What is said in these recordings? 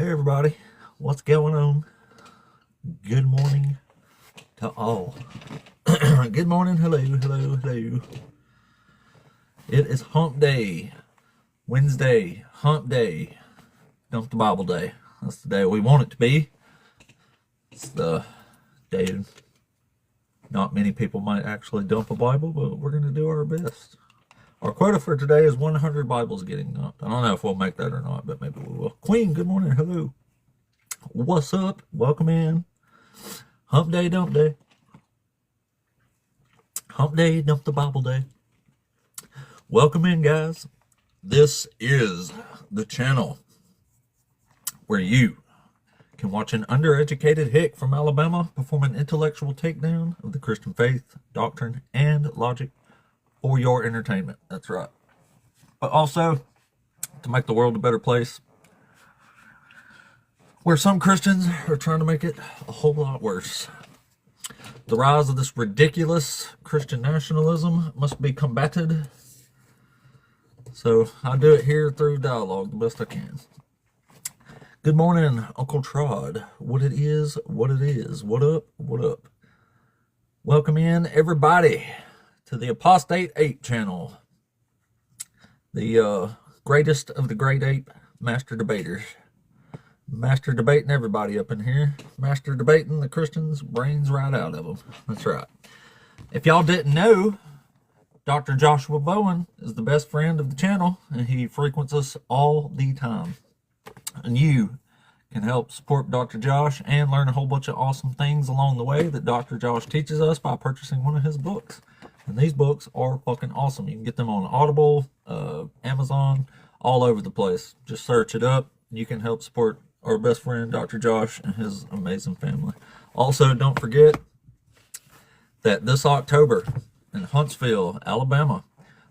Hey everybody, what's going on? Good morning to all. Good morning, hello, hello, hello. It is hump day, Wednesday, hump day, dump the Bible day. That's the day we want it to be. It's the day not many people might actually dump a Bible, but we're going to do our best. Our quota for today is 100 Bibles getting dumped. I don't know if we'll make that or not, but maybe we will. Queen, good morning, hello. What's up? Welcome in. Hump day, dump day. Hump day, dump the Bible day. Welcome in, guys. This is the channel where you can watch an undereducated hick from Alabama perform an intellectual takedown of the Christian faith, doctrine, and logic for your entertainment. That's right. But also to make the world a better place, where some Christians are trying to make it a whole lot worse. The rise of this ridiculous Christian nationalism must be combated. So I do it here through dialogue the best I can. Good morning, Uncle Trod. What it is, what it is. What up, what up? Welcome in, everybody, to the Apostate Ape channel. The greatest of the great ape master debaters. Master debating everybody up in here. Master debating the Christians' brains right out of them. That's right. If y'all didn't know, Dr. Joshua Bowen is the best friend of the channel, and he frequents us all the time. And you can help support Dr. Josh and learn a whole bunch of awesome things along the way that Dr. Josh teaches us by purchasing one of his books. And these books are fucking awesome. You can get them on Audible, Amazon, all over the place. Just search it up. You can help support our best friend, Dr. Josh, and his amazing family. Also, don't forget that this October in Huntsville, Alabama,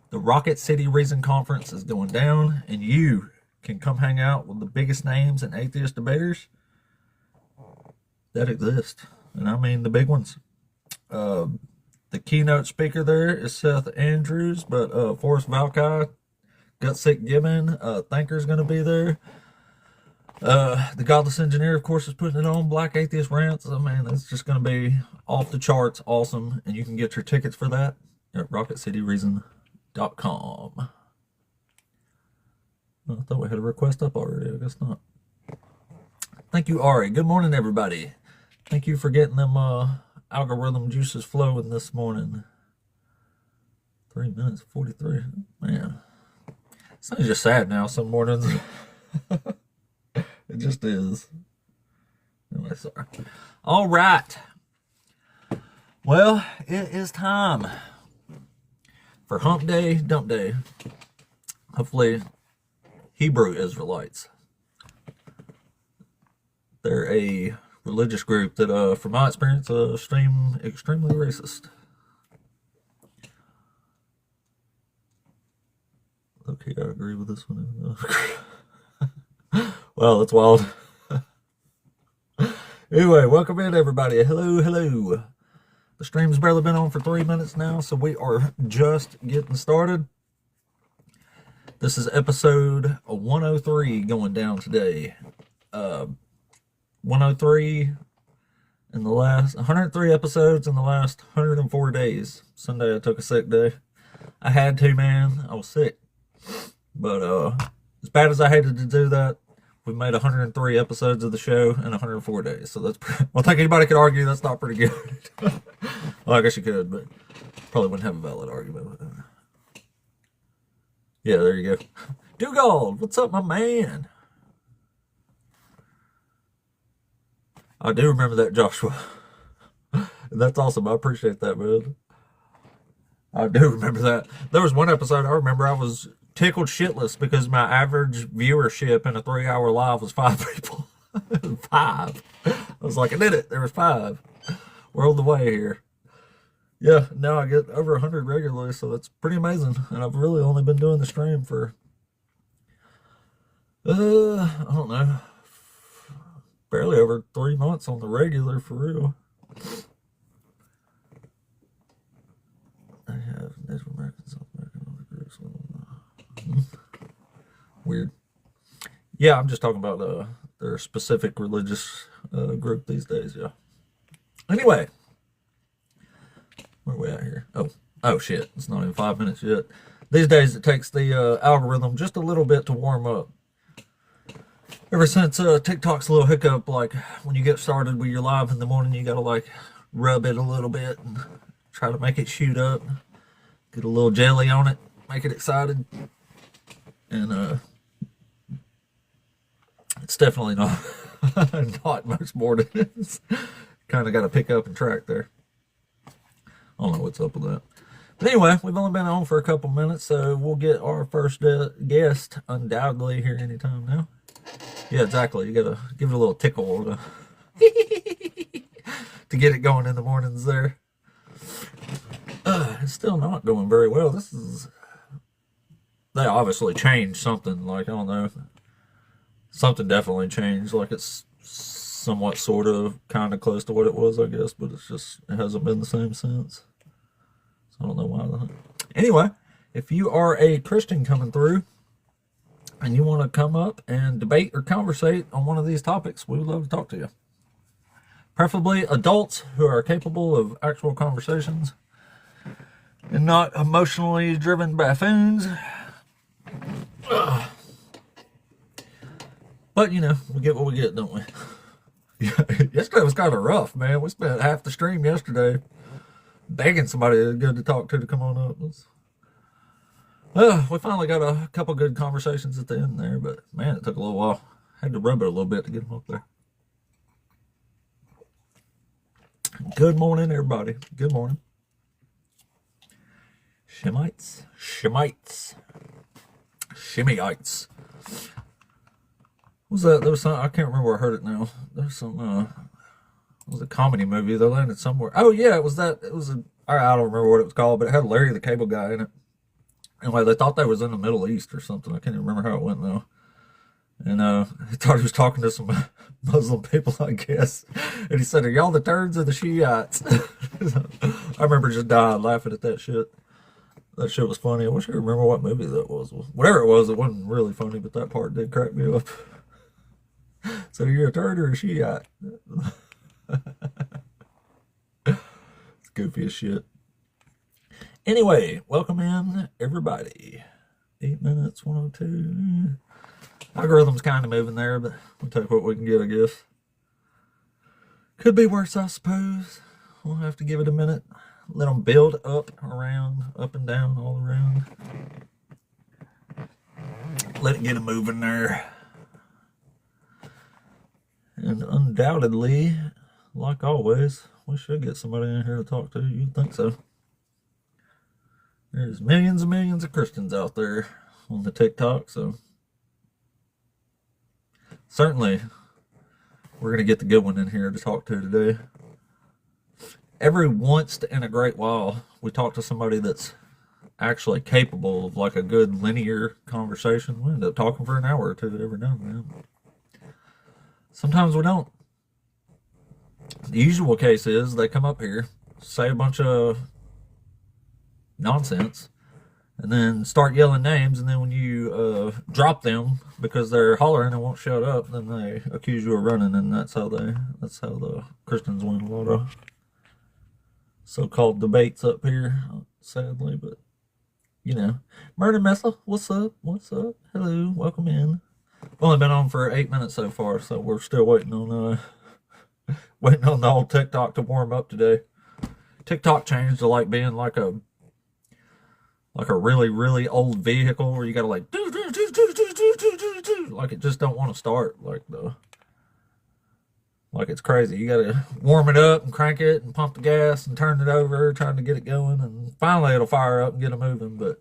the Rocket City Reason Conference is going down, and you can come hang out with the biggest names and atheist debaters that exist. And I mean the big ones. The keynote speaker there is Seth Andrews, but Forrest Valkai, Gutsick Gibbon, Thinker's going to be there. The Godless Engineer, of course, is putting it on. Black Atheist Rants. I mean, it's just going to be off the charts awesome. And you can get your tickets for that at rocketcityreason.com. I thought we had a request up already. I guess not. Thank you, Ari. Good morning, everybody. Thank you for getting them algorithm juices flowing this morning. 3 minutes, 43. Man. It's not just sad now some mornings. It just is. Anyway, sorry. All right. Well, it is time for Hump Day, Dump Day. Hopefully, Hebrew Israelites. They're a religious group that, from my experience, extremely racist. Okay, I agree with this one. Well, that's wild. Anyway, welcome in, everybody. Hello, hello. The stream's barely been on for 3 minutes now, so we are just getting started. This is episode 103 going down today. 103 in the last 103 episodes in the last 104 days. Sunday I took a sick day. I had to, man. I was sick. But as bad as I hated to do that, we made 103 episodes of the show in 104 days. So that's pretty, I don't think anybody could argue that's not pretty good. Well, I guess you could, but probably wouldn't have a valid argument with that. Yeah, there you go. Dugald, what's up, my man? I do remember that, Joshua. That's awesome. I appreciate that, man. I do remember that. There was one episode I remember I was tickled shitless because my average viewership in a 3-hour live was 5 people. 5. I was like, I did it. There was 5. We're on the way here. Yeah, now I get over 100 regularly, so that's pretty amazing. And I've really only been doing the stream for, I don't know, barely over 3 months on the regular, for real. I have Native American, South American, other groups. Weird. Yeah, I'm just talking about They're a specific religious group these days, yeah. Anyway, where are we at here? Oh shit, it's not even 5 minutes yet. These days it takes the algorithm just a little bit to warm up. Ever since TikTok's a little hiccup, like when you get started with your live in the morning, you gotta like rub it a little bit and try to make it shoot up. Get a little jelly on it, make it excited. And it's definitely not not much more than this. Kind of got to pick up and track there. I don't know what's up with that. But anyway, we've only been on for a couple minutes, so we'll get our first guest undoubtedly here anytime now. Yeah, exactly. You got to give it a little tickle to, to get it going in the mornings there. It's still not going very well. They obviously changed something. Like, I don't know. Something definitely changed. Like, it's somewhat, sort of, kind of close to what it was, I guess. But it hasn't been the same since. So I don't know why. Anyway, if you are a Christian coming through and you want to come up and debate or conversate on one of these topics, we would love to talk to you. Preferably adults who are capable of actual conversations and not emotionally driven buffoons. But, you know, we get what we get, don't we? Yesterday was kind of rough, man. We spent half the stream yesterday begging somebody good to talk to come on up. We finally got a couple good conversations at the end there, but, man, it took a little while. Had to rub it a little bit to get them up there. Good morning, everybody. Good morning. Shemites. What was that? There was some, I can't remember where I heard it now. There's some, it was a comedy movie that landed somewhere. Oh, yeah, I don't remember what it was called, but it had Larry the Cable Guy in it. Anyway, they thought they was in the Middle East or something. I can't even remember how it went, though. And he thought he was talking to some Muslim people, I guess. And he said, "Are y'all the Turds or the Shiites?" I remember just dying laughing at that shit. That shit was funny. I wish I could remember what movie that was. Whatever it was, it wasn't really funny, but that part did crack me up. So you're a Turd or a Shiite? It's goofy as shit. Anyway, welcome in, everybody. 8 minutes, 102. Algorithm's kind of moving there, but we'll take what we can get, I guess. Could be worse, I suppose. We'll have to give it a minute. Let them build up, around, up and down, all around. Let it get a moving there. And undoubtedly, like always, we should get somebody in here to talk to. You'd think so. There's millions and millions of Christians out there on the TikTok, so certainly we're going to get the good one in here to talk to today. Every once in a great while, we talk to somebody that's actually capable of like a good linear conversation. We end up talking for an hour or two every now and then. Sometimes we don't. The usual case is they come up here, say a bunch of nonsense, and then start yelling names, and then when you drop them because they're hollering and won't shut up, then they accuse you of running, and that's how the Christians win a lot of so-called debates up here, sadly. But you know, Murder Messel, what's up? Hello, welcome in. We've only been on for 8 minutes so far, so we're still waiting on the old TikTok to warm up today. TikTok changed to like being like a really, really old vehicle where you gotta like like it just don't want to start, like it's crazy. You gotta warm it up and crank it and pump the gas and turn it over, trying to get it going, and finally it'll fire up and get it moving. But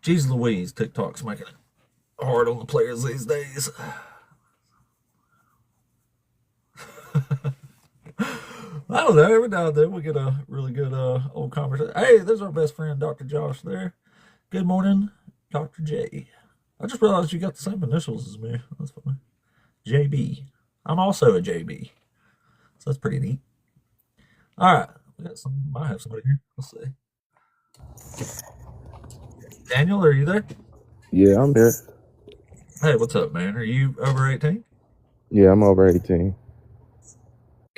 geez Louise, TikTok's making it hard on the players these days. I don't know, every now and then we get a really good old conversation. Hey, there's our best friend, Dr. Josh there. Good morning, Dr. J. I just realized you got the same initials as me. That's funny. JB. I'm also a JB. So that's pretty neat. Alright, might have somebody here. Let's see. Daniel, are you there? Yeah, I'm here. Hey, what's up, man? Are you over 18? Yeah, I'm over 18.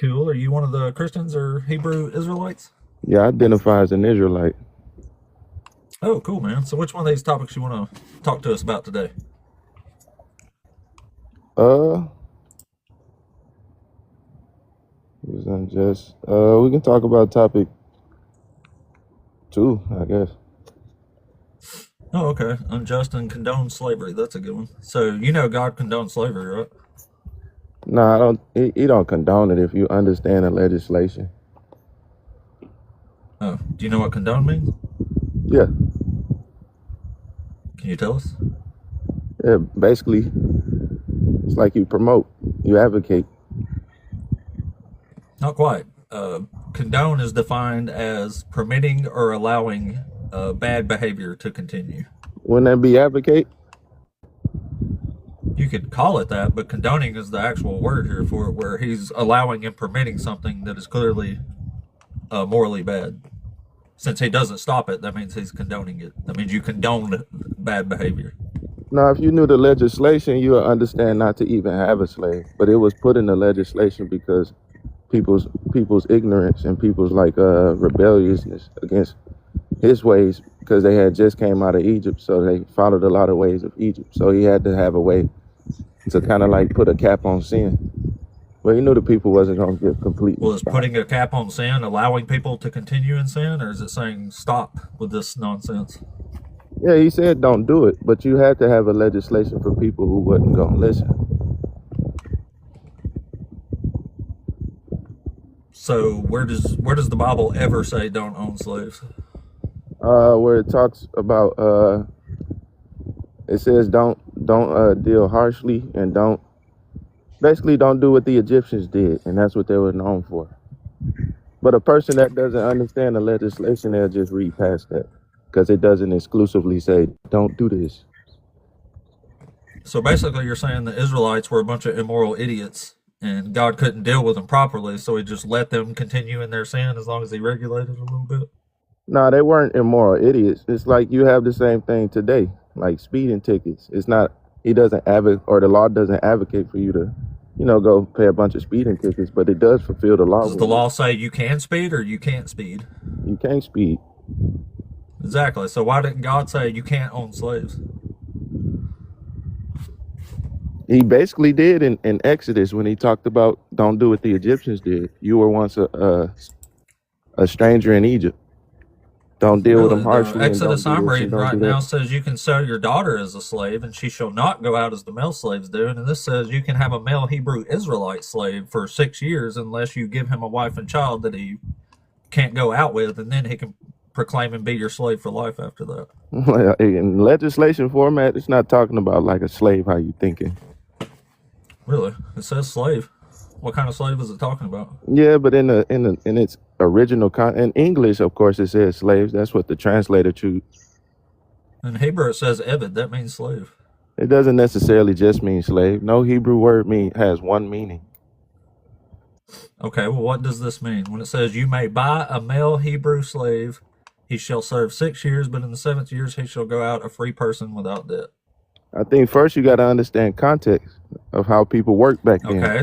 Cool. Are you one of the Christians or Hebrew Israelites? Yeah, I identify as an Israelite. Oh, cool, man. So, which one of these topics you want to talk to us about today? Uh, it was unjust. We can talk about topic two, I guess. Oh, okay. Unjust and condoned slavery. That's a good one. So, you know God condoned slavery, right? No, I don't. He don't condone it if you understand the legislation. Oh, do you know what condone means? Yeah, Can you tell us? yeah. Basically, it's like you promote, you advocate. Not quite. Condone is defined as permitting or allowing bad behavior to continue. Wouldn't that be advocate? You could call it that, but condoning is the actual word here for it, where he's allowing and permitting something that is clearly morally bad. Since he doesn't stop it, that means he's condoning it. That means you condone bad behavior. Now, if you knew the legislation, you would understand not to even have a slave. But it was put in the legislation because people's ignorance and people's like rebelliousness against his ways, because they had just came out of Egypt, so they followed a lot of ways of Egypt. So he had to have a way to kind of like put a cap on sin. But he knew the people wasn't going to just completely Well, is stop. putting a cap on sin allowing people to continue in sin, or is it saying stop with this nonsense? Yeah, he said don't do it, but you had to have a legislation for people who wasn't going to listen. So where does the Bible ever say don't own slaves? Where it talks about, it says don't deal harshly and don't do what the Egyptians did, and that's what they were known for. But a person that doesn't understand the legislation, they'll just read past that because it doesn't exclusively say don't do this. So basically, you're saying the Israelites were a bunch of immoral idiots, and God couldn't deal with them properly, so He just let them continue in their sin as long as He regulated a little bit. No, they weren't immoral idiots. It's like you have the same thing today, like speeding tickets. It's not, he doesn't advocate, or the law doesn't advocate for you to, go pay a bunch of speeding tickets, but it does fulfill the law Does the when law say you can speed or you can't speed? you can't speed. Exactly. So why didn't God say you can't own slaves? He basically did in Exodus when he talked about don't do what the Egyptians did. You were once a stranger in Egypt. Don't deal with them Really, the harshly and don't Exodus do I'm this and reading don't right do now that. says you can sell your daughter as a slave, and she shall not go out as the male slaves do. And this says you can have a male Hebrew Israelite slave for 6 years unless you give him a wife and child that he can't go out with, and then he can proclaim and be your slave for life after that. In legislation format, it's not talking about like a slave, how you thinking. Really, it says slave. What kind of slave is it talking about? Yeah, but in its original in English, of course, it says slaves. That's what the translator choose. In Hebrew, it says Ebed. That means slave. It doesn't necessarily just mean slave. No Hebrew word has one meaning. Okay, well, what does this mean? When it says you may buy a male Hebrew slave, he shall serve 6 years, but in the seventh years he shall go out a free person without debt. I think first you got to understand context of how people worked back then. Okay,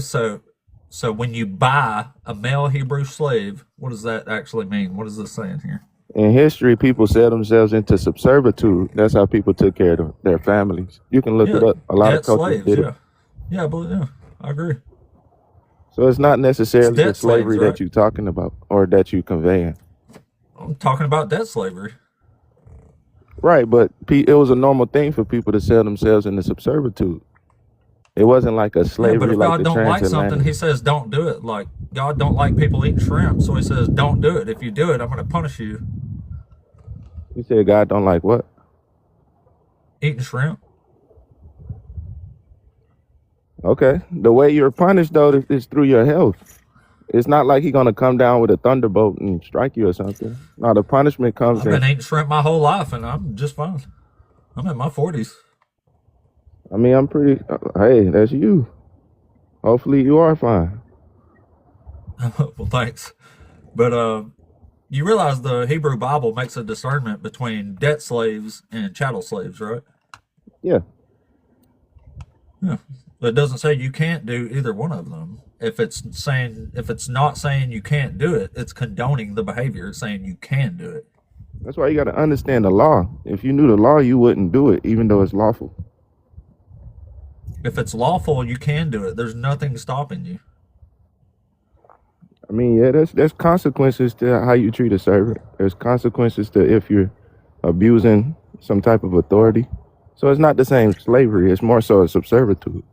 so when you buy a male Hebrew slave, what does that actually mean? What is this saying here? In history, people sell themselves into subservitude. That's how people took care of their families. You can look Yeah, it up. A lot of debt cultures slaves. did it. Yeah, yeah, but yeah, I agree. So it's not It's necessarily the debt slaves, slavery right? that you're talking about or that you conveying. I'm talking about debt slavery. Right, but it was a normal thing for people to sell themselves into subservitude. It wasn't like a Yeah, but slavery if like God the don't like something, transatlantic. He says don't do it. Like God don't like people eating shrimp, so He says don't do it. If you do it, I'm going to punish you. You said God don't like what? Eating shrimp. Okay. The way you're punished though is through your health. It's not like he's gonna come down with a thunderbolt and strike you or something. No, the punishment comes I've in. been eating shrimp my whole life, and I'm just fine. I'm in my 40s. I mean, I'm pretty. Hey, that's you. Hopefully, you are fine. Well, thanks. But you realize the Hebrew Bible makes a discernment between debt slaves and chattel slaves, right? Yeah. Yeah. But it doesn't say you can't do either one of them. If it's not saying you can't do it, it's condoning the behavior. It's saying you can do it. That's why you got to understand the law. If you knew the law, you wouldn't do it, even though it's lawful. If it's lawful, you can do it. There's nothing stopping you. I mean, yeah, there's consequences to how you treat a servant. There's consequences to if you're abusing some type of authority. So it's not the same slavery. It's more so a subservitude.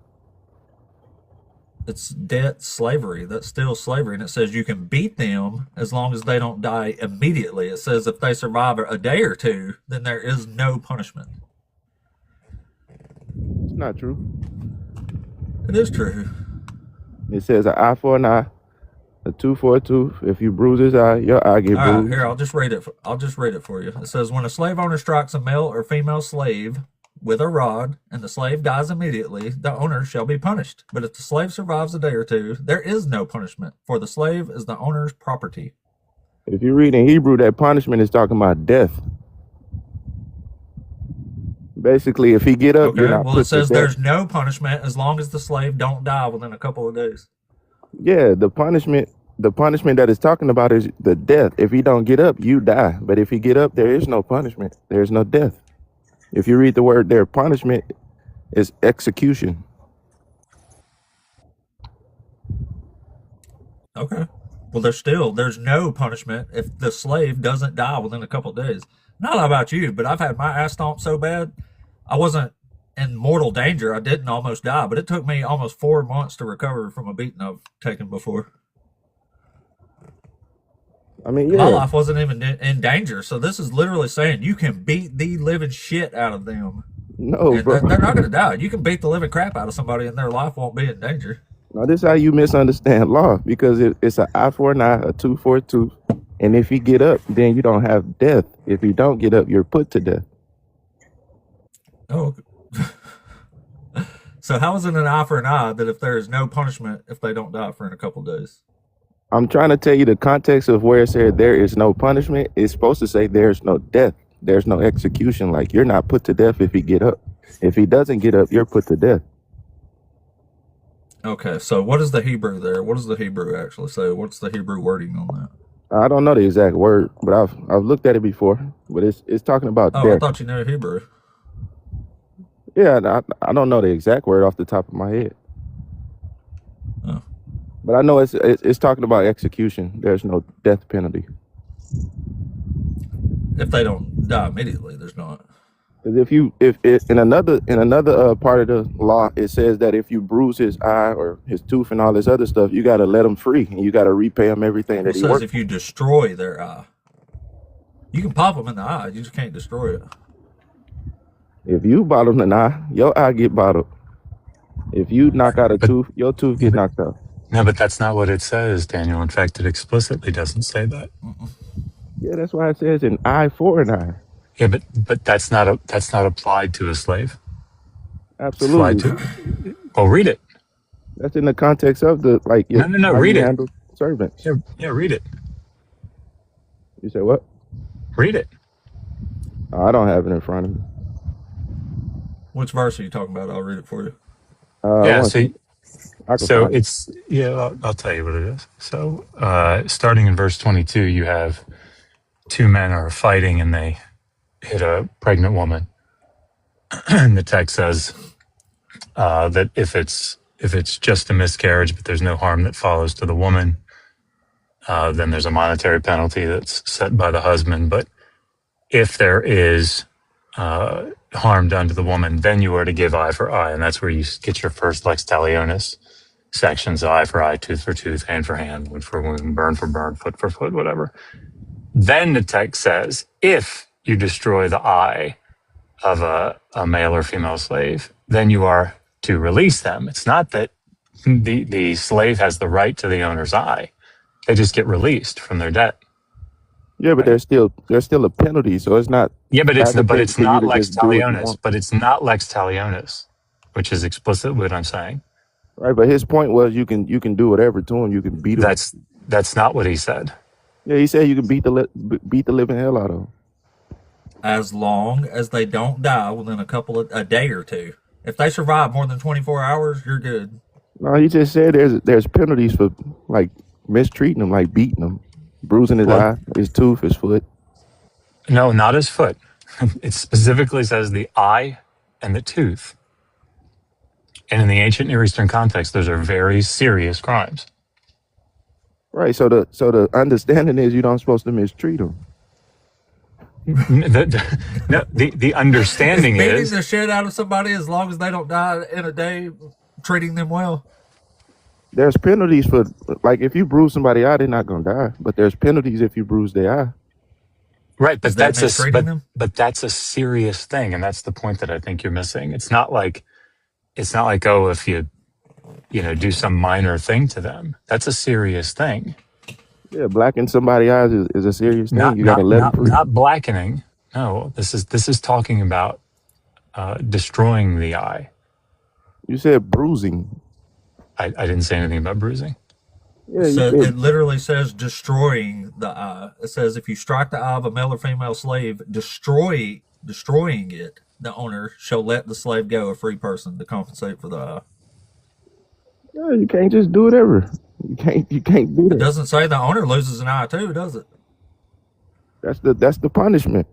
It's debt slavery. That's still slavery. And it says you can beat them as long as they don't die immediately. It says if they survive a day or two, then there is no punishment. It's not true. It is true. It says an eye for an eye, a tooth for a tooth. If you bruise his eye, your eye get All right, bruised. here, I'll just read it. I'll just read it for you. It says, when a slave owner strikes a male or female slave with a rod and the slave dies immediately, the owner shall be punished. But if the slave survives a day or two, there is no punishment, for the slave is the owner's property. If you read in Hebrew, that punishment is talking about death. Basically, if he get up, you're Okay, not well, it put to says death. there's no punishment as long as the slave don't die within a couple of days. Yeah, the punishment that it's talking about is the death. If he don't get up, you die. But if he get up, there is no punishment. There's no death. If you read the word there, punishment is execution. Okay. Well, there's no punishment if the slave doesn't die within a couple of days. Not about you, but I've had my ass stomped so bad, I wasn't in mortal danger. I didn't almost die, but it took me almost 4 months to recover from a beating I've taken before. I mean, My yeah, life wasn't even in danger. So this is literally saying you can beat the living shit out of them, no, and bro. they're not going to die. You can beat the living crap out of somebody, and their life won't be in danger. Now, this is how you misunderstand law because it's an eye for an eye, a tooth for a tooth. And if he get up, then you don't have death. If he don't get up, you're put to death. Oh, so how is it an eye for an eye that if there is no punishment if they don't die for in a couple of days? I'm trying to tell you the context of where it said there is no punishment. It's supposed to say there's no death. There's no execution. Like you're not put to death if he get up. If he doesn't get up, you're put to death. Okay, so what is the Hebrew there? What does the Hebrew actually say? What's the Hebrew wording on that? I don't know the exact word, but I've looked at it before. But it's talking about Oh, I death. thought you knew Hebrew. Yeah, I don't know the exact word off the top of my head, Oh, but I know it's talking about execution. There's no death penalty. if they don't die immediately, there's not. 'Cause if it, in another part of the law, it says that if you bruise his eye or his tooth and all this other stuff, you got to let him free and you got to repay him everything Well, that it he says worked. if you destroy their eye, you can pop them in the eye. You just can't destroy it. If you bottle an eye, your eye get bottled. If you knock out a But tooth, your tooth get knocked out. no, but that's not what it says, Daniel. In fact, it explicitly doesn't say that. Yeah, that's why it says an eye for an eye. Yeah, but that's not applied to a slave. It's applied Absolutely. to. Well, read it. That's in the context of the like No, no, no. how you Read it. handle servants. Yeah, yeah. Read it. You say what? Read it. Oh, I don't have it in front of me. Which verse are you talking about? I'll read it for you. Yeah. One second. I can So find it. it's yeah. I'll tell you what it is. So starting in verse 22, you have two men are fighting and they hit a pregnant woman, and the text says that if it's just a miscarriage, but there's no harm that follows to the woman, then there's a monetary penalty that's set by the husband. But if there is harm done to the woman, then you are to give eye for eye, and that's where you get your first lex talionis sections: eye for eye, tooth for tooth, hand for hand, wound for wound, burn for burn, foot for foot, whatever. Then the text says, if you destroy the eye of a male or female slave, then you are to release them. It's not that the slave has the right to the owner's eye. They just get released from their debt. Yeah, but Right? there's still a penalty, so it's not Yeah, but advantageous it's for you not to lex just do what you talionis. want. But it's not lex talionis, which is explicitly what I'm saying. Right, but his point was you can do whatever to him. You can beat him. That's not what he said. Yeah, he said you can beat the living hell out of him. As long as they don't die within a day or two. If they survive more than 24 hours, you're good. No, he just said there's penalties for like mistreating him, like beating him, bruising his Well, eye, his tooth, his foot. No, not his foot. It specifically says the eye and the tooth. And in the ancient Near Eastern context, those are very serious crimes. Right. So the understanding is you don't supposed to mistreat him. The understanding beating is the shit out of somebody as long as they don't die in a day, treating them well. There's penalties for, like, if you bruise somebody's eye, they're not gonna die. But there's penalties if you bruise their eye. right, but Is that that's mistreating them? but that's a serious thing, and that's the point that I think you're missing. It's not like oh, if you do some minor thing to them, that's a serious thing. Yeah, blacking somebody's eyes is a serious thing. Not You gotta let them free. not blackening. No, this is talking about destroying the eye. You said bruising. I didn't say anything about bruising. Yeah, you So said it literally says destroying the eye. It says if you strike the eye of a male or female slave, destroying it, the owner shall let the slave go, a free person, to compensate for the eye. yeah, you can't just do whatever. You can't do It that. doesn't say the owner loses an eye too, does it? That's the punishment.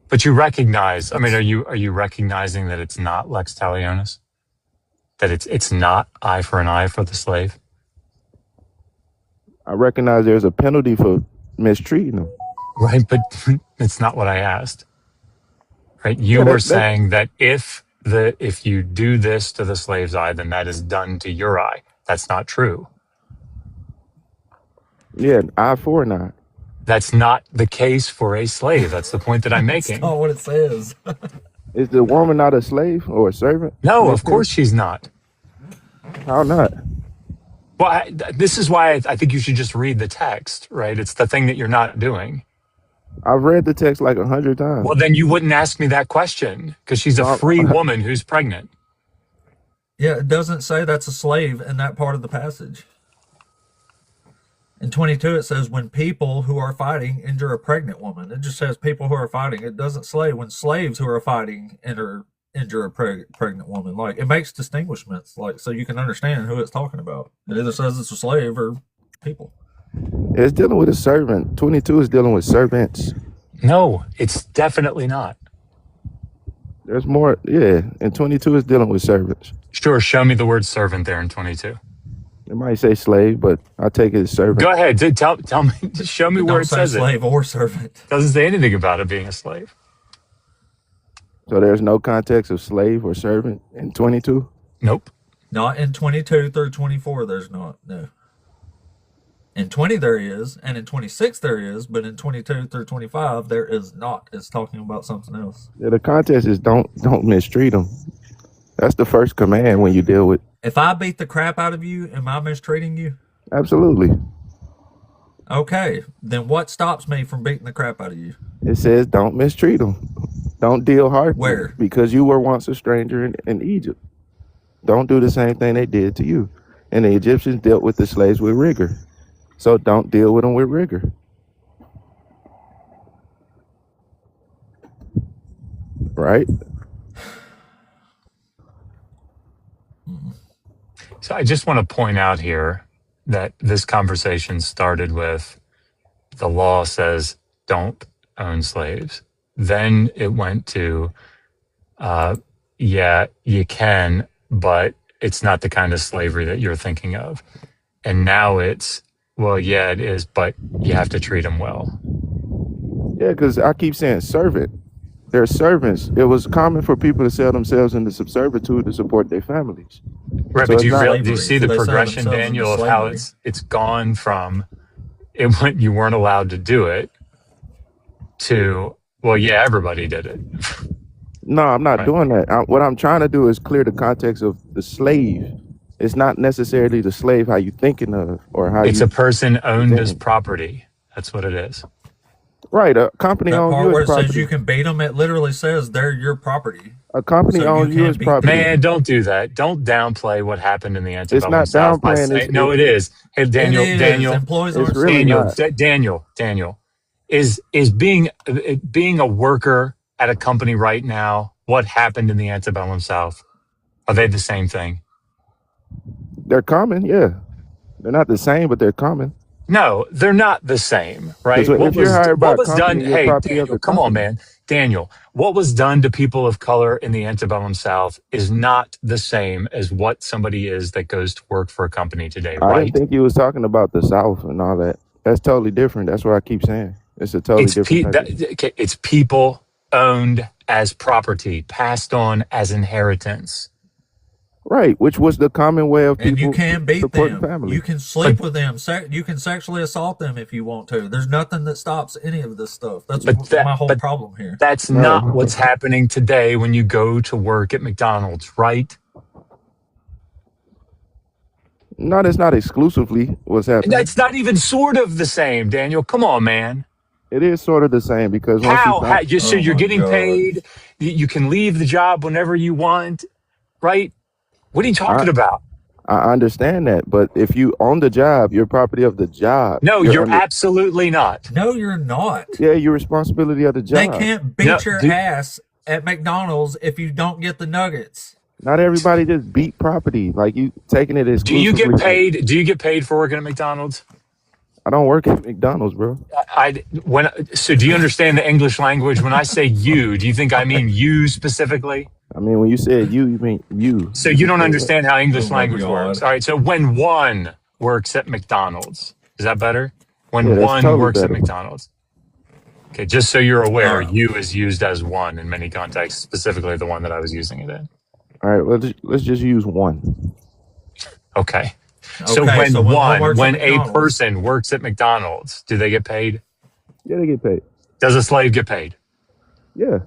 But you recognize, I mean, are you recognizing that it's not lex talionis? That it's not eye for an eye for the slave? I recognize there's a penalty for mistreating them. Right, but it's not what I asked. Right? You Yeah, were saying that if you do this to the slave's eye, then that is done to your eye. That's not true. Yeah, eye for an eye. That's not the case for a slave. That's the point that I'm That's making. not what it says. Is the woman not a slave or a servant? No, of course she's not. How not? Well, this is why I think you should just read the text, right? It's the thing that you're not doing. I've read the text like 100 times. Well, then you wouldn't ask me that question because she's a free woman who's pregnant. Yeah, it doesn't say that's a slave in that part of the passage. In 22, it says when people who are fighting injure a pregnant woman. It just says people who are fighting. It doesn't say when slaves who are fighting injure a pregnant woman. Like, it makes distinguishments, like, so you can understand who it's talking about. It either says it's a slave or people. It's dealing with a servant. 22 is dealing with servants. No, it's definitely not. There's more. Yeah, and 22 is dealing with servants. Sure, show me the word servant there in 22. It might say slave, but I take it as servant. Go ahead, tell me, just show me where it says it. Slave or servant. Doesn't say anything about it being a slave. So there's no context of slave or servant in 22? Nope. Not in 22 through 24, there's not, no. In 20 there is, and in 26 there is, but in 22 through 25 there is not. It's talking about something else. Yeah, the context is don't mistreat them. That's the first command when you deal with. If I beat the crap out of you, am I mistreating you? Absolutely. Okay, then what stops me from beating the crap out of you? It says don't mistreat them. Don't deal hard. Where? Because you were once a stranger in Egypt. Don't do the same thing they did to you. And the Egyptians dealt with the slaves with rigor. So don't deal with them with rigor. Right? So I just want to point out here that this conversation started with the law says don't own slaves. Then it went to, yeah, you can, but it's not the kind of slavery that you're thinking of. And now it's, well, yeah, it is, but you have to treat them well. Yeah, because I keep saying servant. They're servants. It was common for people to sell themselves into servitude to support their families. Right, So but it's do you, not really, do you slavery. see the They sell progression, themselves Daniel, into of how slavery. it's gone from it went you weren't allowed to do it to, well, yeah, everybody did it. No, I'm not Right. doing that. What I'm trying to do is clear the context of the slave. It's not necessarily the slave how you thinking of or how It's you a person owned as thinking. property. That's what it is. Right. A company That owns part you where as it says property. you can beat them, it literally says they're your property. A company So you owns you can't as beat property. Man, don't do that. Don't downplay what happened in the antebellum not South by downplaying, saying, no, it is. Hey, Daniel, It is. Daniel, Employees It's aren't really slaves. not. Daniel, is being a worker at a company right now what happened in the antebellum South? Are they the same thing? They're common, yeah. They're not the same, but they're common. No, they're not the same, Because right? if you're hired by What a was done? company, you're Hey, property of Daniel, the come on, company. man. Daniel, what was done to people of color in the antebellum South is not the same as what somebody is that goes to work for a company today, I didn't right? think you was talking about the South and all that. That's totally different. That's what I keep saying. It's a totally different type of. Okay, it's people owned as property, passed on as inheritance. Right, which was the common way of And you people can beat supporting them. family. You can But sleep with them. You can sexually assault them if you want to. There's nothing that stops any of this stuff. That's but that my whole but problem here. that's not No, what's happening today when you go to work at McDonald's, right? no, that's not exclusively what's happening. That's not even sort of the same, Daniel. Come on, man. It is sort of the same because once you How? sign, So Oh you're my getting God. paid. You can leave the job whenever you want, right? What are you I talking about? I understand that, but if you own the job, you're property of the job. No, You're you're under. absolutely not. No, you're not. Yeah, you're responsibility of the They job. can't No, beat your ass at McDonald's if you don't get the nuggets. Not everybody just beat property. Like you taking it do you get exclusively. Like paid? Do you get paid for working at McDonald's? I don't work at McDonald's, bro. So do you understand the English language? When I say you, do you think I mean you specifically? I mean, when you said you mean you. So You you just don't said that. understand how Oh English my language works. God. All right. So when one works at McDonald's, is that better? Yeah, When that's one totally works at better. McDonald's. Okay. Just so you're aware, All right. you is used as one in many contexts, specifically the one that I was using it in. All right, let's just use one. Okay. So Okay, so when one works at when a McDonald's, person works at McDonald's, do they get paid? Yeah, they get paid. Does a slave get paid? Yeah.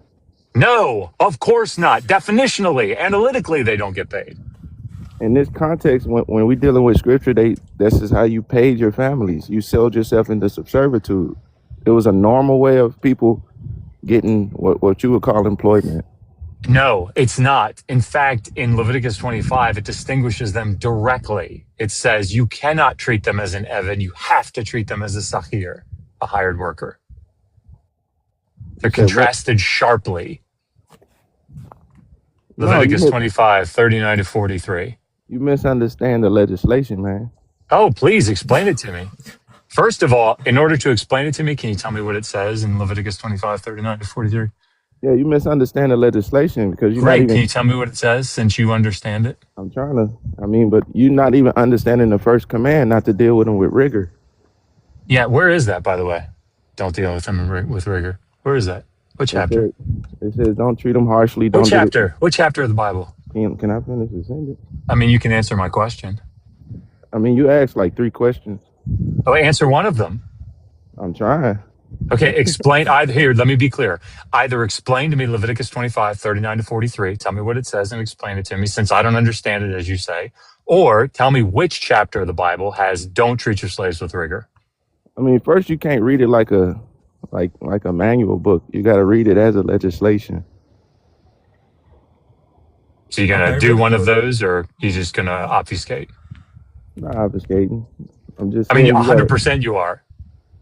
No, of course not. Definitionally, analytically, they don't get paid. In this context, when we dealing with scripture, this is how you paid your families. You sold yourself into servitude. It was a normal way of people getting what you would call employment. No, it's not. In fact, in Leviticus 25, it distinguishes them directly. It says you cannot treat them as an Eved. You have to treat them as a Sahir, a hired worker. They're You said what? contrasted sharply. No, Leviticus 25, 39 to 43. you misunderstand the legislation, man. Oh, please explain it to me. First of all, in order to explain it to me, can you tell me what it says in Leviticus 25, 39 to 43? Yeah, you misunderstand the legislation because you're not Great. Can even. you tell me what it says since you understand it? I'm trying to. I mean, but you're not even understanding the first command, not to deal with them with rigor. Yeah, where is that, by the way? Don't deal with them with rigor. Where is that? What It chapter? says don't treat them harshly. What Don't do it. chapter? What chapter of the Bible? Can I finish the sentence? I mean, you can answer my question. I mean, you asked like 3 questions. Oh, answer one of them. I'm trying. Okay, explain either here. Let me be clear. Either explain to me Leviticus 25, 39 to 43. Tell me what it says and explain it to me since I don't understand it, as you say. Or tell me which chapter of the Bible has don't treat your slaves with rigor. I mean, first you can't read it like a manual book. You got to read it as a legislation. So you're going to Okay, do really one of quick. those or you're just going to obfuscate? Not obfuscating. I'm just I saying mean, you gotta. 100% you are.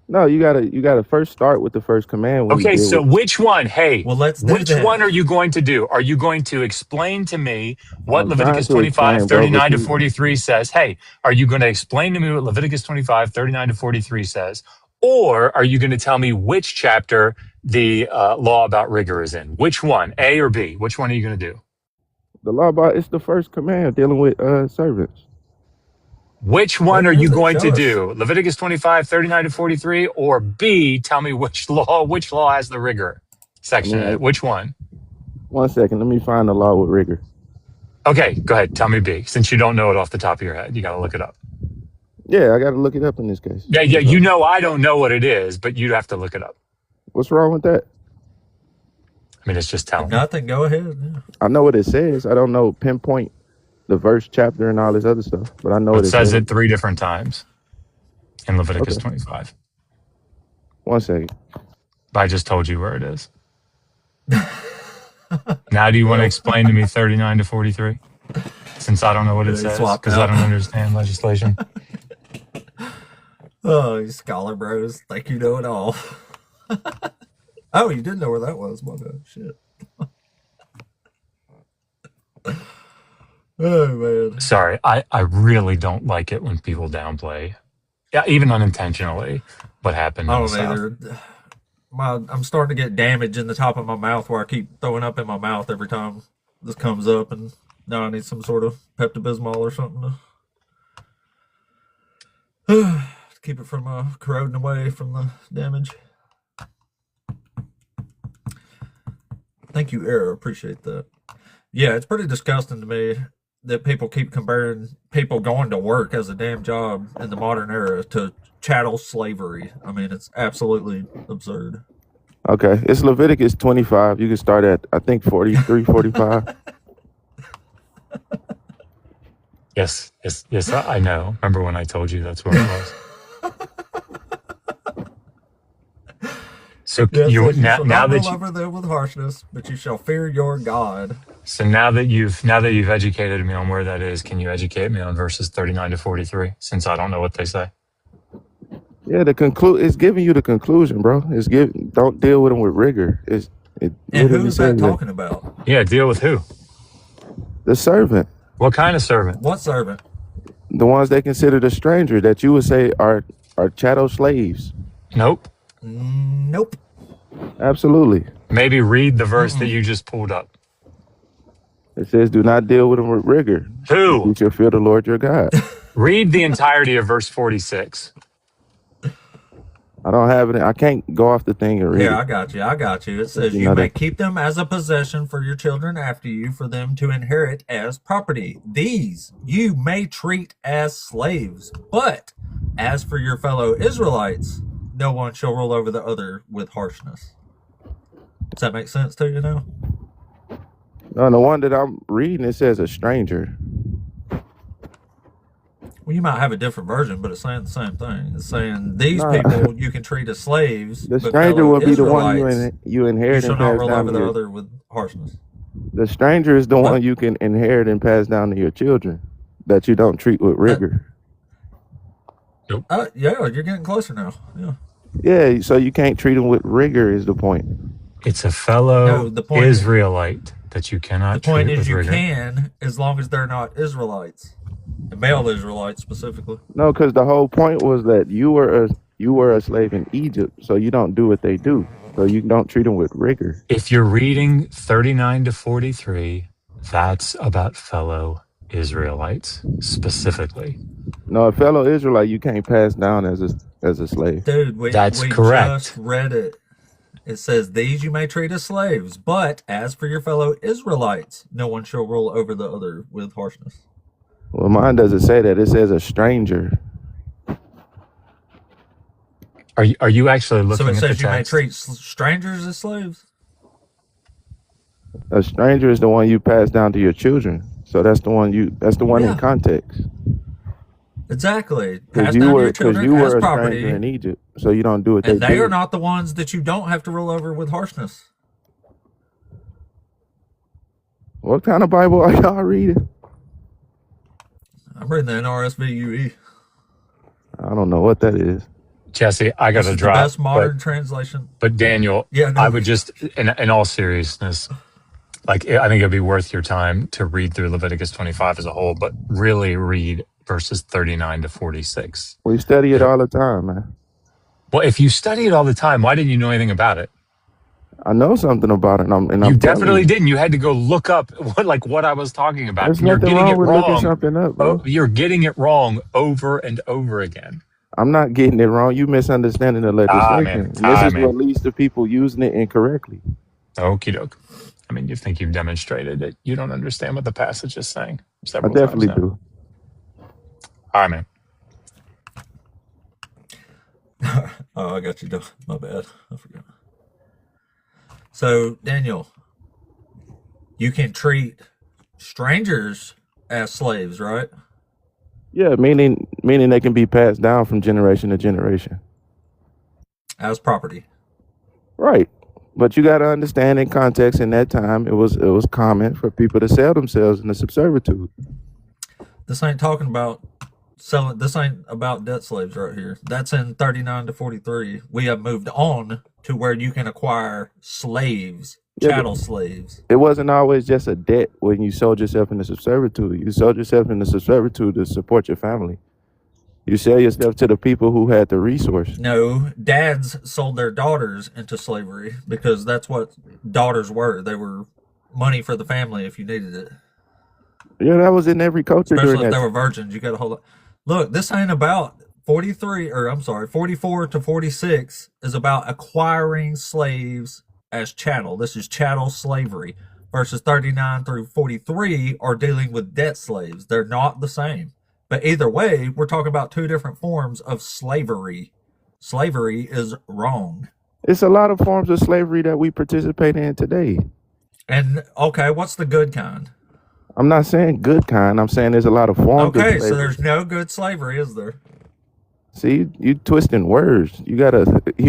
No, you gotta first start with the first command. When you Okay, deal so with. which one? Hey, well, let's do which that. one are you going to do? Are you going to explain to me what I'm trying Leviticus to 25, explain, bro, but 39 to you. 43 says? Hey, are you going to explain to me what Leviticus 25, 39 to 43 says? Or are you going to tell me which chapter the law about rigor is in? Which one, A or B? Which one are you going to do? The law about it's the first command dealing with servants. Which one Where are you is it? going to Show us. do? Leviticus 25, 39 to 43? Or B, tell me which law has the rigor section in it? Which one? 1 second, let me find the law with rigor. Okay, go ahead. Tell me B. Since you don't know it off the top of your head, you got to look it up. Yeah, I got to look it up in this case. Yeah. You know, I don't know what it is, but you'd have to look it up. What's wrong with that? I mean, it's just telling. Nothing. Go ahead. Yeah. I know what it says. I don't know pinpoint the verse, chapter, and all this other stuff, but I know what It it says says. it 3 different times in Leviticus Okay. 25. 1 second. I just told you where it is. Now, do you want to explain to me 39 to 43? Since I don't know what it They says, swapped because I out. don't understand legislation. Oh, you scholar bros. Think you know it all. Oh, you didn't know where that was. My bad. Shit. Oh man. Sorry, I really don't like it when people downplay, yeah, even unintentionally, what happened I in the don't South. either. I'm starting to get damage in the top of my mouth where I keep throwing up in my mouth every time this comes up, and now I need some sort of Pepto-Bismol or something to keep it from corroding away from the damage. Thank you, Era. Appreciate that. Yeah, it's pretty disgusting to me that people keep comparing people going to work as a damn job in the modern era to chattel slavery. I mean, it's absolutely absurd. Okay, it's Leviticus 25. You can start at, I think, 43, 45. Yes, I know. Remember when I told you that's where it was? So Yeah, it you says you shall now not rule that you over them with harshness, but you shall fear your God. so now that you've educated me on where that is, can you educate me on verses 39 to 43? Since I don't know what they say. Yeah, it's giving you the conclusion, bro. Don't deal with them with rigor. It And who literally is that says that talking about? Yeah, deal with who? the servant, What kind of servant? What servant? the ones they consider the stranger, that you would say are chattel slaves. Nope. Nope. Absolutely. Maybe read the verse that you just pulled up. It says, "Do not deal with them with rigor. Who? You shall fear the Lord your God." Read the entirety of verse 46. I don't have it. I can't go off the thing and read Here, it. I got you. I got you. It says, You you know may that. keep them as a possession for your children after you, for them to inherit as property. These you may treat as slaves. But as for your fellow Israelites, no one shall rule over the other with harshness. Does that make sense to you now? No, the one that I'm reading, it says a stranger. Well, you might have a different version, but it's saying the same thing. It's saying these Nah, people you can treat as slaves, the but stranger fellow will be the one Israelites you you inherit shall and not pass rule down over to the your. other with harshness. The stranger is the What? one you can inherit and pass down to your children, that you don't treat with rigor. Nope. Yeah, you're getting closer now. Yeah. Yeah, so you can't treat them with rigor is the point. It's a No, fellow the point Israelite that you cannot treat is with you rigor. can, as long as they're not Israelites, male Israelites specifically. No, because the whole point was that you were a slave in Egypt, so you don't do what they do. So you don't treat them with rigor. If you're reading 39 to 43, that's about fellow Israelites specifically. No, a fellow Israelite you can't pass down as a slave. Dude, That's we just correct. read it. It says, these you may treat as slaves, but as for your fellow Israelites, no one shall rule over the other with harshness. Well, mine doesn't say that. It says a stranger. Are you actually So looking it at the says you may text? treat strangers as slaves? A stranger is the one you pass down to your children. So that's the one in Yeah, context. exactly. Because Pass down to your because children you as were a stranger property, in Egypt, so you don't do what they and they are did. not the ones that you don't have to rule over with harshness. What kind of Bible are y'all reading? I'm reading the NRSV. I don't know what that is. Jesse, I got This to is the drop, best modern translation. but Daniel, Yeah, I no. would just, in all seriousness, like I think it'd be worth your time to read through Leviticus 25 as a whole, but really read verses 39 to 46. We study it Yep. all the time, man. Well, if you study it all the time, why didn't you know anything about it? I know something about it, and You I'm telling definitely you. didn't. You had to go look up what I was talking about, There's and you're nothing getting wrong it with looking wrong. something up, Oh, bro. you're getting it wrong over and over again. I'm not getting it wrong. You misunderstanding the legislation. And this is what Man. leads to people using it incorrectly. Okie doke. I mean, you think you've demonstrated it. You don't understand what the passage is saying I several times definitely now. do. All right, man. Oh, I got you. My bad. I forgot. So, Daniel, you can treat strangers as slaves, right? Yeah, meaning they can be passed down from generation to generation. As property. Right. But you got to understand in context, in that time, it was common for people to sell themselves into servitude. This ain't talking about selling. This ain't about debt slaves right here. That's in 39 to 43. We have moved on to where you can acquire slaves Yeah, chattel slaves. it wasn't always just a debt when you sold yourself into servitude. You sold yourself into servitude to support your family. You sell yourself to the people who had the resource. No, dads sold their daughters into slavery because that's what daughters were. They were money for the family if you needed it. Yeah, that was in every culture during Especially if that. they were virgins. You got to hold up. Look, this ain't about 44 to 46 is about acquiring slaves as chattel. This is chattel slavery versus 39 through 43 are dealing with debt slaves. They're not the same. But either way, we're talking about two different forms of slavery. Slavery is wrong. It's a lot of forms of slavery that we participate in today. And okay, what's the good kind? I'm not saying good kind. I'm saying there's a lot of forms of Okay, slavery. so there's no good slavery, is there? See, you twisting words. You're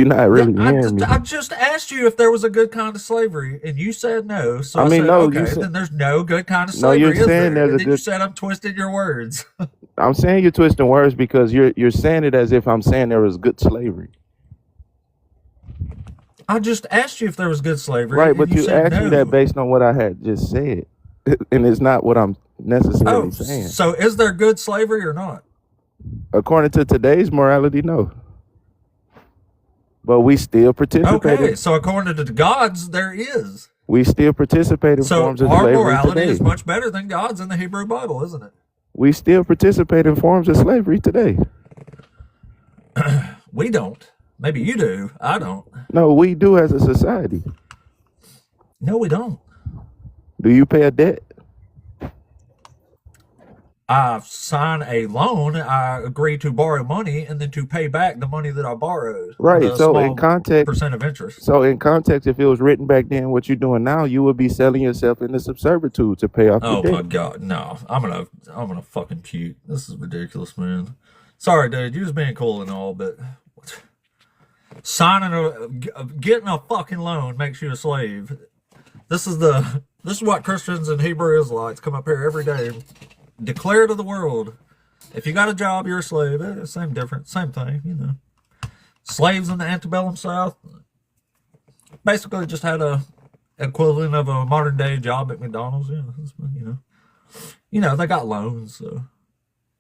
not really hearing me. I just asked you if there was a good kind of slavery, and you said no. So I mean, said, no, okay, you said, then there's no good kind of no, slavery, you're is saying there? there's a And then you good. said I'm twisting your words. I'm saying you're twisting words because you're saying it as if I'm saying there was good slavery. I just asked you if there was good slavery, Right, and but you you said asked me that no. based on what I had just said, and it's not what I'm necessarily Oh, saying. so is there good slavery or not? According to today's morality, no. But we still participate. Okay, so according to the gods, there is. We still participate in So forms of our slavery morality today. is much better than God's in the Hebrew Bible, isn't it? We still participate in forms of slavery today. We don't. Maybe you do. I don't. No, we do as a society. No, we don't. Do you pay a debt? I sign a loan, I agree to borrow money and then to pay back the money that I borrowed. Right. The So in small context, percent of interest. if it was written back then, what you're doing now, you would be selling yourself into servitude to pay off your Oh my debt. God, no. I'm gonna fucking puke. This is ridiculous, man. Sorry, dude, you was being cool and all, but getting a fucking loan makes you a slave. This is what Christians and Hebrew Israelites come up here every day and declare to the world. If you got a job, you're a slave. Same difference, same thing, you know. Slaves in the antebellum South basically just had a equivalent of a modern day job at McDonald's. They got loans, so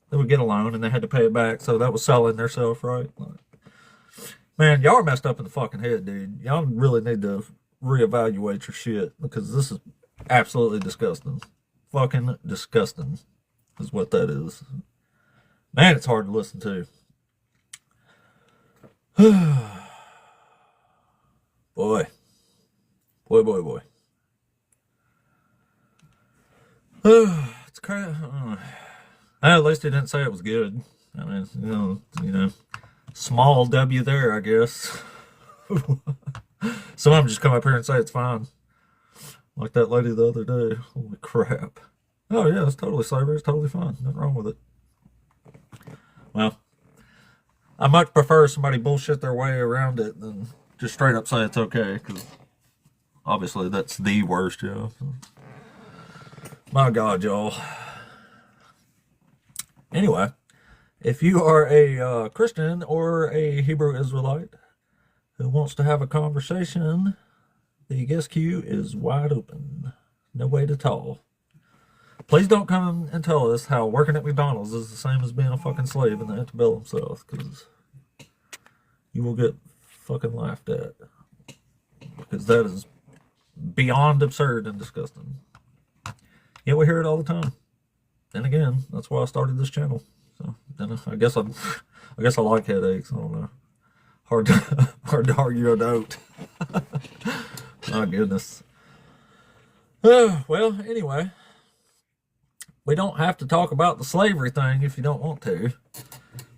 they would get a loan and they had to pay it back. So that was selling themselves, right? Man, y'all are messed up in the fucking head, dude. Y'all really need to reevaluate your shit because this is absolutely disgusting. Fucking disgusting is what that is. Man, it's hard to listen to. Boy. It's crazy. At least he didn't say it was good. I mean, small W there, I guess. Some of them just come up here and say it's fine. Like that lady the other day. Holy crap. Oh, yeah, it's totally slavery. It's totally fine. Nothing wrong with it. Well, I much prefer somebody bullshit their way around it than just straight up say it's okay, because obviously that's the worst, My God, y'all. Anyway, if you are a Christian or a Hebrew Israelite who wants to have a conversation, the guest queue is wide open. No wait at all. Please don't come and tell us how working at McDonald's is the same as being a fucking slave in the antebellum South, because you will get fucking laughed at. Because that is beyond absurd and disgusting. Yeah, we hear it all the time. And again, that's why I started this channel. So then I guess I like headaches. I don't know. Hard to argue a note. My goodness. Well, anyway, we don't have to talk about the slavery thing if you don't want to.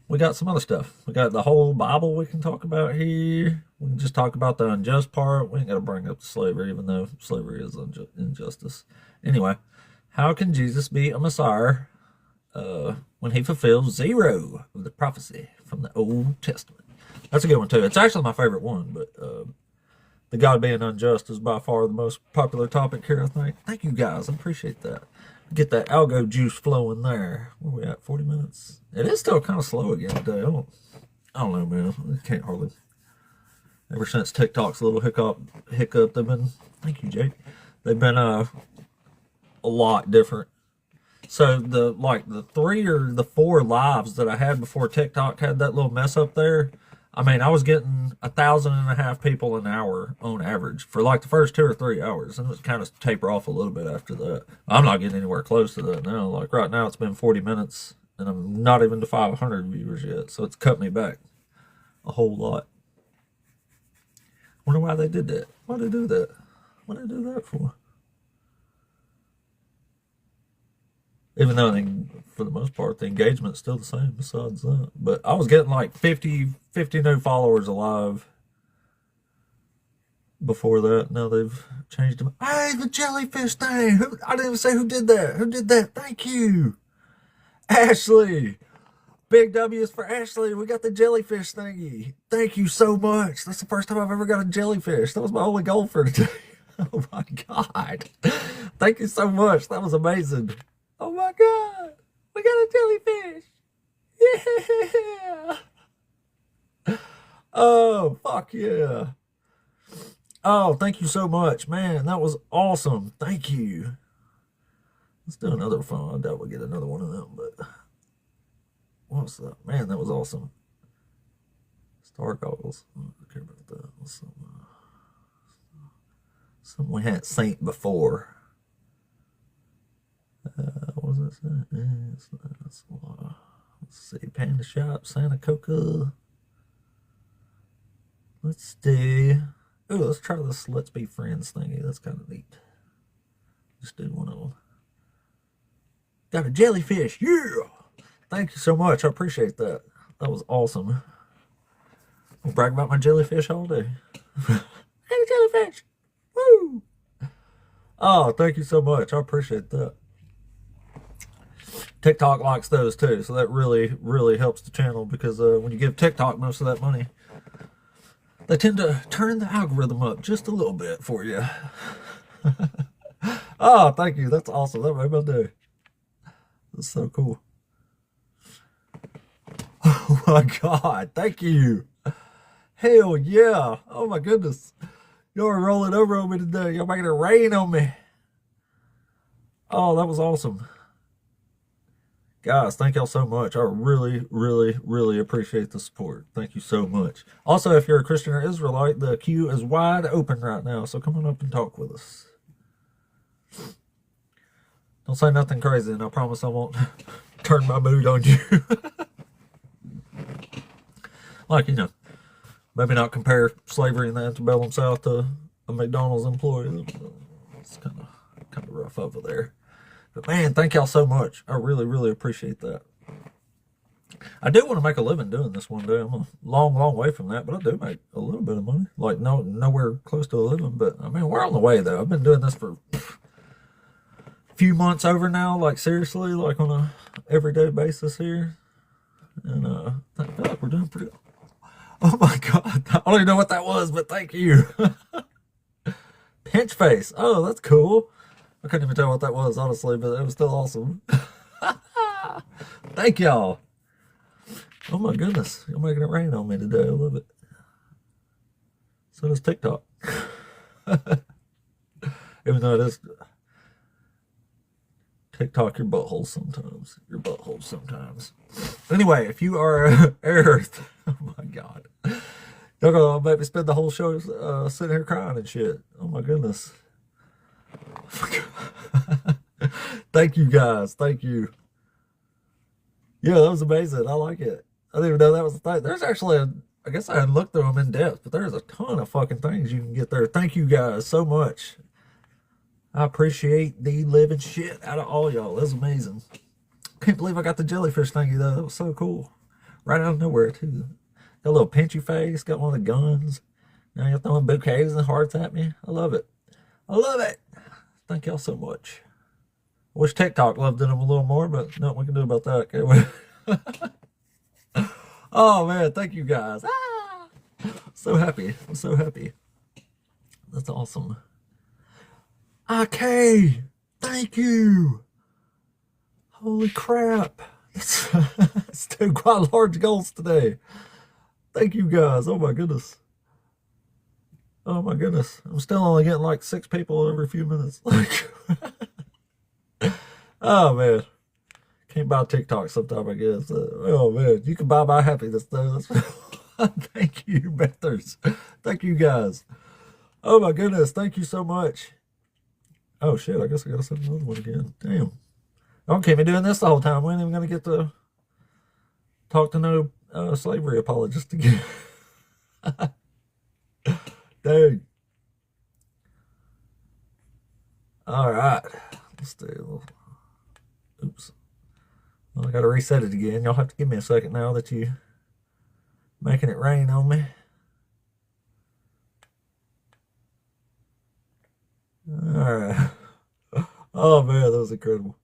We got some other stuff. We got the whole Bible we can talk about here. We can just talk about the unjust part. We ain't got to bring up the slavery, even though slavery is injustice. Anyway, how can Jesus be a Messiah when he fulfills zero of the prophecy from the Old Testament? That's a good one, too. It's actually my favorite one, but the God being unjust is by far the most popular topic here, I think. Thank you, guys. I appreciate that. Get that algo juice flowing there. Where we at? 40 minutes? It is still kind of slow again today. I don't know, man. I can't hardly. Ever since TikTok's little hiccup, they've been Thank you, Jake. They've been a lot different. So the 3 or the 4 lives that I had before TikTok had that little mess up there. I mean, I was getting 1,500 people an hour on average for like the first 2 or 3 hours, and it kind of taper off a little bit after that. I'm not getting anywhere close to that now. Like right now, it's been 40 minutes, and I'm not even to 500 viewers yet, so it's cut me back a whole lot. Wonder why they did that. Why did they do that? What did they do that for? Even though for the most part the engagement's still the same besides that. But I was getting like 50 new followers alive before that. Now they've changed them. Hey, the jellyfish thing! I didn't even say who did that. Who did that? Thank you, Ashley. Big W is for Ashley. We got the jellyfish thingy. Thank you so much. That's the first time I've ever got a jellyfish. That was my only goal for today. Oh my God. Thank you so much. That was amazing. Oh my God. We got a jellyfish. Yeah. Oh, fuck yeah. Oh, thank you so much. Man, that was awesome. Thank you. Let's do another phone. I doubt we'll get another one of them, but what was that? Man, that was awesome. Star goggles. I don't care about that. What's something we hadn't seen before. What was that? Let's see. Panda Shop, Santa Coca. Let's do. Ooh, let's try this Let's Be Friends thingy. That's kind of neat. Just do one of them. Got a jellyfish. Yeah! Thank you so much. I appreciate that. That was awesome. I'll brag about my jellyfish all day. I got a jellyfish. Woo! Oh, thank you so much. I appreciate that. TikTok likes those too, so that really, really helps the channel because when you give TikTok most of that money, they tend to turn the algorithm up just a little bit for you. Oh, thank you. That's awesome. That made my day. That's so cool. Oh my God. Thank you. Hell yeah. Oh my goodness. Y'all are rolling over on me today. Y'all making it rain on me. Oh, that was awesome. Guys, thank y'all so much. I really, really, really appreciate the support. Thank you so much. Also, if you're a Christian or Israelite, the queue is wide open right now, so come on up and talk with us. Don't say nothing crazy, and I promise I won't turn my mood on you. Like, you know, maybe not compare slavery in the antebellum South to a McDonald's employee. It's kind of rough over there. But man, thank y'all so much. I really, really appreciate that. I do want to make a living doing this one day. I'm a long, long way from that, but I do make a little bit of money. Like nowhere close to a living, but I mean, we're on the way though. I've been doing this for a few months over now, like seriously, like on a everyday basis here. And I feel like we're doing pretty good. Oh my God. I don't even know what that was, but thank you. Pinch face. Oh, that's cool. I couldn't even tell what that was, honestly, but it was still awesome. Thank y'all. Oh my goodness. You're making it rain on me today. I love it. So does TikTok. Even though it is TikTok, your butthole sometimes. Your butthole sometimes. Anyway, if you are Earth, oh my God. Y'all gonna make me spend the whole show sitting here crying and shit. Oh my goodness. Thank you guys. Thank you. Yeah, that was amazing. I like it. I didn't even know that was the thing. There's actually I guess I hadn't looked through them in depth, but there's a ton of fucking things you can get there. Thank you guys so much. I appreciate the living shit out of all y'all. That's amazing. Can't believe I got the jellyfish thingy though. That was so cool. Right out of nowhere too. Got a little pinchy face. Got one of the guns. Now you're throwing bouquets and hearts at me. I love it. I love it. Thank y'all so much. I wish TikTok loved them a little more, but nothing we can do about that, can we? Oh man, thank you guys. Ah! So happy. I'm so happy. That's awesome. Okay. Thank you. Holy crap. It's two quite large goals today. Thank you guys. Oh my goodness. Oh my goodness. I'm still only getting like 6 people every few minutes. Like, oh man. Can't buy TikTok sometime, I guess. Oh man, you can buy my happiness though. Thank you, Bethers. Thank you guys. Oh my goodness, thank you so much. Oh shit, I guess I gotta send another one again. Damn. I don't keep me doing this the whole time. We ain't even gonna get to talk to no slavery apologist again. Dang. All right. Let's do a little. Oops. Well, I gotta reset it again. Y'all have to give me a second now that you making it rain on me. All right. Oh man, that was incredible.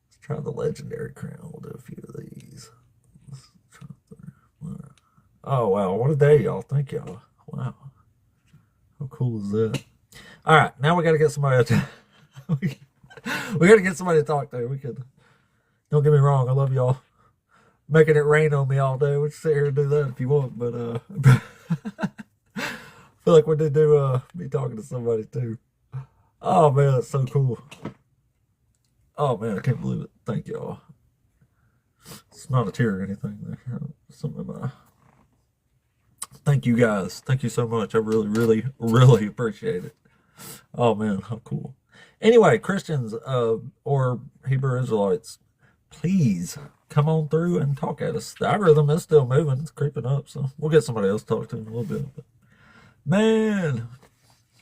Let's try the legendary crown. We'll do a few of these. Oh wow, what a day, y'all. Thank y'all. Wow. How cool is that? All right, now we gotta get somebody to we gotta get somebody to talk to. We could, don't get me wrong, I love y'all making it rain on me all day. We can sit here and do that if you want, but I feel like we did do be talking to somebody too. Oh man, that's so cool. Oh man, I can't believe it. Thank y'all. It's not a tear or anything there. Something about. Thank you guys. Thank you so much. I really, really, really appreciate it. Oh man, how cool. Anyway, Christians or Hebrew Israelites, please come on through and talk at us. The algorithm is still moving. It's creeping up, so we'll get somebody else to talk to in a little bit. But man,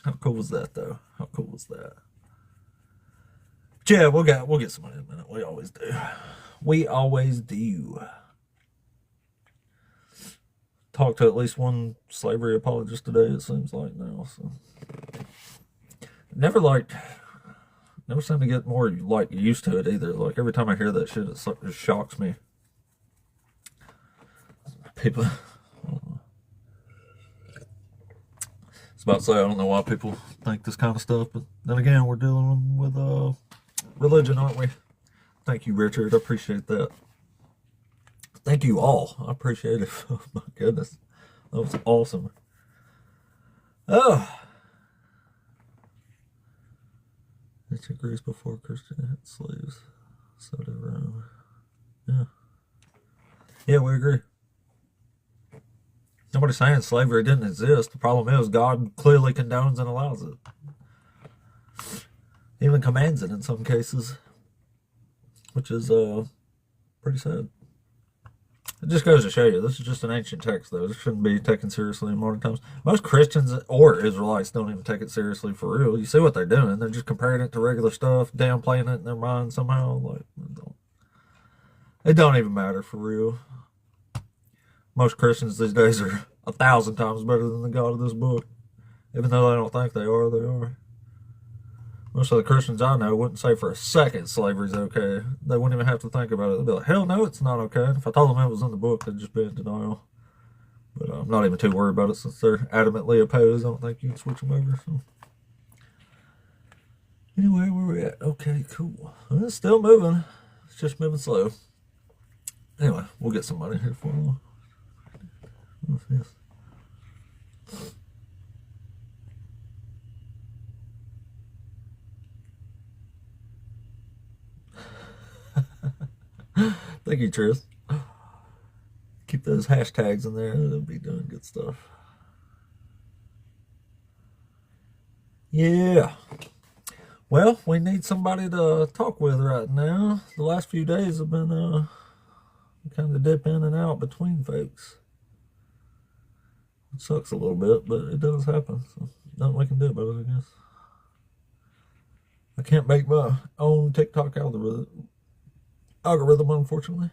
how cool was that though? How cool was that? But yeah, we'll get somebody in a minute. We always do. We always do. Talk to at least one slavery apologist today, it seems like now. So never seem to get more like used to it either. Like every time I hear that shit, it shocks me. People, I was about to say I don't know why people think this kind of stuff, but then again, we're dealing with religion, aren't we? Thank you, Richard. I appreciate that. Thank you all. I appreciate it. Oh my goodness, that was awesome. Oh. Ancient Greece before Christian had slaves. So did Rome. Yeah. Yeah, we agree. Nobody's saying slavery didn't exist. The problem is God clearly condones and allows it. Even commands it in some cases. Which is pretty sad. It just goes to show you, this is just an ancient text, though. This shouldn't be taken seriously in modern times. Most Christians or Israelites don't even take it seriously for real. You see what they're doing. They're just comparing it to regular stuff, downplaying it in their mind somehow. Like, it don't even matter for real. Most Christians these days are 1,000 times better than the God of this book. Even though they don't think they are, they are. Most of the Christians I know wouldn't say for a second slavery's okay. They wouldn't even have to think about it. They'd be like, hell no, it's not okay. And if I told them it was in the book, they'd just be in denial. But I'm not even too worried about it since they're adamantly opposed. I don't think you can switch them over. So. Anyway, where we at? Okay, cool. Well, it's still moving. It's just moving slow. Anyway, we'll get somebody here for them. What's this? Thank you, Tris. Keep those hashtags in there. They'll be doing good stuff. Yeah. Well, we need somebody to talk with right now. The last few days have been kind of dip in and out between folks. It sucks a little bit, but it does happen. So nothing we can do about it, I guess. I can't make my own TikTok algorithm, unfortunately.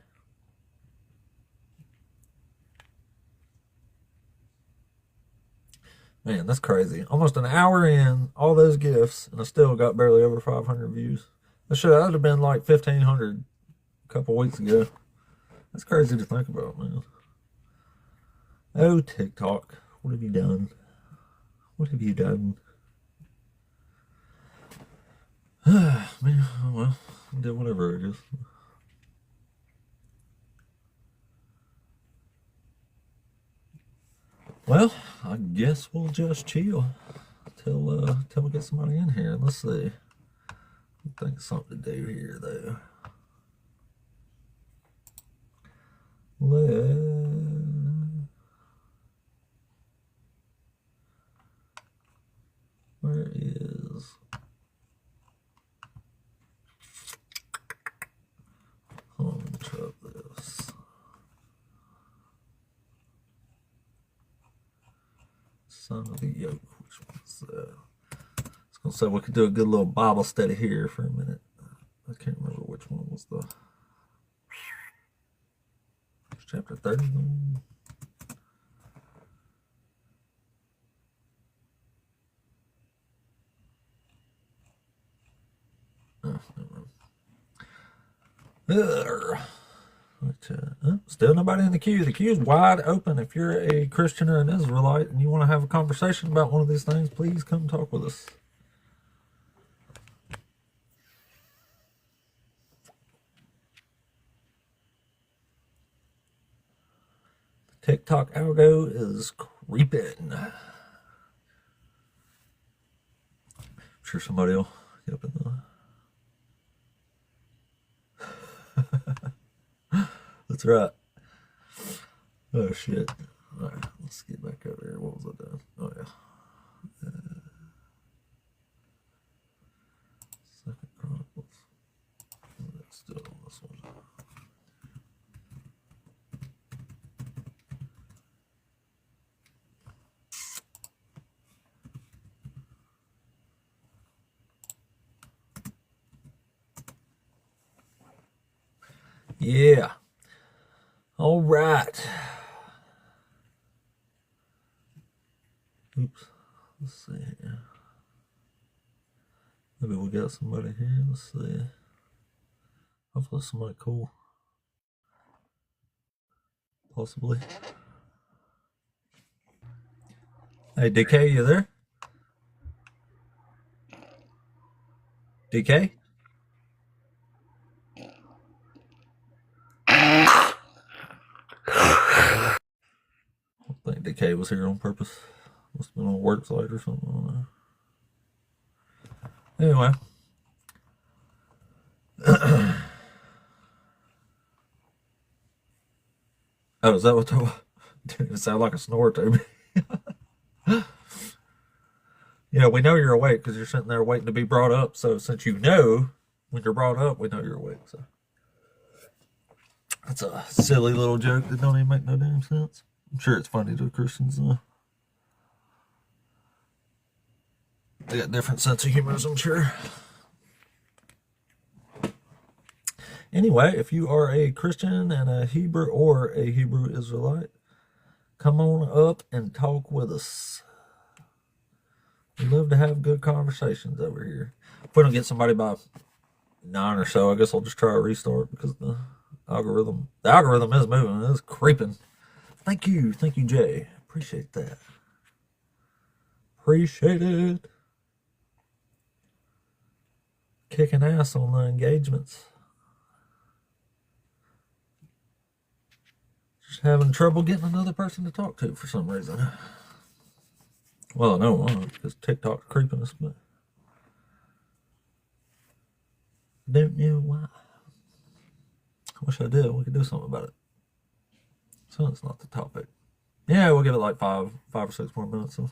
Man, that's crazy. Almost an hour in, all those gifts, and I still got barely over 500 views. That would have been like 1,500 a couple weeks ago. That's crazy to think about, man. Oh, TikTok, what have you done? What have you done? Man, well, did whatever it is. Well, I guess we'll just chill till we get somebody in here. Let's see. I think of something to do here though. Where is? Let me try this. Son of the yoke. Which one's that? I was gonna say we could do a good little Bible study here for a minute. I can't remember which one was the chapter 30. Still nobody in the queue. The queue is wide open. If you're a Christian or an Israelite and you want to have a conversation about one of these things, please come talk with us. The TikTok algo is creeping. I'm sure somebody will get up in the... That's right. Oh shit. Alright, let's get back over here. What was I doing? Oh yeah. Second Chronicles. That's still on this one. Yeah. All right. Oops. Let's see here. Maybe we got somebody here. Let's see. Hopefully somebody cool. Possibly. Hey, DK, you there? DK? I think DK was here on purpose. Must have been on work site or something. I don't know. Anyway. Oh, is that what that was? It sounded like a snore to me. Yeah, we know you're awake because you're sitting there waiting to be brought up. So since you know when you're brought up, we know you're awake. So that's a silly little joke that don't even make no damn sense. I'm sure it's funny to Christians though. They got different sense of humor, I'm sure. Anyway, if you are a Christian and a Hebrew or a Hebrew Israelite, come on up and talk with us. We love to have good conversations over here. If we don't get somebody by 9 or so, I guess I'll just try a restart because the algorithm is moving. It's creeping. Thank you, Jay. Appreciate that. Appreciate it. Kicking ass on the engagements. Just having trouble getting another person to talk to for some reason. Well, I know why, because TikTok's creeping us, but I don't know why. I wish I did. We could do something about it. So it's not the topic. Yeah, we'll give it like five or 6 more minutes. So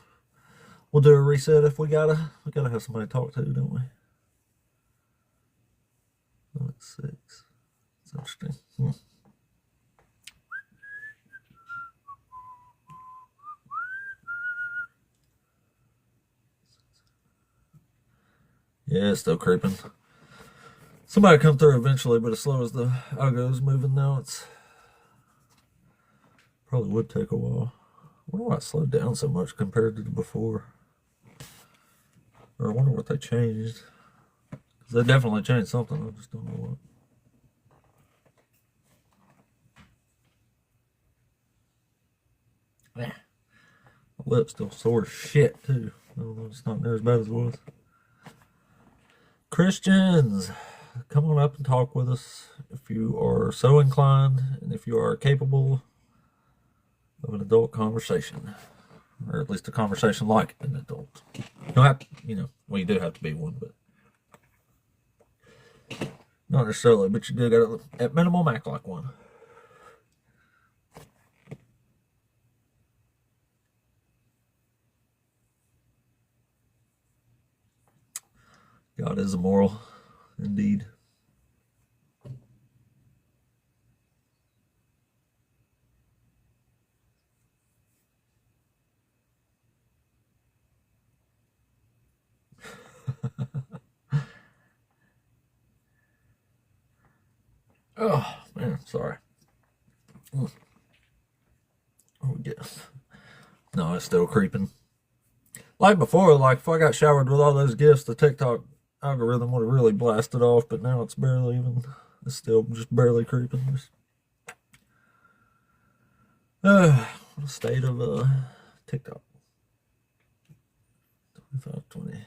we'll do a reset if we gotta have somebody to talk to, don't we? Oh, it's 6. It's interesting. Yeah, it's still creeping. Somebody come through eventually, but as slow as the algo's moving now, it's probably would take a while. I wonder why it slowed down so much compared to before. Or I wonder what they changed. Because they definitely changed something, I just don't know what. Yeah. My lip's still sore as shit, too. I don't know, it's not near as bad as it was. Christians, come on up and talk with us if you are so inclined and if you are capable of an adult conversation. or at least a conversation like an adult. You don't have to, well, you do have to be one, but not necessarily. But you do got to, at minimum, act like one. God is immoral, indeed. Oh, man, sorry. Oh, yes. No, it's still creeping. Like before, like if I got showered with all those gifts, the TikTok algorithm would have really blasted off, but now it's still just barely creeping. What a state of TikTok. 2520.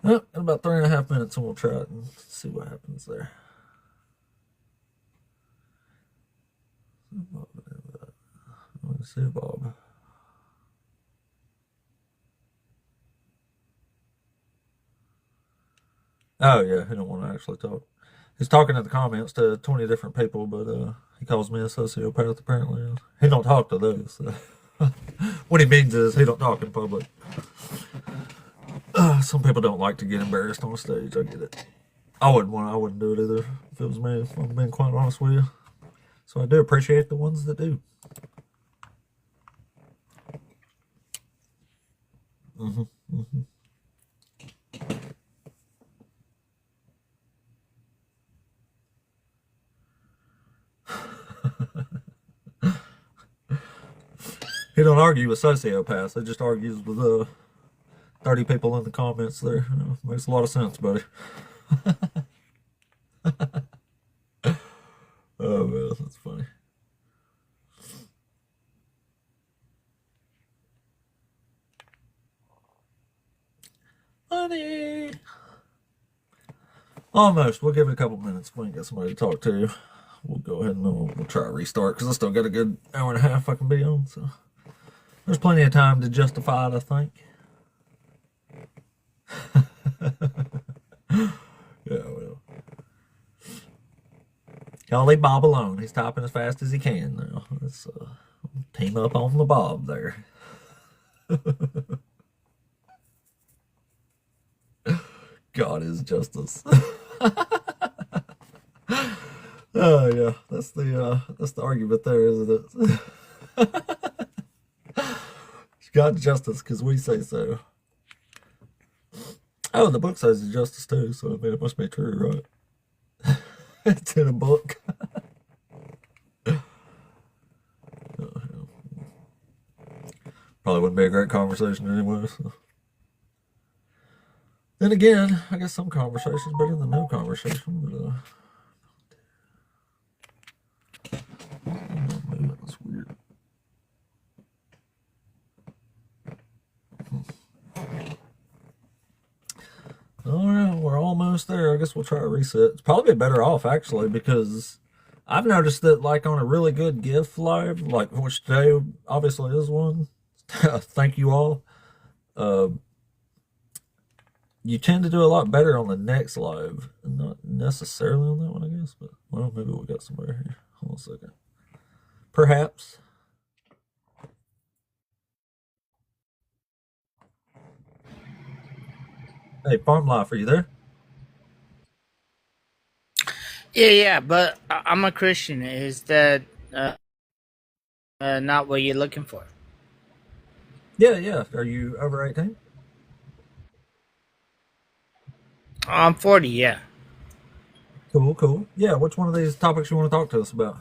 In about 3.5 minutes, and we'll try it and see what happens there. Let's see, Bob. Oh yeah, he don't want to actually talk. He's talking in the comments to 20 different people, but he calls me a sociopath apparently. He don't talk to those. So. What he means is he don't talk in public. Some people don't like to get embarrassed on stage. I get it. I wouldn't do it either if it was me, if I'm being quite honest with you. So I do appreciate the ones that do. He don't argue with sociopaths. He just argues with 30 people in the comments there. Makes a lot of sense, buddy. Oh man, that's funny. Funny. Almost. We'll give it a couple minutes. If we ain't got somebody to talk to, we'll go ahead and we'll try to restart because I still got a good hour and a half I can be on. So there's plenty of time to justify it, I think. Yeah, well. Y'all leave Bob alone. He's typing as fast as he can now. Let's team up on the Bob there. God is justice. Oh yeah, that's the argument there, isn't it? God justice because we say so. Oh, the book says it's justice too, so I mean it must be true, right? It's in a book. Probably wouldn't be a great conversation anyway. So. Then again, I guess some conversation's better than no conversation, but that's weird. All right, we're almost there. I guess we'll try to reset. It's probably better off actually because I've noticed that like on a really good GIF live, like which today obviously is one. Thank you all. You tend to do a lot better on the next live, and not necessarily on that one, I guess. But well, maybe we got somebody here. Hold on a second. Perhaps. Hey, Farm Life, are you there? Yeah, but I'm a Christian. Is that not what you're looking for? Yeah. Are you over 18? I'm 40. Yeah. Cool. Yeah, which one of these topics you want to talk to us about?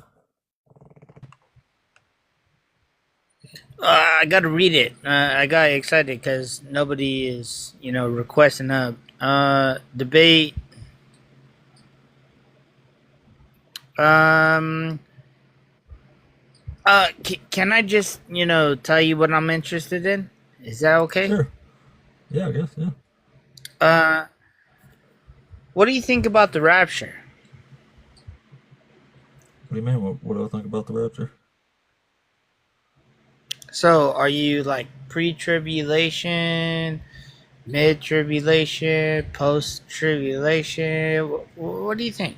I got to read it. I got excited because nobody is, requesting a debate. Can I just, tell you what I'm interested in? Is that okay? Sure. Yeah, I guess, yeah. what do you think about the rapture? What do you mean? What do I think about the rapture? So, are you like pre-tribulation, mid-tribulation, post-tribulation? What do you think?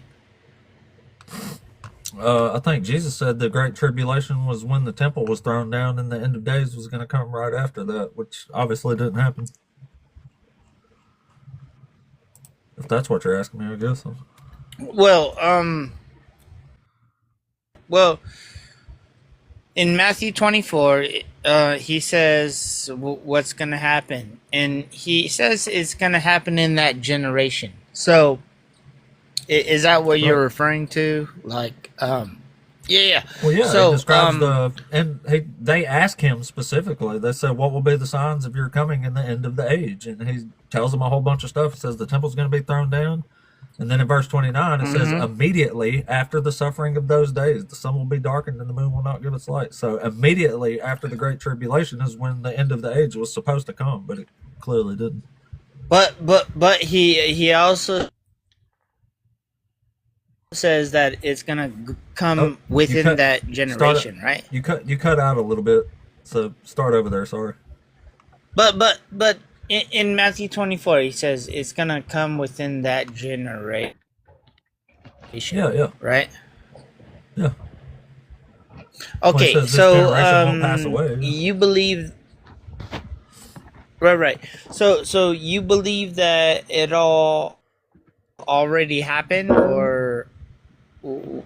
I think Jesus said the great tribulation was when the temple was thrown down, and the end of days was going to come right after that, which obviously didn't happen. If that's what you're asking me, I guess. Well, in Matthew 24, he says what's going to happen, and he says it's going to happen in that generation. So, is that what you're referring to? Like, yeah. Well, yeah. So, he describes they ask him specifically. They said, "What will be the signs of your coming in the end of the age?" And he tells them a whole bunch of stuff. He says the temple's going to be thrown down, and then in verse 29 it says, "Immediately after the suffering of those days, the sun will be darkened and the moon will not give its light." So immediately after the great tribulation is when the end of the age was supposed to come, but it clearly didn't. But he also says that it's gonna come within that generation, right? You cut out a little bit, so start over there. Sorry. But in Matthew 24, he says it's gonna come within that generation. Yeah. Right. Yeah. Okay, Well, so won't pass away. you believe. Right. So you believe that it all already happened, or The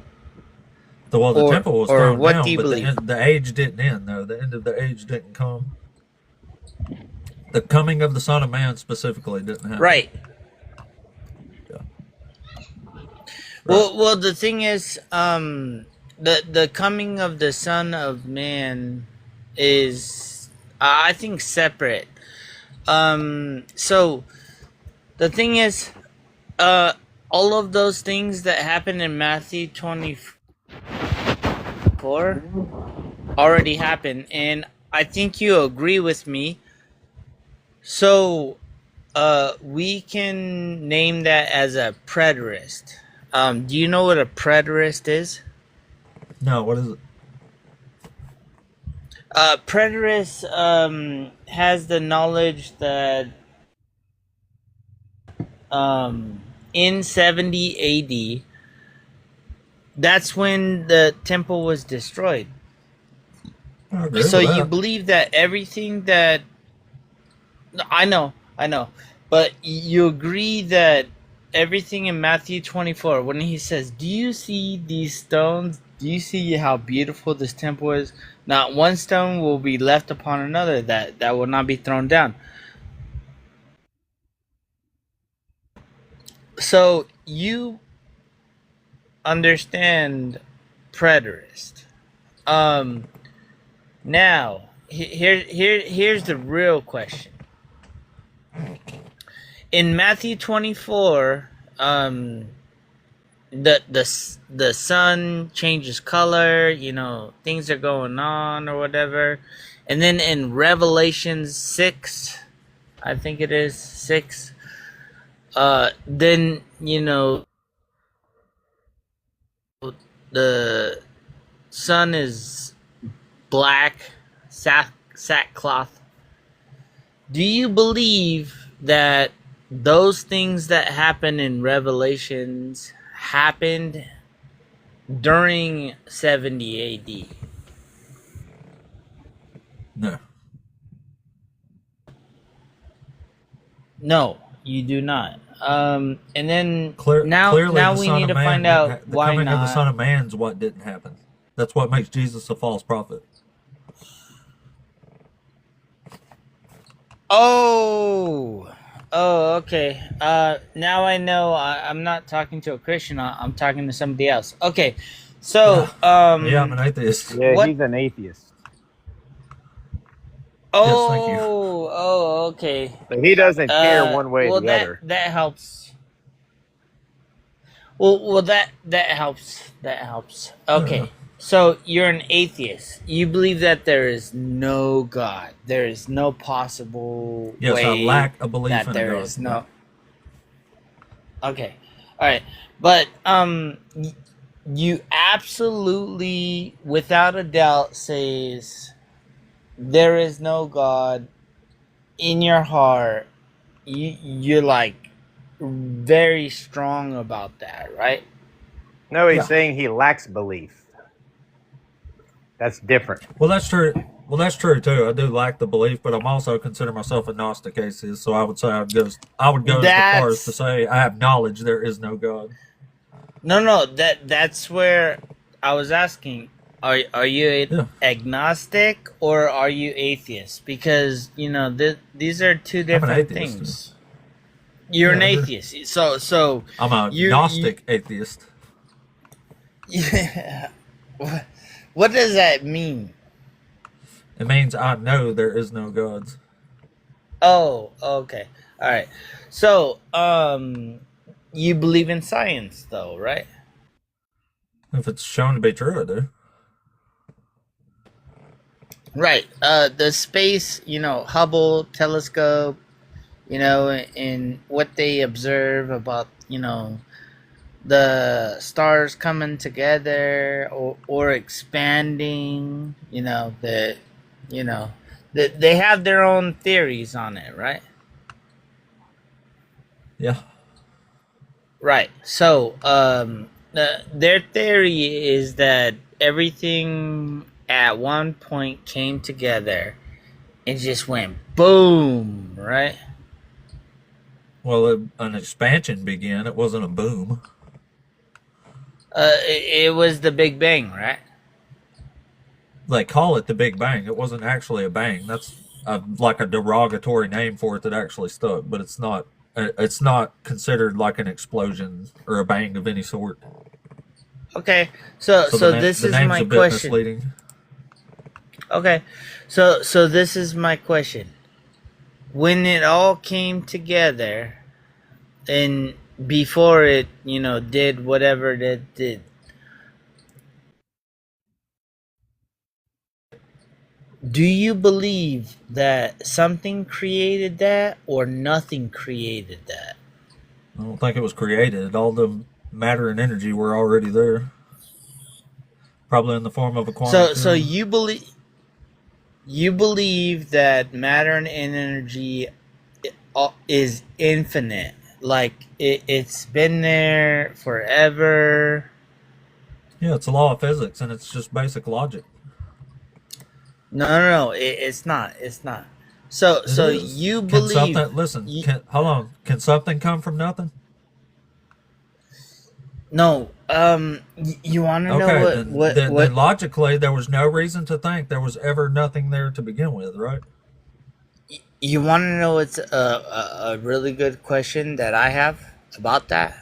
temple was or thrown what down, do you but believe? the age didn't end. Though the end of the age didn't come. The coming of the Son of Man specifically didn't happen. Right. Yeah. Well, the thing is, the coming of the Son of Man is, I think, separate. So the thing is, all of those things that happen in Matthew 24 already happened, and I think you agree with me. So, we can name that as a preterist. Do you know what a preterist is? No, what is it? Preterist has the knowledge that in 70 AD, that's when the temple was destroyed. I agree So with that. you believe that everything that I know, but you agree that everything in Matthew 24, when he says, "Do you see these stones? Do you see how beautiful this temple is? Not one stone will be left upon another that will not be thrown down." So you understand preterist. Now here's the real question. In Matthew 24, the sun changes color, things are going on or whatever. And then in Revelation 6, I think it is 6, then, the sun is black, sackcloth. Do you believe that those things that happen in Revelations happened during 70 AD? No. No, you do not. And then Clearly, now the we Son need of to Man, find out the why coming of the Son not. of Man's what didn't happen. That's what makes Jesus a false prophet. Oh, okay. Now I know. I'm not talking to a Christian. I'm talking to somebody else. Okay, so Yeah, I'm an atheist. Yeah, What? he's an atheist. Yes, thank you. Okay. So he doesn't care one way or Well, the other. that helps. Well, that helps. That helps. Okay, Yeah. so you're an atheist. You believe that there is no God. There is no possible Yes, way I lack a belief that in a there God. is no. Okay, All right, but you absolutely, without a doubt, says there is no God in your heart. You're like very strong about that, right? No, he's Yeah. saying he lacks belief. That's different. Well, that's true. Well, that's true too. I do lack the belief, but I'm also consider myself a Gnostic atheist. So I would say I would go as far as to That's say I have knowledge there is no God. no. That's where I was asking. Are you Yeah, agnostic or are you atheist? Because these are two I'm an different atheist. things. You're an Yeah, I agree. atheist. So I'm a you Gnostic atheist. yeah. What does that mean? It means I know there is no gods. Oh, okay. All right. So, you believe in science though, right? If it's shown to be true, I do. Right. The space, Hubble telescope, and what they observe about, the stars coming together or expanding, you know, they have their own theories on it, right? Yeah. Right. So, their theory is that everything at one point came together and just went boom, right? Well, an expansion began. It wasn't a boom. It was the Big Bang, right? They call it the Big Bang. It wasn't actually a bang. That's like a derogatory name for it that actually stuck, but it's not. It's not considered like an explosion or a bang of any sort. Okay. So So this the is name's my a bit question. misleading. Okay. So this is my question. When it all came together and before it, did whatever it did, do you believe that something created that or nothing created that? I don't think it was created. All the matter and energy were already there, probably in the form of a quantum So field. you believe that matter and energy is infinite, like it's been there forever. Yeah, it's a law of physics, and it's just basic logic. No, it's not. It's not. So It is. you Can believe something listen? you, Can hold on? Can something come from nothing? no. You want to know Okay, what then, what then what then logically there was no reason to think there was ever nothing there to begin with, right? you want to know? It's a really good question that I have about that.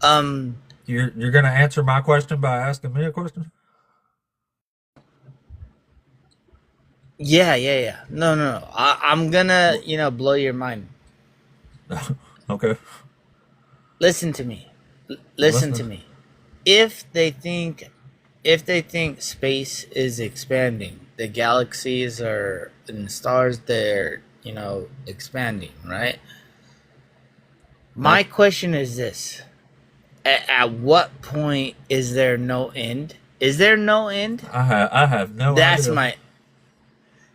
Um. You're going to answer my question by asking me a question. Yeah. No. I'm gonna Well, blow your mind. okay, Listen to me. I'm Listen listening. to me. If they think if they think space is expanding, the galaxies are and stars they're expanding, right? Yep. My question is this: at what point is there no end? Is there no end? I have no That's idea, my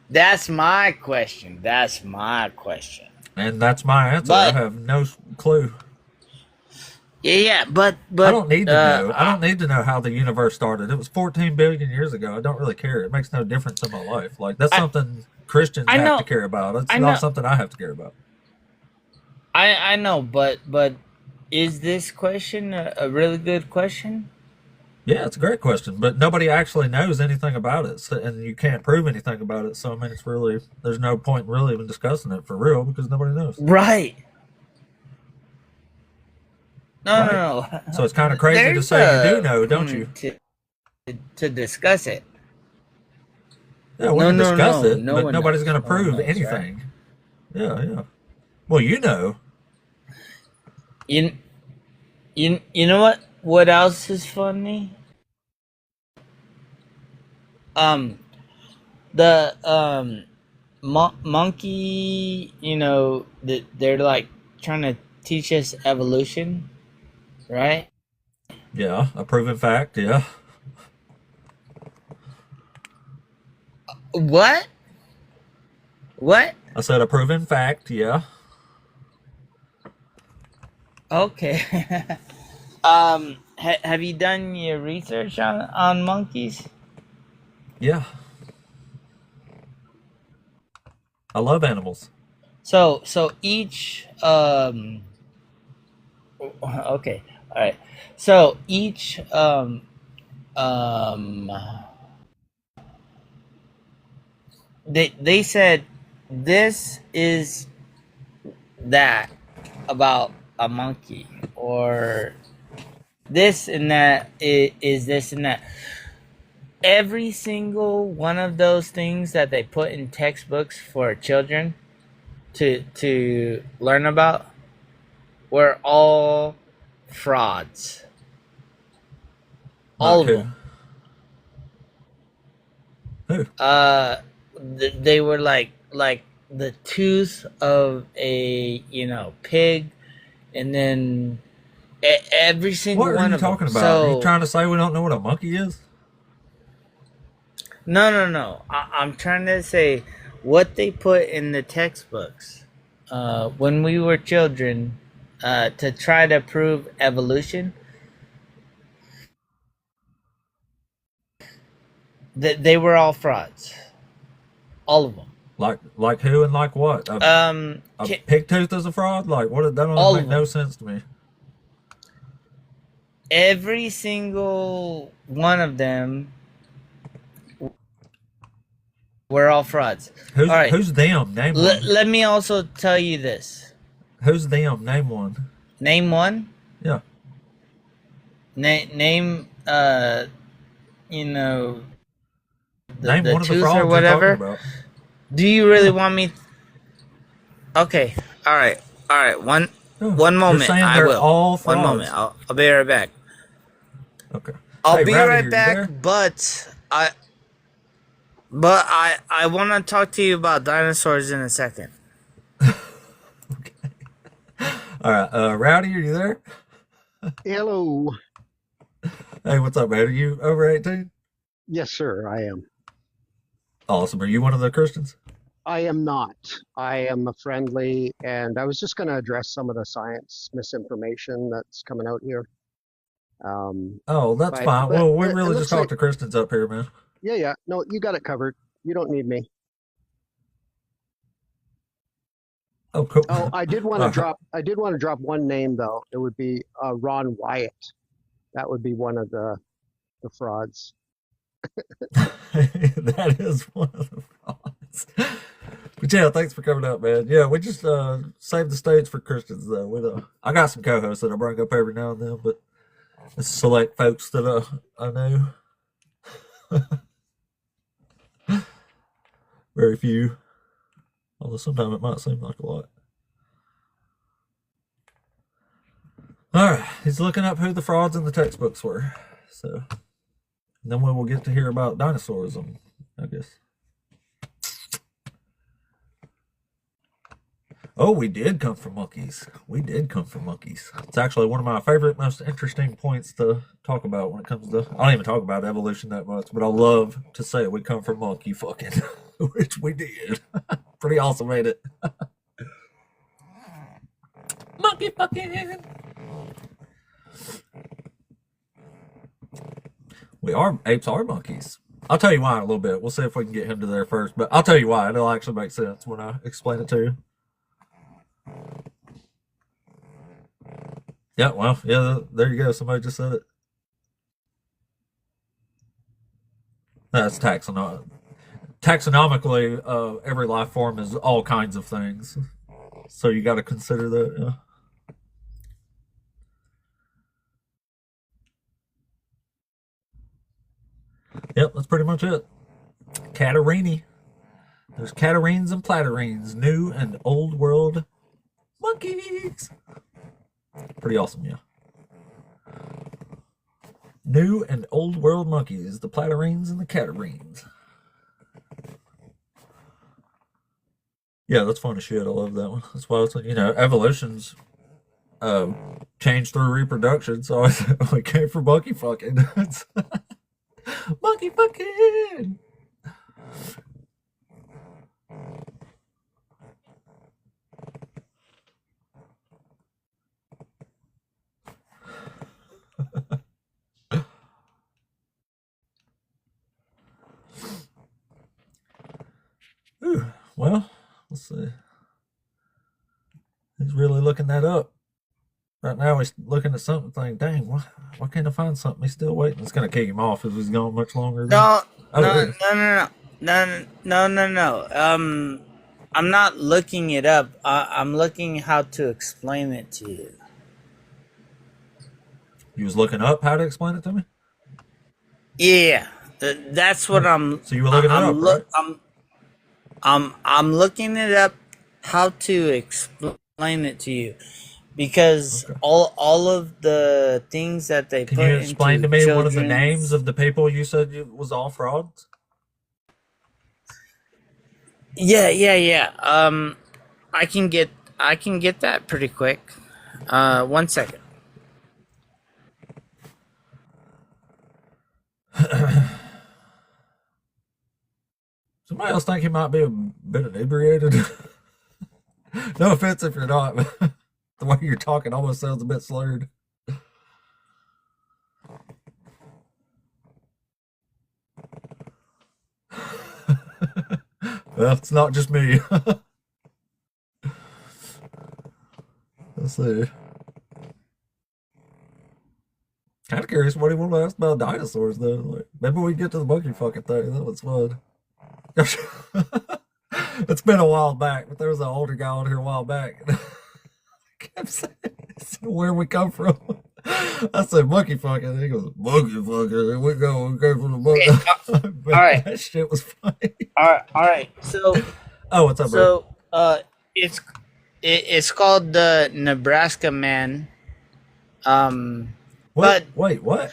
that's my question. That's my question. and that's my answer. I But have no clue. yeah, I but don't need to know. I don't need to know how the universe started. It was 14 billion years ago. I don't really care. It makes no difference in my life. Like that's I something Christians I have to know care about. It's I not know something I have to care about. I know, but is this question a really good question? Yeah, it's a great question, but nobody actually knows anything about it, so, and you can't prove anything about it. So I mean, it's really there's no point really even discussing it for real because nobody knows, Right. No, right? no, So it's kind of no. crazy to There's say you do a know, don't you? point to discuss it. Yeah, we No, can no, discuss no. it, No but one nobody's knows. going to No one prove knows, right? anything. Yeah, yeah. Well, you know. You you know what? What else is funny? Um, the monkey. They're like trying to teach us evolution, right? Yeah, a proven fact. Yeah. What? What? I said a proven fact. Yeah. Okay. Have you done your research on monkeys? Yeah. I love animals. So each okay, all right. So each um they said this is that about a monkey, or this and that is this and that. Every single one of those things that they put in textbooks for children to learn about were all frauds. All Like of who? them. Who? They were like the tooth of a pig, and then every What single are one you of them. talking about? Are you So trying to say we don't know what a monkey is? no. I'm trying to say what they put in the textbooks when we were children to try to prove evolution. That they were all frauds, all of them. Like who and like what? A pig tooth is a fraud? Like what? That don't All make of no them. sense to me. Every single one of them were all frauds. All right. Who's them? Name one. Let me also tell you this. Who's them? Name one. Name one. Yeah. Name you know Name the one of the tooth or frauds you're talking whatever. about. Do you really want me? Okay. All right. All right. One You're moment. saying I they're will. all One moment. frauds. I'll be right back. Okay. I'll Hey, be Rowdy, are right you back. there? But I want to talk to you about dinosaurs in a second. Okay. All right. Rowdy, are you there? Hello. Hey, what's up, man? Are you over 18? Yes, sir, I am. Awesome. Are you one of the Christians? I am not. I am a friendly, and I was just going to address some of the science misinformation that's coming out here. Oh, that's But fine. but Well, we it really just looks talk like, to Christians up here, man. yeah. No, you got it covered. You don't need me. Oh, cool. Oh, I did want to Uh, drop. I did want to drop one name though. It would be Ron Wyatt. That would be one of the frauds. that is one of the frauds. But yeah, thanks for coming out, man. Yeah, we just save the stage for Christians, though. I got some co-hosts that I bring up every now and then, but it's select folks that I know. Very few. Although sometimes it might seem like a lot. All right, he's looking up who the frauds in the textbooks were. So then we will get to hear about dinosaurs, I guess. Oh, we did come from monkeys. We did come from monkeys. It's actually one of my favorite, most interesting points to talk about when it comes to. I don't even talk about evolution that much, but I love to say we come from monkey fucking, which we did. Pretty awesome, ain't it? Monkey fucking. Apes are monkeys. I'll tell you why in a little bit. We'll see if we can get him to there first, but I'll tell you why. It'll actually make sense when I explain it to you. Yeah, well, yeah, there you go. Somebody just said it. That's taxonomically, every life form is all kinds of things. So you got to consider that. Yeah. Yep, that's pretty much it. Catarini. There's Catarines and Platyrines, new and old world monkeys. Pretty awesome, yeah. New and old world monkeys, the Platyrines and the Catarines. Yeah, that's fun as shit. I love that one. That's why it's like, evolution's changed through reproduction. So we came from monkey fucking. Monkey fucking. Ooh, well, let's see. He's really looking that up. Right now he's looking at something thinking, dang, why can't I find something? He's still waiting. It's going to kick him off if he's gone much longer. No, Oh, no, there. no, no, no, no, no, no. I'm not looking it up. I'm looking how to explain it to you. You was looking up how to explain it to me? Yeah, that's what So you were looking it up, right? I'm looking it up how to explain it to you, because Okay. all of the things that they Can put you explain to into me one of the names children's. of the people you said was all frauds? Yeah. I can get that pretty quick. 1 second. Somebody else think he might be a bit inebriated? No offense if you're not, but the way you're talking almost sounds a bit slurred. Well, it's not just me. Let's see. Kind of curious what he wanted to ask about dinosaurs, though. Like, maybe we get to the monkey fucking thing. That was fun. It's been a while back, but there was an older guy on here a while back. I kept saying, where we come from. I said monkey fucking. He goes, monkey fucking. And we came from the monkey. Okay, all right, That shit was funny. all right. So Oh, what's up, bro? it's it's called the Nebraska Man. What? But Wait, what?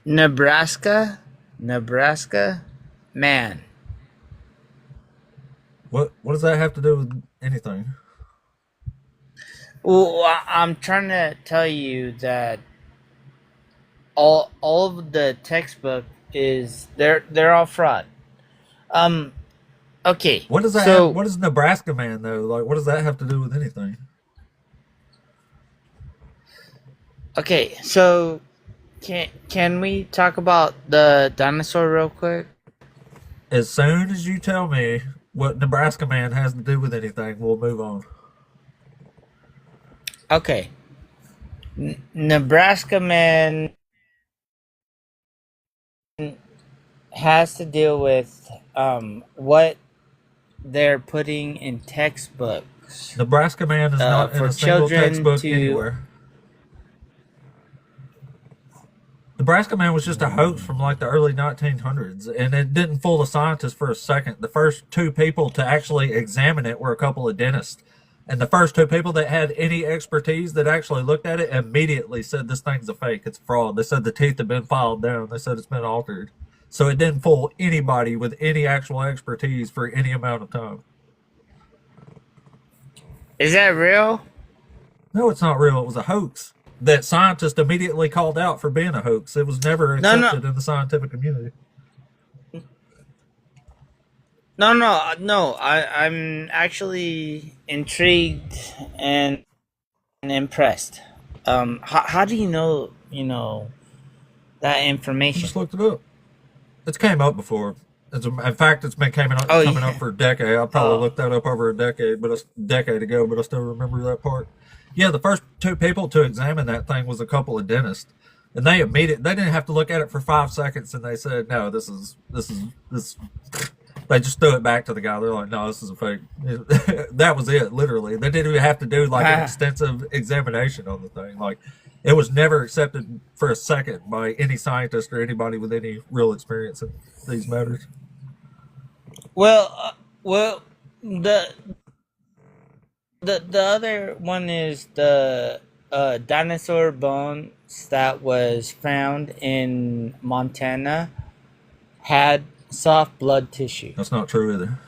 Nebraska Man. What does that have to do with anything? Well, I'm trying to tell you that all of the textbook is they're all fraud. Okay. What does that So have, what is Nebraska Man though? Like what does that have to do with anything? okay, so can we talk about the dinosaur real quick? As soon as you tell me what Nebraska Man has to do with anything, we'll move on. Okay. Nebraska Man has to deal with what they're putting in textbooks Nebraska Man is not in for a single children textbook to. anywhere. Nebraska Man was just a hoax from like the early 1900s, and it didn't fool the scientists for a second. The first two people to actually examine it were a couple of dentists. And the first two people that had any expertise that actually looked at it immediately said this thing's a fake, it's a fraud. They said the teeth have been filed down. They said it's been altered. So it didn't fool anybody with any actual expertise for any amount of time. Is that real? No, it's not real. It was a hoax that scientists immediately called out for being a hoax. It was never No, accepted in the scientific community. no. I'm actually intrigued and impressed. How do you know that I information? just looked it up. It's came up before. In fact, it's been coming up Yeah. for a decade. I probably Oh. looked that up over a decade ago, but I still remember that part. Yeah, the first two people to examine that thing was a couple of dentists, and they didn't have to look at it for 5 seconds, and they said, "No, this." They just threw it back to the guy. They're like, "No, this is a fake." That was it, literally. They didn't even have to do like an extensive examination on the thing. Like, it was never accepted for a second by any scientist or anybody with any real experience in these matters. Well, the the other one is the dinosaur bones that was found in Montana had soft blood tissue. That's not true either.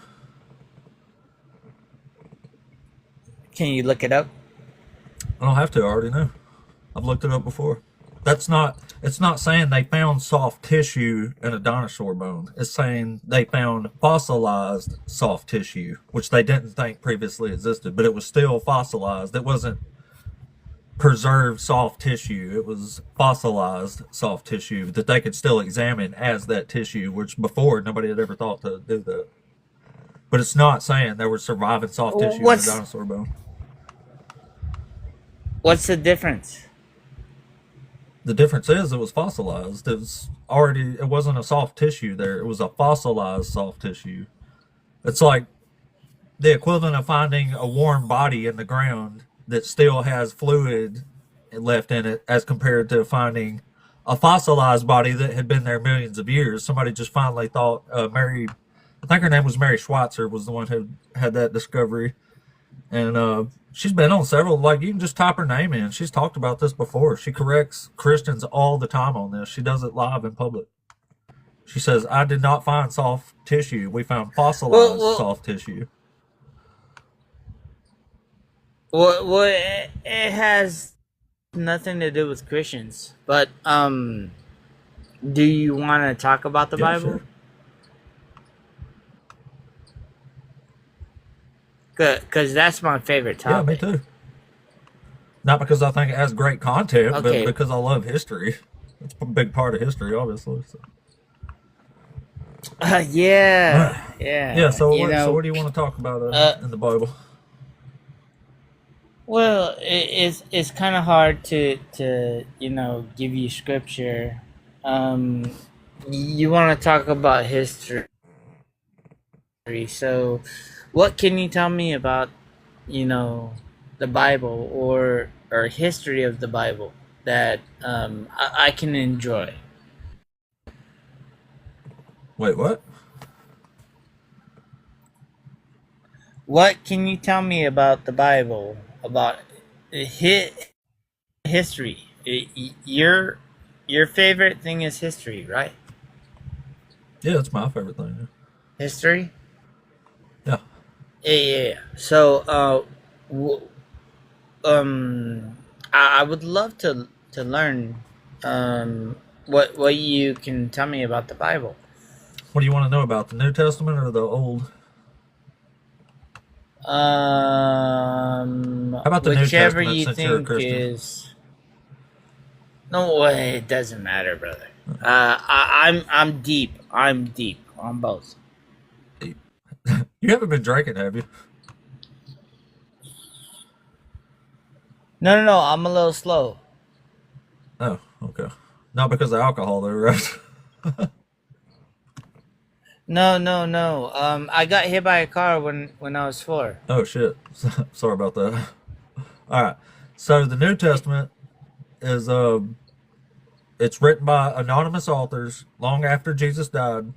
Can you look it up? I don't have to. I already know. I've looked it up before. It's not saying they found soft tissue in a dinosaur bone. It's saying they found fossilized soft tissue, which they didn't think previously existed, but it was still fossilized. It wasn't preserved soft tissue. It was fossilized soft tissue that they could still examine as that tissue, which before nobody had ever thought to do that. But it's not saying there was surviving soft tissue in a What's dinosaur bone. what's the difference? The difference is it was fossilized. It wasn't a soft tissue there. It was a fossilized soft tissue. It's like the equivalent of finding a warm body in the ground that still has fluid left in it as compared to finding a fossilized body that had been there millions of years. Somebody just finally thought, I think her name was Mary Schweitzer, was the one who had that discovery. And she's been on several, like, you can just type her name in. She's talked about this before. She corrects Christians all the time on this. She does it live in public. She says, I did not find soft tissue. We found fossilized soft tissue. Well, it has nothing to do with Christians. But do you want to talk about the Bible? Sure. Because that's my favorite topic. Yeah, me too. Not because I think it has great content, Okay. but because I love history. It's a big part of history, obviously. So. Yeah. Yeah, so You know, what do you want to talk about in the Bible? well, it's kind of hard to give you scripture. You want to talk about history. So, what can you tell me about the Bible or history of the Bible that I can enjoy? Wait, what? What can you tell me about the Bible, about history? Your favorite thing is history, right? Yeah, it's my favorite thing. History? Yeah. Yeah. So, I would love to learn what you can tell me about the Bible. What do you want to know about, the New Testament or the Old? How about the New Whichever Testament, you since you're a think Christian? is. No way, it doesn't matter, brother. I'm deep. I'm deep on both. You haven't been drinking, have you? No. I'm a little slow. Oh, okay. Not because of alcohol, though, right? No. I got hit by a car when I was 4. Oh, shit. Sorry about that. All right. So the New Testament is it's written by anonymous authors long after Jesus died.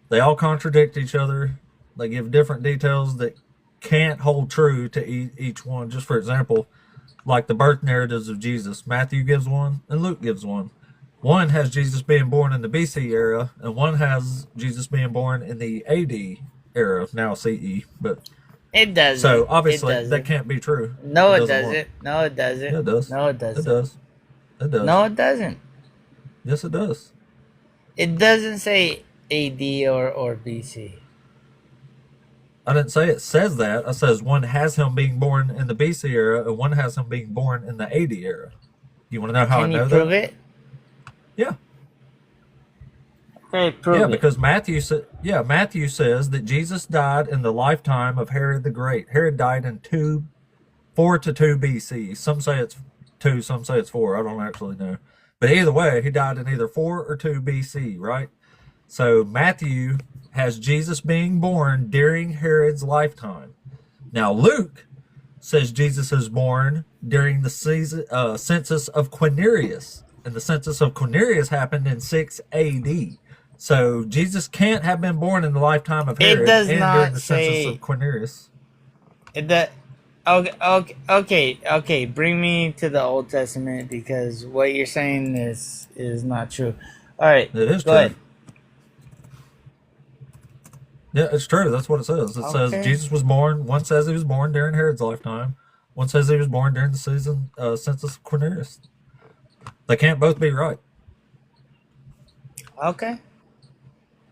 They all contradict each other. They give different details that can't hold true to each one. Just for example, like the birth narratives of Jesus, Matthew gives one and Luke gives one. One has Jesus being born in the BC era, and one has Jesus being born in the AD era, now CE. But It doesn't. so obviously It doesn't. that can't be true. No, it doesn't work. doesn't. No, it doesn't. Yeah, it does. No, it doesn't. It does. It does. No, it doesn't. Yes, it does. It doesn't say AD or BC. I didn't say it says that. I says one has him being born in the BC era, and one has him being born in the AD era. You want to know how Can I know you prove that? it? Yeah. Okay, prove Yeah, it. because Matthew says that Jesus died in the lifetime of Herod the Great. Herod died in 4 to 2 BC. Some say it's 2, some say it's 4. I don't actually know. But either way, he died in either 4 or 2 BC, right? So Matthew has Jesus being born during Herod's lifetime. Now Luke says Jesus is born during the census of Quirinius. And the census of Quirinius happened in 6 AD. So Jesus can't have been born in the lifetime of Herod does and not during the say- census of Quirinius. Okay. Bring me to the Old Testament because what you're saying is not true. All right, It is go true. ahead. Yeah, it's true. That's what it says. It says Okay. Jesus was born. One says he was born during Herod's lifetime. One says he was born during the census of Quirinius. They can't both be right. Okay.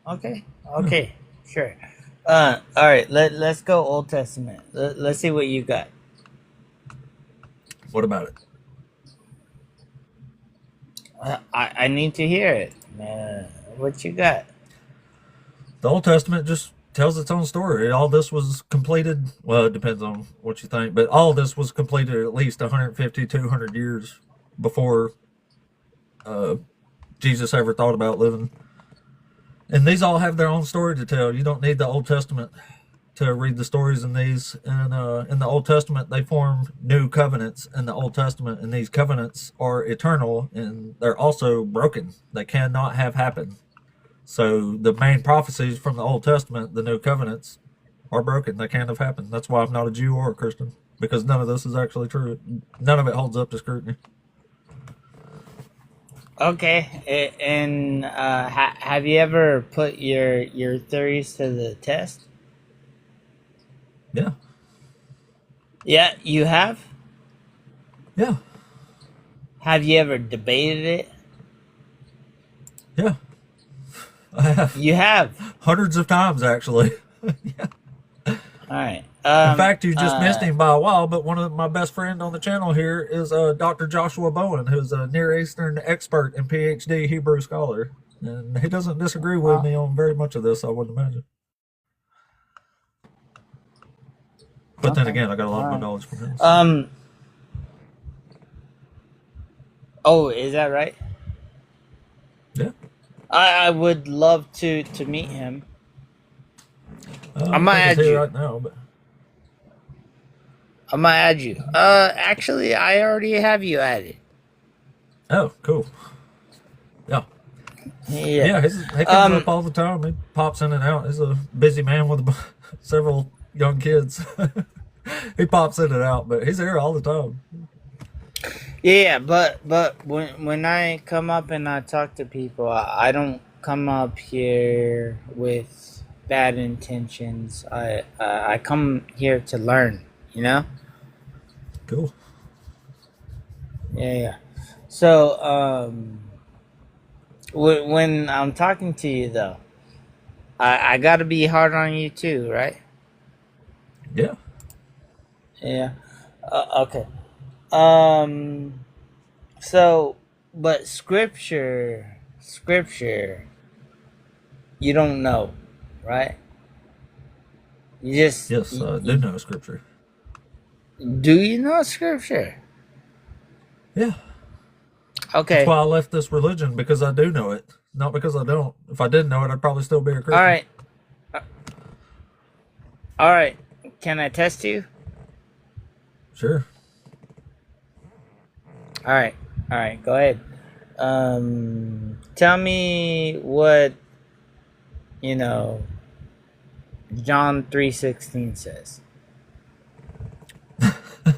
Yeah. Okay. Sure. All right. Let's go Old Testament. Let's see what you got. What about it? I need to hear it. What you got? The Old Testament just tells its own story. All this was completed, well, it depends on what you think, but all this was completed at least 150, 200 years before Jesus ever thought about living. And these all have their own story to tell. You don't need the Old Testament to read the stories in these. And in the Old Testament, they form new covenants in the Old Testament, and these covenants are eternal, and they're also broken. They cannot have happened. So the main prophecies from the Old Testament, the new covenants, are broken. They can't have happened. That's why I'm not a Jew or a Christian, because none of this is actually true. None of it holds up to scrutiny. Okay. And have you ever put your theories to the test? Yeah. Yeah, you have. Yeah. Have you ever debated it? Yeah. I have. You have. Hundreds of times, actually. Yeah. All right. In fact, you just missed him by a while, but one of my best friend on the channel here is Dr. Joshua Bowen, who's a Near Eastern expert and PhD Hebrew scholar. And he doesn't disagree with me on very much of this, I would imagine. But then again, I got a lot of my knowledge from him. So. Oh, is that right? Yeah. I would love to meet him. I might add you right now, but I might add you. Actually, I already have you added. oh, cool. Yeah. Yeah. He comes up all the time. He pops in and out. He's a busy man with several young kids. He pops in and out, but he's here all the time. Yeah, but when I come up and I talk to people, I don't come up here with bad intentions. I come here to learn. You know. Cool. Yeah. So when I'm talking to you though, I got to be hard on you too, right? Yeah. Yeah. Okay. So, but scripture, you don't know, right? You just Yes, I do know scripture. do you know scripture? Yeah. Okay. That's why I left this religion, because I do know it, not because I don't. If I didn't know it, I'd probably still be a Christian. All right. All right. Can I test you? Sure. All right. Go ahead. Tell me what John 3:16 says.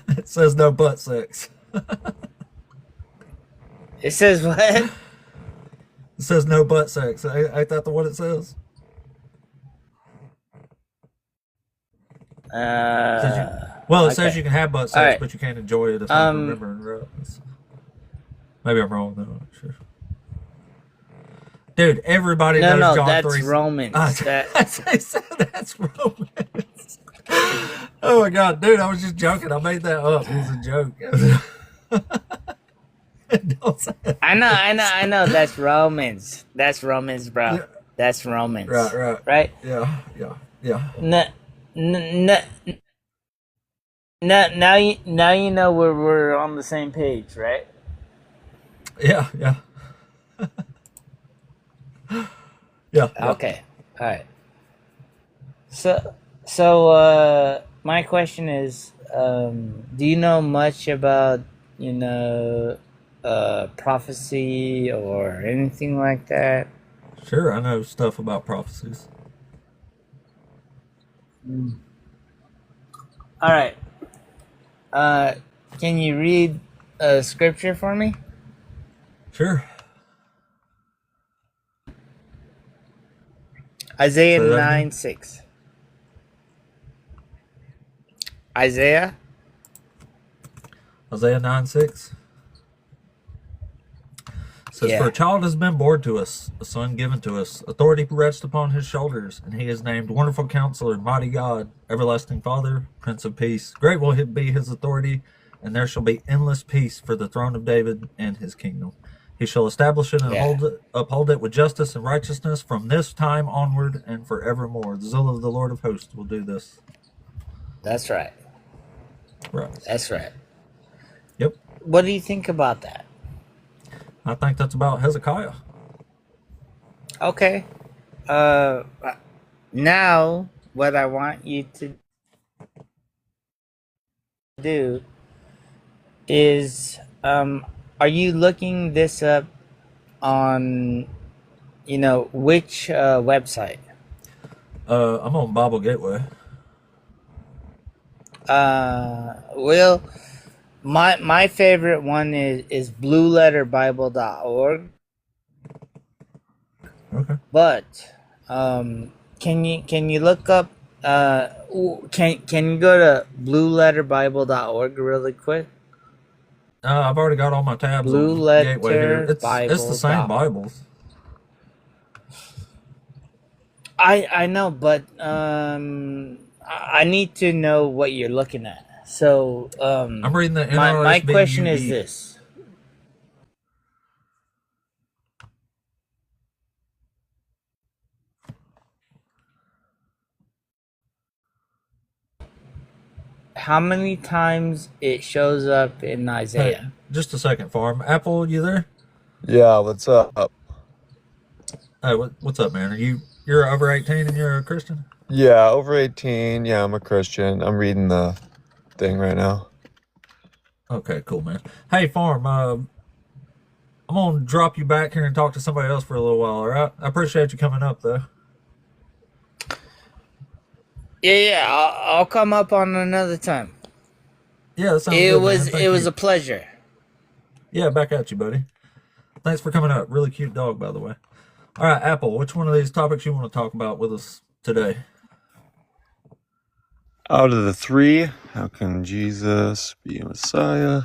It says no butt sex. It says what? It says no butt sex. Ain't that the one it says? It says you can have butt sex, right. but you can't enjoy it if I'm remembering right. Maybe I'm wrong, though. I'm not sure. Dude, everybody knows John 3. No, that's Romans. That's Romans. Oh my God, dude, I was just joking. I made that up. It was a joke. Don't say that. I know. That's Romans. That's Romans, bro. Yeah. That's Romans. Right. Yeah. Now you know we're on the same page, right? Yeah. Yeah. Okay. All right. So my question is, do you know much about prophecy or anything like that? Sure, I know stuff about prophecies. All right. Can you read scripture for me? Sure. Isaiah 9:6. Isaiah Isaiah 9:6 says, "For a Yeah. child has been born to us, a son given to us. Authority rests upon his shoulders, and he is named Wonderful Counselor, Mighty God, Everlasting Father, Prince of Peace. Great will be his authority, and there shall be endless peace for the throne of David and his kingdom. He shall establish it and Yeah. uphold it with justice and righteousness from this time onward and forevermore. The zeal of the Lord of hosts will do this." That's right. Right. That's right. Yep. What do you think about that? I think that's about Hezekiah. Okay. Now what I want you to do is, are you looking this up on, which website? I'm on Bible Gateway. Well, my favorite one is blueletterbible.org. Okay. But can you look up can you go to blueletterbible.org really quick? I've already got all my tabs Blue on Letter Gateway here. It's the same Bible. Bibles. I know, but I need to know what you're looking at. So I'm reading the my question is NRSVUE. this. How many times it shows up in Hey, Isaiah? just a second, Farm. Apple, you there? Yeah, what's up? Hey, what's up, man? You're over 18 and you're a Christian? Yeah, over 18. Yeah, I'm a Christian. I'm reading the thing right now. Okay, cool, man. Hey, Farm, I'm gonna drop you back here and talk to somebody else for a little while, all right? I appreciate you coming up, though. Yeah, I'll come up on another time. Yeah, that sounds good, man. Thank It was you. a pleasure. Yeah, back at you, buddy. Thanks for coming up. Really cute dog, by the way. All right, Apple, which one of these topics you want to talk about with us today? Out of the three, how can Jesus be a Messiah?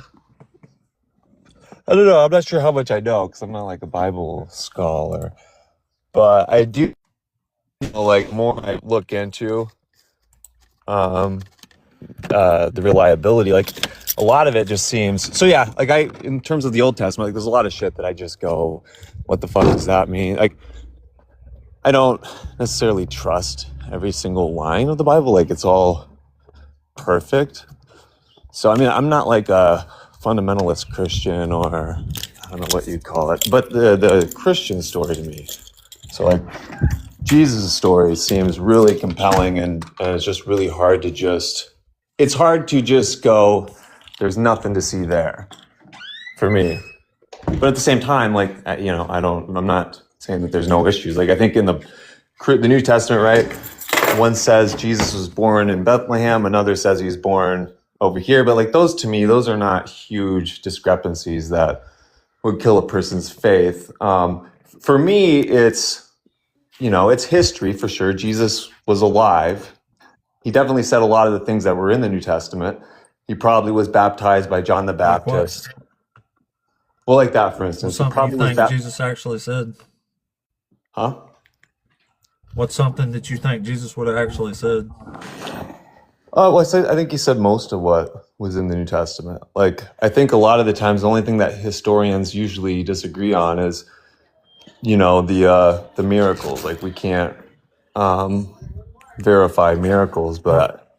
I don't know. I'm not sure how much I know because I'm not like a Bible scholar. But I do know, like, more I look into the reliability. Like, a lot of it just seems... So, yeah, like, in terms of the Old Testament, like, there's a lot of shit that I just go, what the fuck does that mean? Like, I don't necessarily trust every single line of the Bible. Like, it's all perfect. So, I mean, I'm not like a fundamentalist Christian, or I don't know what you'd call it, but the Christian story to me. So, like, Jesus' story seems really compelling, and it's just really hard to it's hard to just go, there's nothing to see there for me. But at the same time, like, I'm not saying that there's no issues. Like, I think in the New Testament, right, one says Jesus was born in Bethlehem, another says he's born over here. But like, those, to me, those are not huge discrepancies that would kill a person's faith. For me, it's history for sure. Jesus was alive. He definitely said a lot of the things that were in the New Testament. He probably was baptized by John the Like what? Baptist. Well, like that, for What's instance. He something you probably was think Jesus actually said? Huh? What's something that you think Jesus would have actually said? Well, I think he said most of what was in the New Testament. Like, I think a lot of the times the only thing that historians usually disagree on is, the miracles. Like, we can't verify miracles, but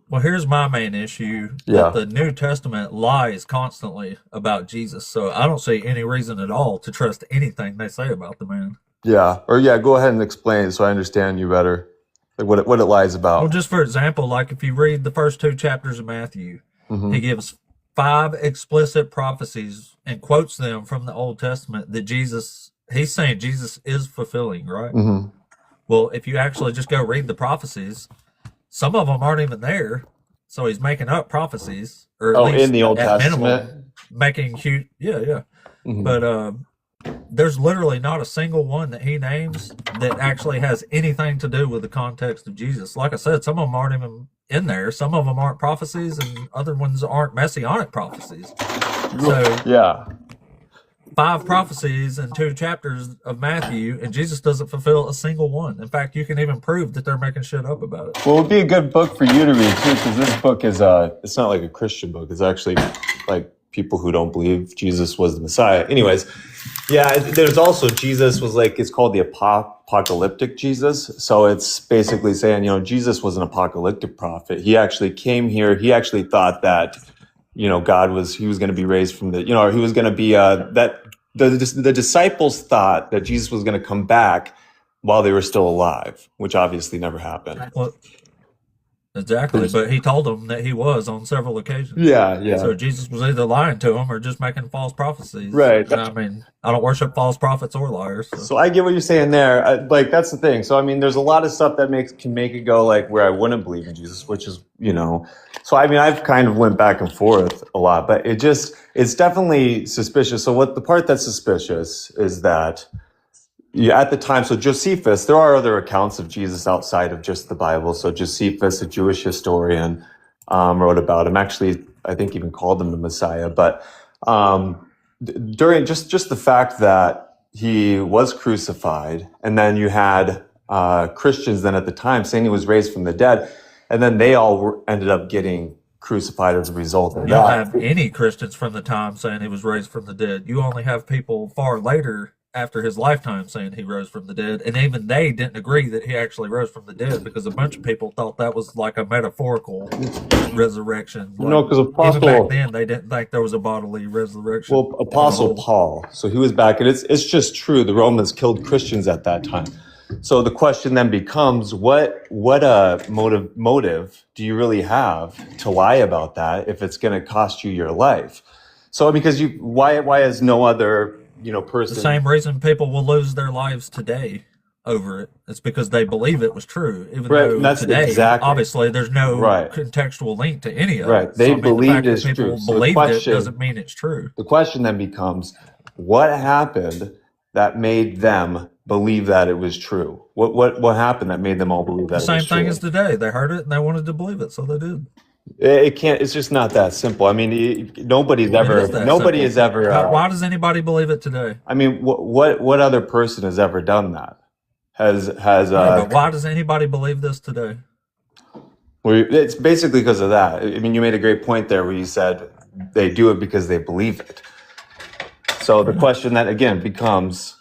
Well, here's my main issue, yeah. that the New Testament lies constantly about Jesus, so I don't see any reason at all to trust anything they say about the man. Yeah. Or yeah, go ahead and explain so I understand you better. Like what it lies Well, about. just for example, like if you read the first 2 chapters of Matthew, he gives 5 explicit prophecies and quotes them from the Old Testament that he's saying Jesus is fulfilling, right? Well, if you actually just go read the prophecies, some of them aren't even there. So he's making up prophecies, or at least in the Old at Testament? minimum, making huge, yeah. But there's literally not a single one that he names that actually has anything to do with the context of Jesus. Like I said, some of them aren't even in there. Some of them aren't prophecies, and other ones aren't messianic prophecies. So Yeah. 5 prophecies in 2 chapters of Matthew, and Jesus doesn't fulfill a single one. In fact, you can even prove that they're making shit up about it. Well, it would be a good book for you to read too, because this book is it's not like a Christian book. It's actually like people who don't believe Jesus was the Messiah. Anyways, yeah, there's also Jesus was like, it's called the apocalyptic Jesus. So it's basically saying, you know, Jesus was an apocalyptic prophet. He actually came here. He actually thought that, you know, he was going to be raised from the, you know, or he was going to be that the disciples thought that Jesus was going to come back while they were still alive, which obviously never happened. Well, exactly, but he told them that he was on several occasions. Yeah. So Jesus was either lying to them or just making false prophecies. Right. And I mean, I don't worship false prophets or liars. So I get what you're saying there. Like, that's the thing. So I mean, there's a lot of stuff that can make it go like where I wouldn't believe in Jesus, which is, you know. So I mean, I've kind of went back and forth a lot, but it's definitely suspicious. So what the part that's suspicious is that at the time, so Josephus, there are other accounts of Jesus outside of just the Bible. So Josephus, a Jewish historian, wrote about him. Actually, I think even called him the Messiah. But during just the fact that he was crucified, and then you had Christians then at the time saying he was raised from the dead, and then they all ended up getting crucified as a result of that. You don't have any Christians from the time saying he was raised from the dead. You only have people far later after his lifetime saying he rose from the dead, and even they didn't agree that he actually rose from the dead because a bunch of people thought that was like a metaphorical resurrection. Like, no, because even back then they didn't think there was a bodily resurrection. Well, Apostle Paul, so he was back, and it's just true. The Romans killed Christians at that time. So the question then becomes, what motive do you really have to lie about that if it's going to cost you your life? So because why is no other person? The same reason people will lose their lives today over it. It's because they believe it was true, even though today, obviously, there's no contextual link to any of it. Right, they believed it's true. People believed it doesn't mean it's true. The question then becomes, what happened that made them believe that it was true? What happened that made them all believe that it was true? The same thing as today. They heard it and they wanted to believe it, so they did. It's just not that simple. I mean, nobody has ever. Why does anybody believe it today? I mean, what other person has ever done that? But why does anybody believe this today? Well, it's basically because of that. I mean, you made a great point there where you said they do it because they believe it. So the question that again becomes,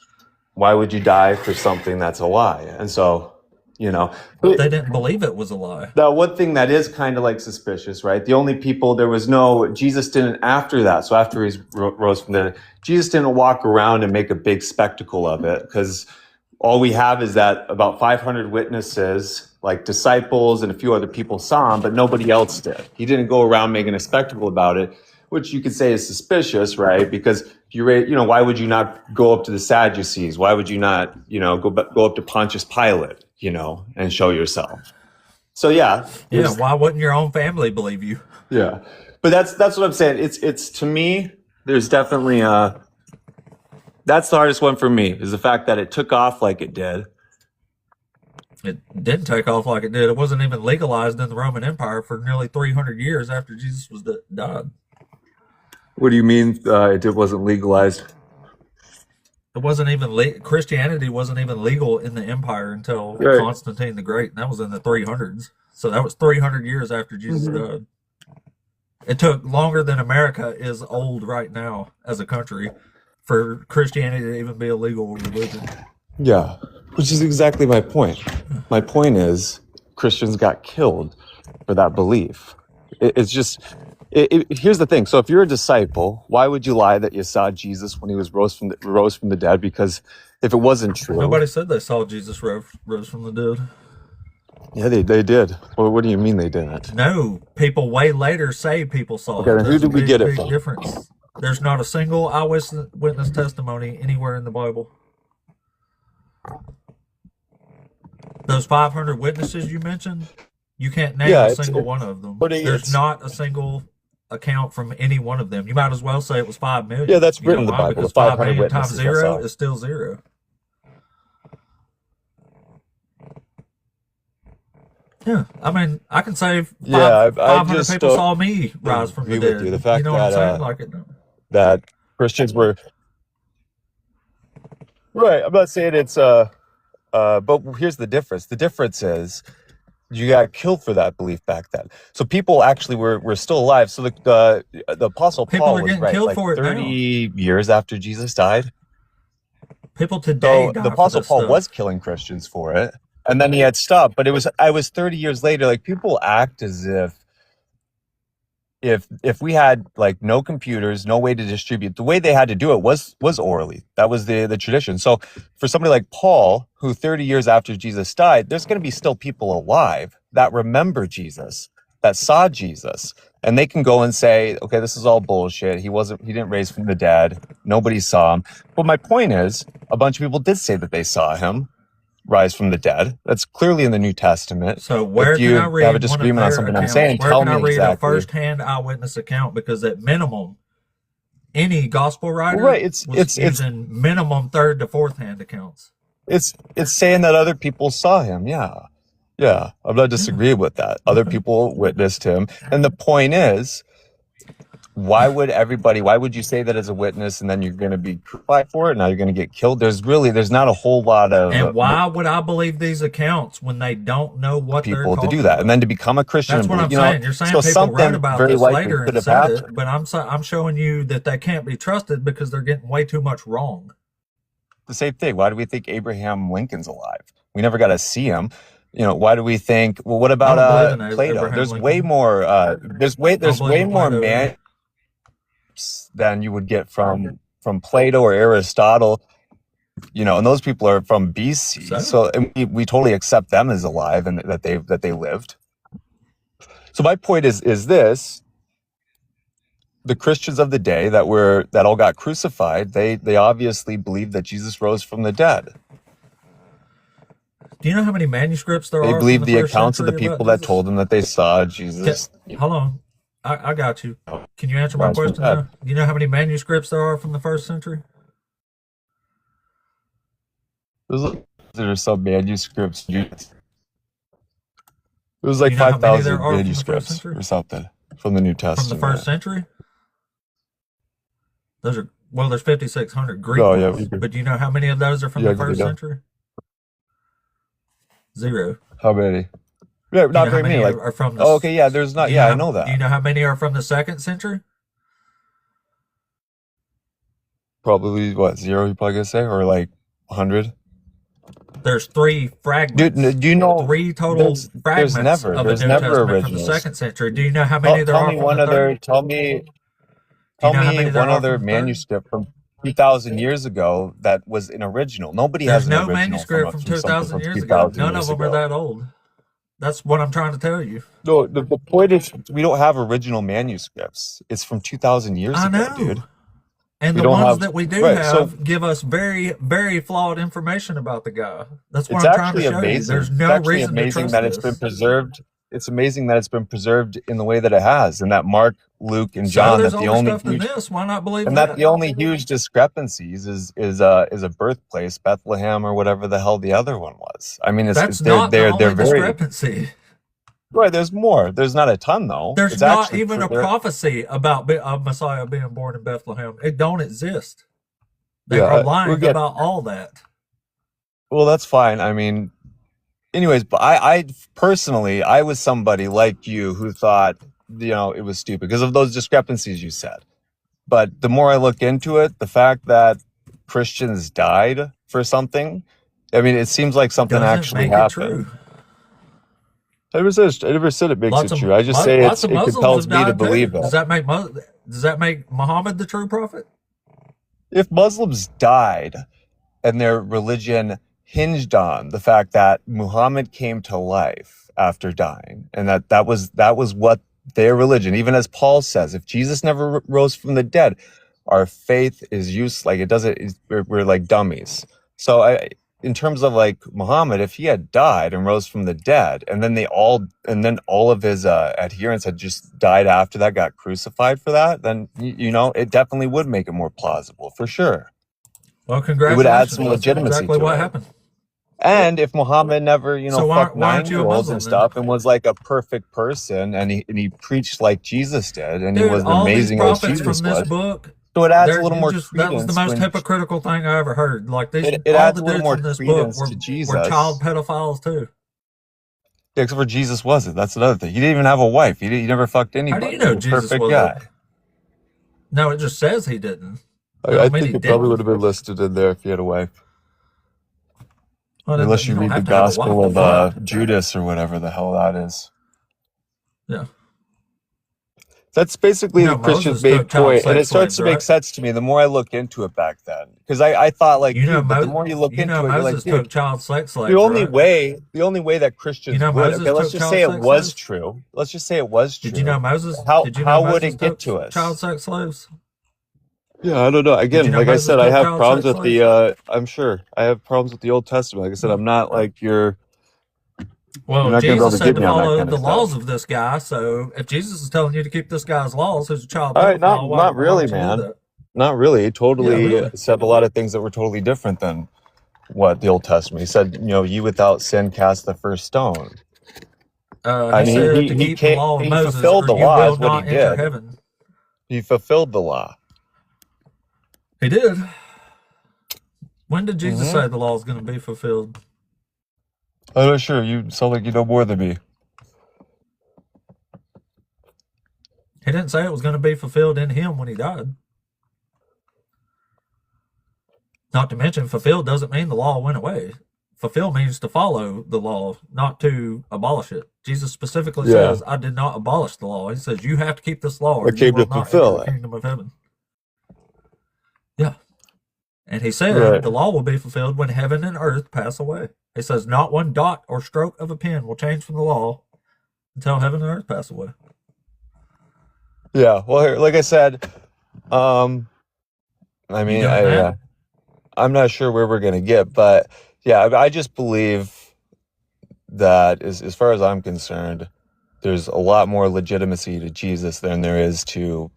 why would you die for something that's a lie? And so, But they didn't believe it was a lie. The one thing that is kind of like suspicious, right? The only people, Jesus didn't after that. So after he rose from the dead, Jesus didn't walk around and make a big spectacle of it, because all we have is that about 500 witnesses, like disciples and a few other people, saw him, but nobody else did. He didn't go around making a spectacle about it, which you could say is suspicious, right? Because why would you not go up to the Sadducees? Why would you not, go up to Pontius Pilate, and show yourself? So yeah. Why wouldn't your own family believe you? Yeah. But that's what I'm saying. It's to me, there's definitely that's the hardest one for me, is the fact that it took off like it did. It didn't take off like it did. It wasn't even legalized in the Roman Empire for nearly 300 years after Jesus was died. What do you mean it wasn't legalized? It wasn't even Christianity wasn't even legal in the empire until Constantine the Great, and that was in the 300s. So that was 300 years after Jesus died. It took longer than America is old right now as a country for Christianity to even be a legal religion. Yeah, which is exactly my point. My point is Christians got killed for that belief. It's just... here's the thing. So if you're a disciple, why would you lie that you saw Jesus when he was rose from the dead? Because if it wasn't true, nobody said they saw Jesus rose from the dead. Yeah, they did. Well, what do you mean they didn't? No, people way later say people saw it. Okay, then who did we get it from? Difference. There's not a single eyewitness testimony anywhere in the Bible. Those 500 witnesses you mentioned, you can't name a single one of them. There's not a single account from any one of them. You might as well say it was 5 million. Yeah, that's written in the Bible. Because 5 million times 0 is still 0. Yeah, I mean, I can say Yeah, I 500 just people don't saw me rise from the agree with you. The dead. You fact know what I'm saying? that Like that Christians were right. I'm not saying it's but here's the difference. The difference is you got killed for that belief back then. So people actually were still alive. So the Apostle people Paul are was getting right, killed like for it now. 30 years after Jesus died. People today So the die for Apostle this Paul stuff. was killing Christians for it, and then he had stopped. But I was 30 years later. Like people act as if we had like no computers, no way to distribute, the way they had to do it was orally. That was the tradition. So for somebody like Paul, who 30 years after Jesus died, there's going to be still people alive that remember Jesus, that saw Jesus, and they can go and say, okay, this is all bullshit. He didn't raise from the dead. Nobody saw him. But my point is, a bunch of people did say that they saw him rise from the dead. That's clearly in the New Testament. So where If can I you have a read one of disagreement on their something I'm accounts? saying, Where tell can I me read a exactly. first-hand eyewitness account? Because at minimum, any gospel writer Right, was using minimum third to fourth hand accounts. it's saying that other people saw him. Yeah, I'm not disagreeing with that. Other Okay. people witnessed him, and the point is, why would you say that as a witness and then you're going to be crucified for it? Now you're going to get killed. There's not a whole lot of And why would I believe these accounts when they don't know what they're people to talking do that, about? and then to become a Christian. That's what I'm you know, saying. You're saying so people something wrote about very this likely later could and have said happened. it, but I'm showing you that they can't be trusted because they're getting way too much wrong. The same thing. Why do we think Abraham Lincoln's alive? We never got to see him. You know, why do we think? Well, what I don't about believe in Plato? Abraham There's Lincoln. way more. There's way I don't believe in more Plato either. man than you would get from Plato or Aristotle. You know, and those people are from BC. So and we totally accept them as alive and that they lived. So my point is this: the Christians of the day that all got crucified, they obviously believed that Jesus rose from the dead. Do you know how many manuscripts there They are? believed from the the first accounts of the century people about that Jesus? told them that they saw Jesus. Hold on. I got you. Can you answer my Rise from question the now? dead. Do you know how many manuscripts there are from the first century? There are some manuscripts. It was Do like you know how many 5,000 there are from the first manuscripts century? or something from the New From the Testament. first century? Those are, well, there's 5,600 Greek Oh, yeah, ones, but do you know how many of those are from yeah, the first yeah. century? Zero. How many? Yeah, Do you not know how very many many. Like, are from the? oh, okay, yeah. There's not. do you know Yeah, I how- know Do you that. know how many are from the second century? Probably what 0? You probably gonna say, or like 100. There's three fragments. Do you know? Three total fragments of the There's New never Testament from the originals. second century. Do you know how many there Tell are me from one the other. third? Tell Do you me know how many there one are other from the third? manuscript from 2,000 years ago that was an original. Nobody There's has an no original manuscript from something 2,000 years ago. 2,000 None of years them are ago. that old. That's what I'm trying to tell you. No, the point is we don't have original manuscripts. It's from 2,000 years I ago, know. dude. And We the don't ones have- that we do right, have so- give us very, very flawed information about the guy. That's what It's I'm trying to actually show you. amazing. There's no It's actually reason to amazing trust that it's been this. preserved. It's amazing that it's been preserved in the way that it has, and that Mark, Luke, and So John. there's That the older only stuff than huge, this. Why not believe and that? that the only huge discrepancies is a birthplace, Bethlehem, or whatever the hell the other one was. I mean, That's they're not the they're only they're very discrepancy. right. There's more. There's not a ton though. There's It's not actually even a they're- prophecy about a Messiah being born in Bethlehem. It don't exist. They Yeah, are we'll lying get- about all that. Well, that's fine. I mean, anyways, but I personally, I was somebody like you who thought, it was stupid because of those discrepancies you said. But the more I look into it, the fact that Christians died for something, I mean, it seems like something Doesn't actually make it happened. true. I never said it makes Lots it of true. I just say lots it of Muslims compels have me to died too. believe Does that. that make Muhammad the true prophet? If Muslims died and their religion hinged on the fact that Muhammad came to life after dying, and that was what their religion, even as Paul says, if Jesus never rose from the dead, our faith is useless. Like it doesn't, we're like dummies. So in terms of like Muhammad, if he had died and rose from the dead, and then all of his adherents had just died after that, got crucified for that, then it definitely would make it more plausible for sure. Well, It congratulations. would add some That's legitimacy exactly to what it. happened. And if Muhammad never, So fucked why aren't you a 9-year-olds and Muslim then? stuff and was like a perfect person and he preached like Jesus did and he Dude, was all these amazing as prophets Jesus from this was, book, so it adds a they're little more that was the credence most when hypocritical thing I ever heard. Like these, it all adds the a little dudes more from this book credence to were child Jesus. pedophiles too. Yeah, except for Jesus wasn't. That's another thing. He didn't even have a wife. He never fucked How do anybody. you know He was a Jesus perfect wasn't? guy. No, it just says he didn't. I Don't mean think he it probably would didn't. have been listed in there if he had a wife. Well, Unless you you don't read the have to have a wife Gospel to fly. of Judas or whatever the hell that is. Yeah. That's basically You the know, Christian's Moses main took child point, and it sex starts slaves, to make right? sense to me the more I look into it back then. Because I thought like You know, you, but the more you look into it, you're like, Moses took dude, child sex the slaves, only right? way that You Christians know, would, Moses okay, let's took just child say it sex was slaves. true. Let's just say it was Did you know true. Moses? Did you know How would Moses it get took to child us? sex slaves? Yeah, I don't know. Did you Again, know like I Moses said, I took have child problems sex with slaves? the. I'm sure I have problems with the Old Testament. Like I said, I'm not like you're Well, not gonna be able Jesus to said get to me on that follow kind of the laws stuff. of this guy. So if Jesus is telling you to keep this guy's laws, who's a child All right, pedophile, why not really, would you do man. that? Not really. He Yeah, totally really. said a lot of things that were totally different than what the Old Testament. He said, you without sin cast the first stone. I He mean, said to keep the law of he Moses, fulfilled or the you law, will is what he not enter did. heaven. He fulfilled the law. He did. When did Jesus Mm-hmm. say the law is going to be fulfilled? I'm not sure. You sound like you know more than me. He didn't say it was going to be fulfilled in him when he died. Not to mention, fulfilled doesn't mean the law went away. Fulfill means to follow the law, not to abolish it. Jesus specifically Yeah, says, I did not abolish the law. He says, you have to keep this law I or you came to will not enter fulfill the it. kingdom of heaven. Yeah. And he said, Right. the law will be fulfilled when heaven and earth pass away. He says, not one dot or stroke of a pen will change from the law until heaven and earth pass away. Yeah. Well, here, like I said, I You mean, doing that? I'm not sure where we're gonna get, but yeah, I just believe that as far as I'm concerned, there's a lot more legitimacy to Jesus than there is to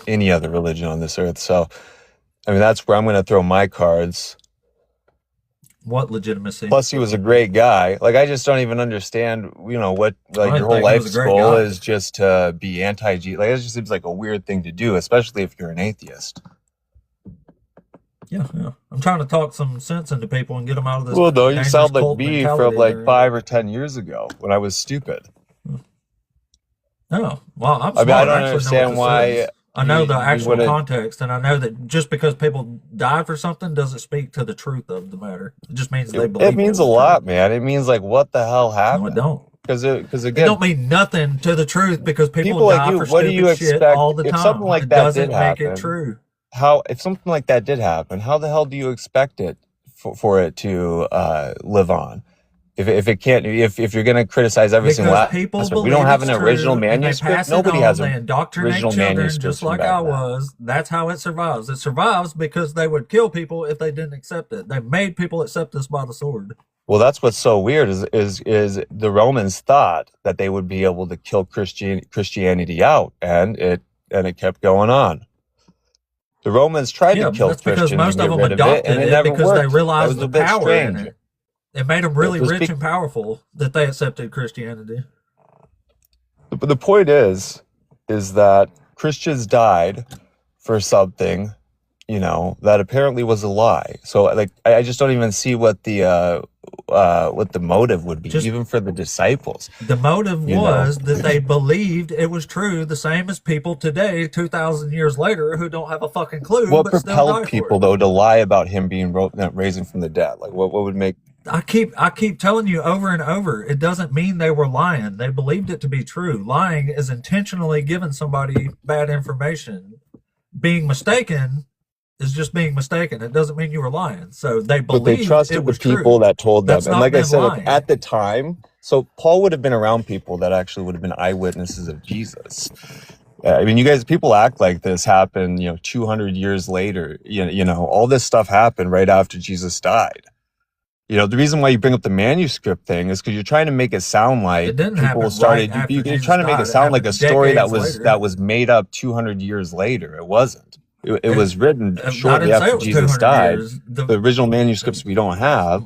any other religion on this earth. So, I mean, that's where I'm going to throw my cards. What legitimacy? Plus, he was a great guy. Like, I just don't even understand, what, like, I your whole think he was life's a great goal guy. is just to be anti-Jesus. Like, it just seems like a weird thing to do, especially if you're an atheist. Yeah. I'm trying to talk some sense into people and get them out of this Well, no, you dangerous sound like cult me mentality from like they're in. 5 or 10 years ago when I was stupid. No, well, I'm I mean, I smart. don't I actually know what understand this why says. I know the you actual wouldn't. context, and I know that just because people died for something doesn't speak to the truth of the matter. It just means they It believed it means a was true. lot, man. It means like, what the hell No, it happened? don't. Because It again, don't mean nothing to the truth because people people like die you, for what do you stupid shit expect all the if something time. like It that did doesn't make it happen? true. If something like that did happen, how the hell do you expect it for it to live on? If it can't, if you're going to criticize every single Because people aspect, we believe don't have it's an original true and they manuscript. pass it Nobody on. has They an indoctrinate original children manuscript just from like back I then. was. That's how it survives. It survives because they would kill people if they didn't accept it. They made people accept this by the sword. Well, that's what's so weird is the Romans thought that they would be able to kill Christianity out, and it kept going on. The Romans tried Yeah, to but kill that's because Christians and most of get them rid of it, and adopted it it never because they worked. That realized was the a bit power in strange. it. It made them really Just rich and powerful that they accepted Christianity. But the point is that Christians died for something, that apparently was a lie. So like, I just don't even see what the motive would be, Just even for the disciples. the motive You know, was that they believed it was true, the same as people today, 2,000 years later, who don't have a fucking clue what but still propelled die for people it. though to lie about him being raising from the dead? Like, what would make? I keep telling you over and over, it doesn't mean they were lying. They believed it to be true. Lying is intentionally giving somebody bad information. Being mistaken is just being mistaken. It doesn't mean you were lying. So they But they believed trusted it the was people true. that told them. That's And not like I them said, like, lying. at the time, so Paul would have been around people that actually would have been eyewitnesses of Jesus. I mean, people act like this happened, 200 years later. All this stuff happened right after Jesus died. The reason why you bring up the manuscript thing is because you're trying to make it sound like It didn't people happen right started. after You're Jesus trying to make died. it It sound like a happened story decades later. that was made up 200 years later. It wasn't. It was written I shortly didn't say after it was Jesus 200 died. years. The original manuscripts we don't have.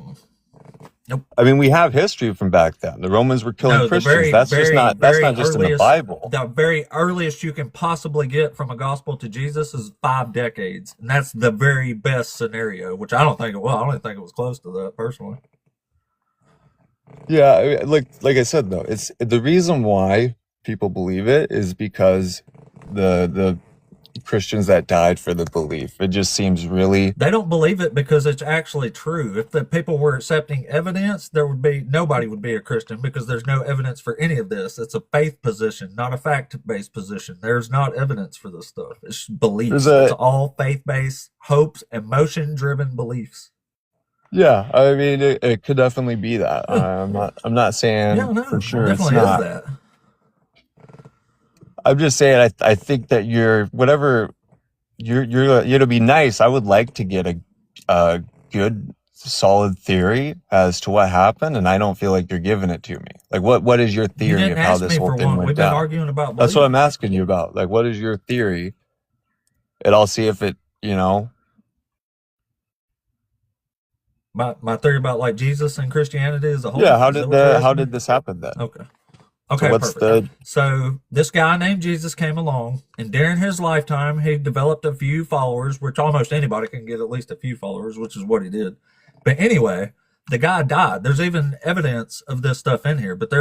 Nope. I mean, we have history from back then. The Romans were killing No, the Christians. very, That's very, not very just in the earliest, Bible. the very earliest you can possibly get from a gospel to Jesus is 5 decades, and that's the very best scenario. Which I don't think it was. I don't even think it was close to that personally. Yeah, like I said though, it's the reason why people believe it is because the Christians that died for the belief. It just seems really They don't believe it because it's actually true. If the people were accepting evidence, there would be nobody would be a Christian because there's no evidence for any of this. It's a faith position, not a fact-based position. There's not evidence for this stuff. It's beliefs. there's It's a all faith-based, hopes, emotion-driven beliefs. yeah. I mean, it could definitely be that. Yeah, I'm not saying no, for it sure it's definitely is not. that. I'm just saying I think that it'll be nice. I would like to get a good solid theory as to what happened, and I don't feel like you're giving it to me. Like what is your You theory didn't of how ask this me whole for thing one. went We've been down? arguing about That's what I'm belief. asking you about. Like what is your theory? And I'll see if it, My theory about like Jesus and Christianity as a whole. yeah, Is that what you're how asking me? did this happen then? Okay. So Okay, what's perfect. So this guy named Jesus came along, and during his lifetime, he developed a few followers, which almost anybody can get at least a few followers, which is what he did. But anyway, the guy died. There's even evidence of this stuff in here, but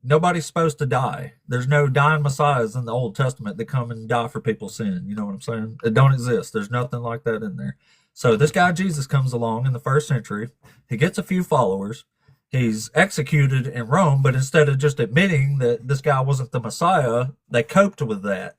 nobody's supposed to die. There's no dying messiahs in the Old Testament that come and die for people's sin. You know what I'm saying? It don't exist. There's nothing like that in there. So this guy Jesus comes along in the first century. He gets a few followers. He's executed in Rome, but instead of just admitting that this guy wasn't the Messiah, they coped with that.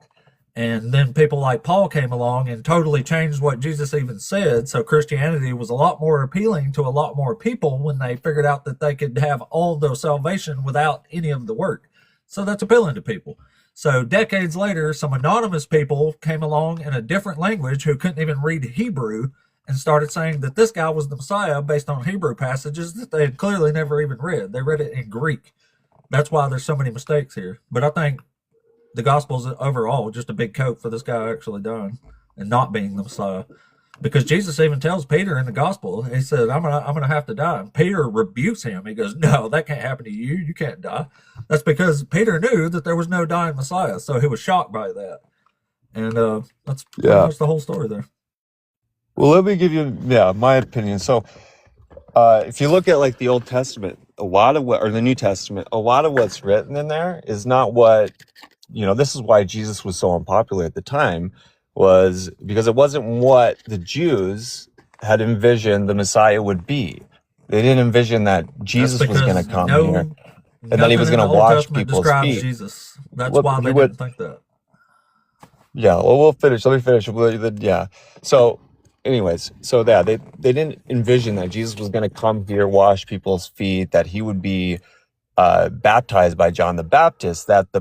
And then people like Paul came along and totally changed what Jesus even said. So Christianity was a lot more appealing to a lot more people when they figured out that they could have all the salvation without any of the work. So that's appealing to people. So decades later, some anonymous people came along in a different language who couldn't even read Hebrew and started saying that this guy was the Messiah based on Hebrew passages that they had clearly never even read. They read it in Greek. That's why there's so many mistakes here. But I think the Gospels overall just a big coat for this guy actually dying and not being the Messiah. Because Jesus even tells Peter in the Gospel, he said, I'm gonna have to die. And Peter rebukes him. He goes, no, that can't happen to you. You can't die. That's because Peter knew that there was no dying Messiah, so he was shocked by that. And that's pretty Yeah. much the whole story there. Well, let me give you my opinion. So, if you look at like the Old Testament, or the New Testament, a lot of what's written in there is not what, this is why Jesus was so unpopular at the time, was because it wasn't what the Jews had envisioned the Messiah would be. They didn't envision that Jesus was going to come here and then he was going to wash people's feet. Jesus. That's Look, why they didn't think that. Yeah, well, we'll finish. Let me finish. Yeah. So, anyways, they didn't envision that Jesus was going to come here, wash people's feet, that he would be baptized by John the Baptist, that the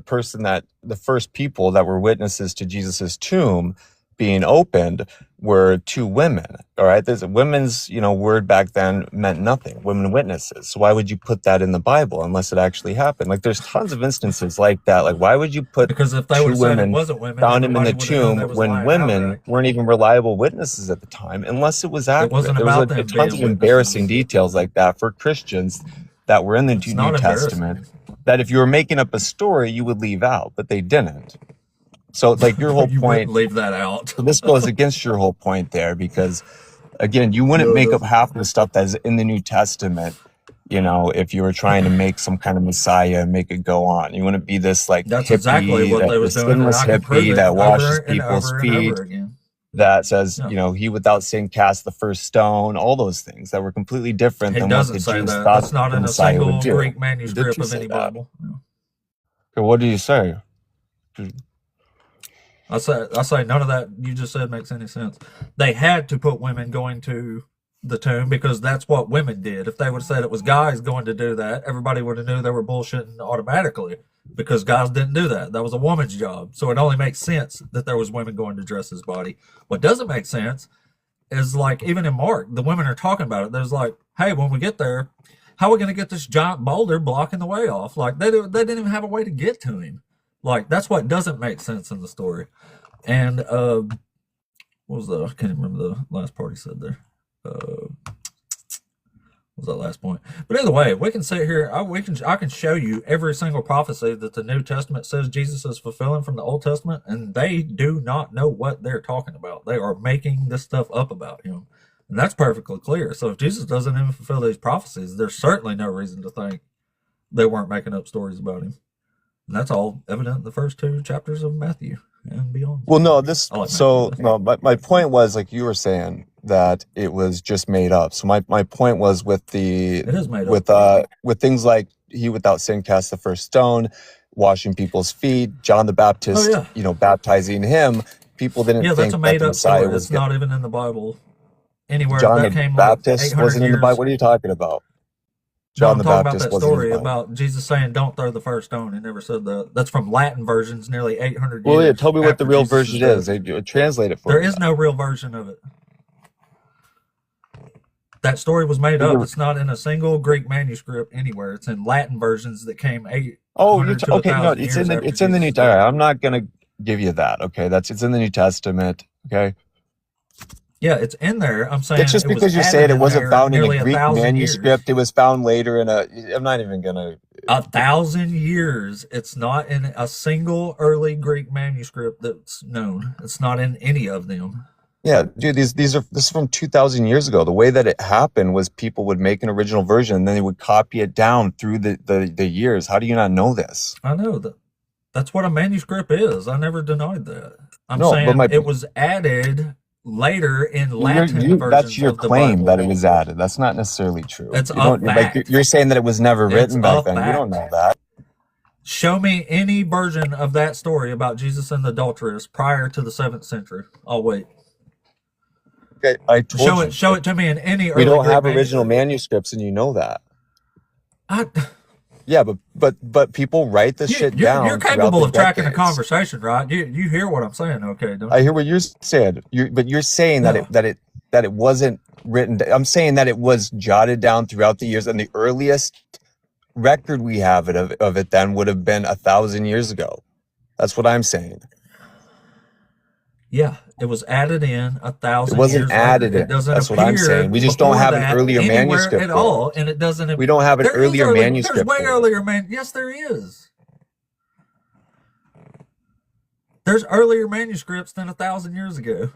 first people that were witnesses to Jesus's tomb being opened were 2 women. All right. There's women's, word back then meant nothing. Women witnesses. So why would you put that in the Bible unless it actually happened? Like there's tons of instances like that. Like why would you put Because if they 2 would have said it women wasn't women, found him in the everybody would have known tomb they was when lying women outright. weren't even reliable witnesses at the time, unless it was It accurate? wasn't There was about them tons being of embarrassing witnesses. details like that for Christians that were in the It's New not Testament embarrassing. that if you were making up a story, you would leave out, but they didn't. So like your whole You wouldn't point, leave that out. so this goes against your whole point there, because again, you wouldn't make up half the stuff that's in the New Testament, if you were trying to make some kind of Messiah and make it go on. You wouldn't be this like That's hippie, exactly what they the was doing, and sinless I can prove hippie it that washes over and people's over and feet, over again. that says, Yeah. he without sin cast the first stone, all those things that were completely different It than what doesn't the say Jews that. thought That's not the in a Messiah single would do. Greek Did manuscript you of say any that? Bible. No. Okay, what do you say? I say none of that you just said makes any sense. They had to put women going to the tomb because that's what women did. If they would have said it was guys going to do that, everybody would have knew they were bullshitting automatically because guys didn't do that. That was a woman's job. So it only makes sense that there was women going to dress his body. What doesn't make sense is like even in Mark, the women are talking about it. There's like, hey, when we get there, how are we going to get this giant boulder blocking the way off? Like they didn't even have a way to get to him. Like that's what doesn't make sense in the story. And what was I can't remember the last part he said there. What was that last point. But either way, we can sit here. I can show you every single prophecy that the New Testament says Jesus is fulfilling from the Old Testament, and they do not know what they're talking about. They are making this stuff up about him, and that's perfectly clear. So if Jesus doesn't even fulfill these prophecies, there's certainly no reason to think they weren't making up stories about him. And that's all evident in the first 2 chapters of Matthew and beyond. Well, no, my point was, like you were saying, that it was just made up. So my point was with It is made up. with things like he without sin cast the first stone, washing people's feet, John the Baptist, baptizing him. People didn't think that's a made that the up Messiah story. was It's not even in the Bible anywhere. John That the came Baptist like wasn't in the Bible. What are you talking about? John the Baptist about that story about Jesus saying, "Don't throw the first stone." He never said that. That's from Latin versions, nearly 800 years. Well, yeah, tell me what the real Jesus' version is. They translate it for There me. is no real version of it. That story was made up. It's not in a single Greek manuscript anywhere. It's in Latin versions that came 800 to 1,000 years after it's in the New Jesus' Testament. death. I'm not gonna give you that. Okay, it's in the New Testament. Okay. Yeah, it's in there. I'm saying It's just it was because you're added saying it in wasn't there found in nearly a Greek 1,000 manuscript. years. It was found later in a. I'm not even gonna. 1,000 years. It's not in a single early Greek manuscript that's known. It's not in any of them. Yeah, dude, this is from 2,000 years ago. The way that it happened was people would make an original version and then they would copy it down through the years. How do you not know this? I know that. That's what a manuscript is. I never denied that. I'm No, saying but it was added later in Latin versions that's your of the claim Bible. that it was added. That's not necessarily true. It's You don't, a fact. like you're saying that it was never written It's back a then. You fact. don't know that. Show me any version of that story about Jesus and the adulteress prior to the 7th century. I'll wait. Okay, I told you. Show it to me in any We early don't Greek have original manuscript. manuscripts, and you know that. I, Yeah, but people write this shit down. You're capable of tracking a decades. conversation, right? You hear what I'm saying, okay? Don't you? I hear what you're saying. You're saying Yeah. that it wasn't written. I'm saying that it was jotted down throughout the years, and the earliest record we have of it then would have been 1,000 years ago. That's what I'm saying. Yeah, it was added in 1,000 It wasn't years added later. in. It doesn't That's what appear I'm saying. We just don't before have an that earlier anywhere manuscript at for all, it. and it doesn't. We don't have an There is earlier early- manuscript There's way for it. earlier Yes, there is. There's earlier manuscripts than 1,000 years ago.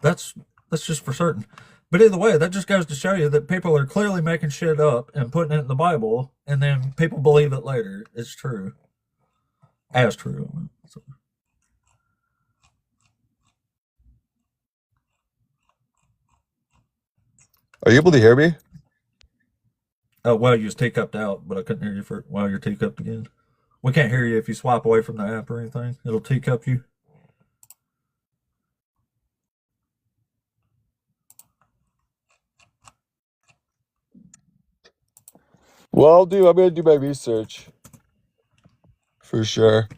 That's just for certain. But either way, that just goes to show you that people are clearly making shit up and putting it in the Bible, and then people believe it later. It's true. As true. So. Are you able to hear me? Oh, well, you was teacupped out, but I couldn't hear you for while you're teacupped again. We can't hear you if you swipe away from the app or anything. It'll teacup you. Well, I'm gonna do my research for sure.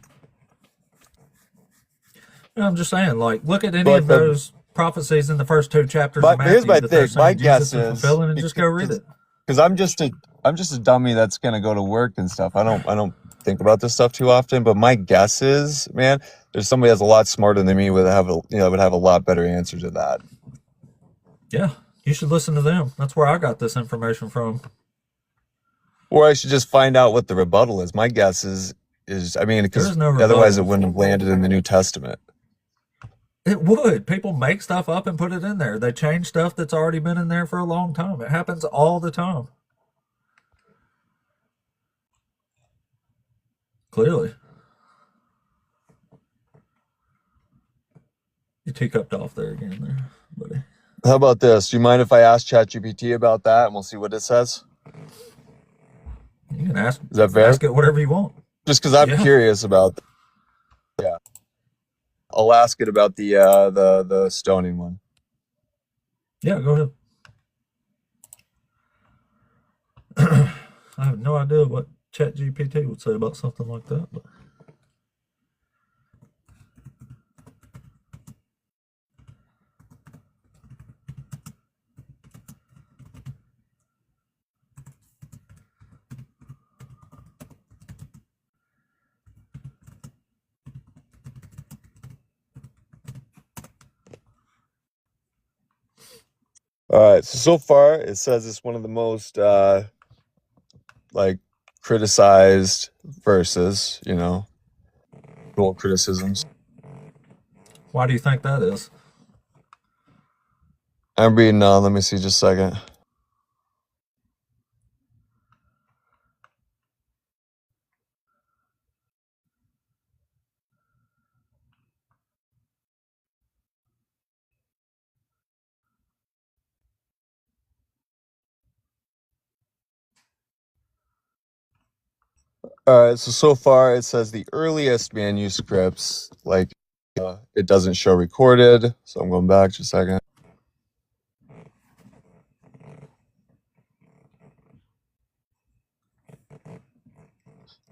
I'm just saying, like, look at any of those prophecies in the first 2 chapters of Matthew. Here's my that they're thing. My saying guess Jesus is fulfilling, and just go read it. because I'm just a dummy that's gonna go to work and stuff. I don't think about this stuff too often. But my guess is, man, there's somebody that's a lot smarter than me would have a lot better answer to that. Yeah, you should listen to them. That's where I got this information from. Or I should just find out what the rebuttal is. My guess is I mean, because otherwise it wouldn't have landed in the New Testament. It would. People make stuff up and put it in there. They change stuff that's already been in there for a long time. It happens all the time. Clearly. You teacupped off there again there, buddy. How about this? Do you mind if I ask ChatGPT about that and we'll see what it says? You can ask. Is that fair? Ask it whatever you want. Just because I'm curious about. Yeah. I'll ask it about the stoning one. Yeah, go ahead. I have no idea what ChatGPT would say about something like that, but All right. So far, it says it's one of the most like criticized verses. Cool criticisms. Why do you think that is? I'm reading on. Let me see just a second. All right. So far, it says the earliest manuscripts, like it doesn't show recorded. So I'm going back just a second.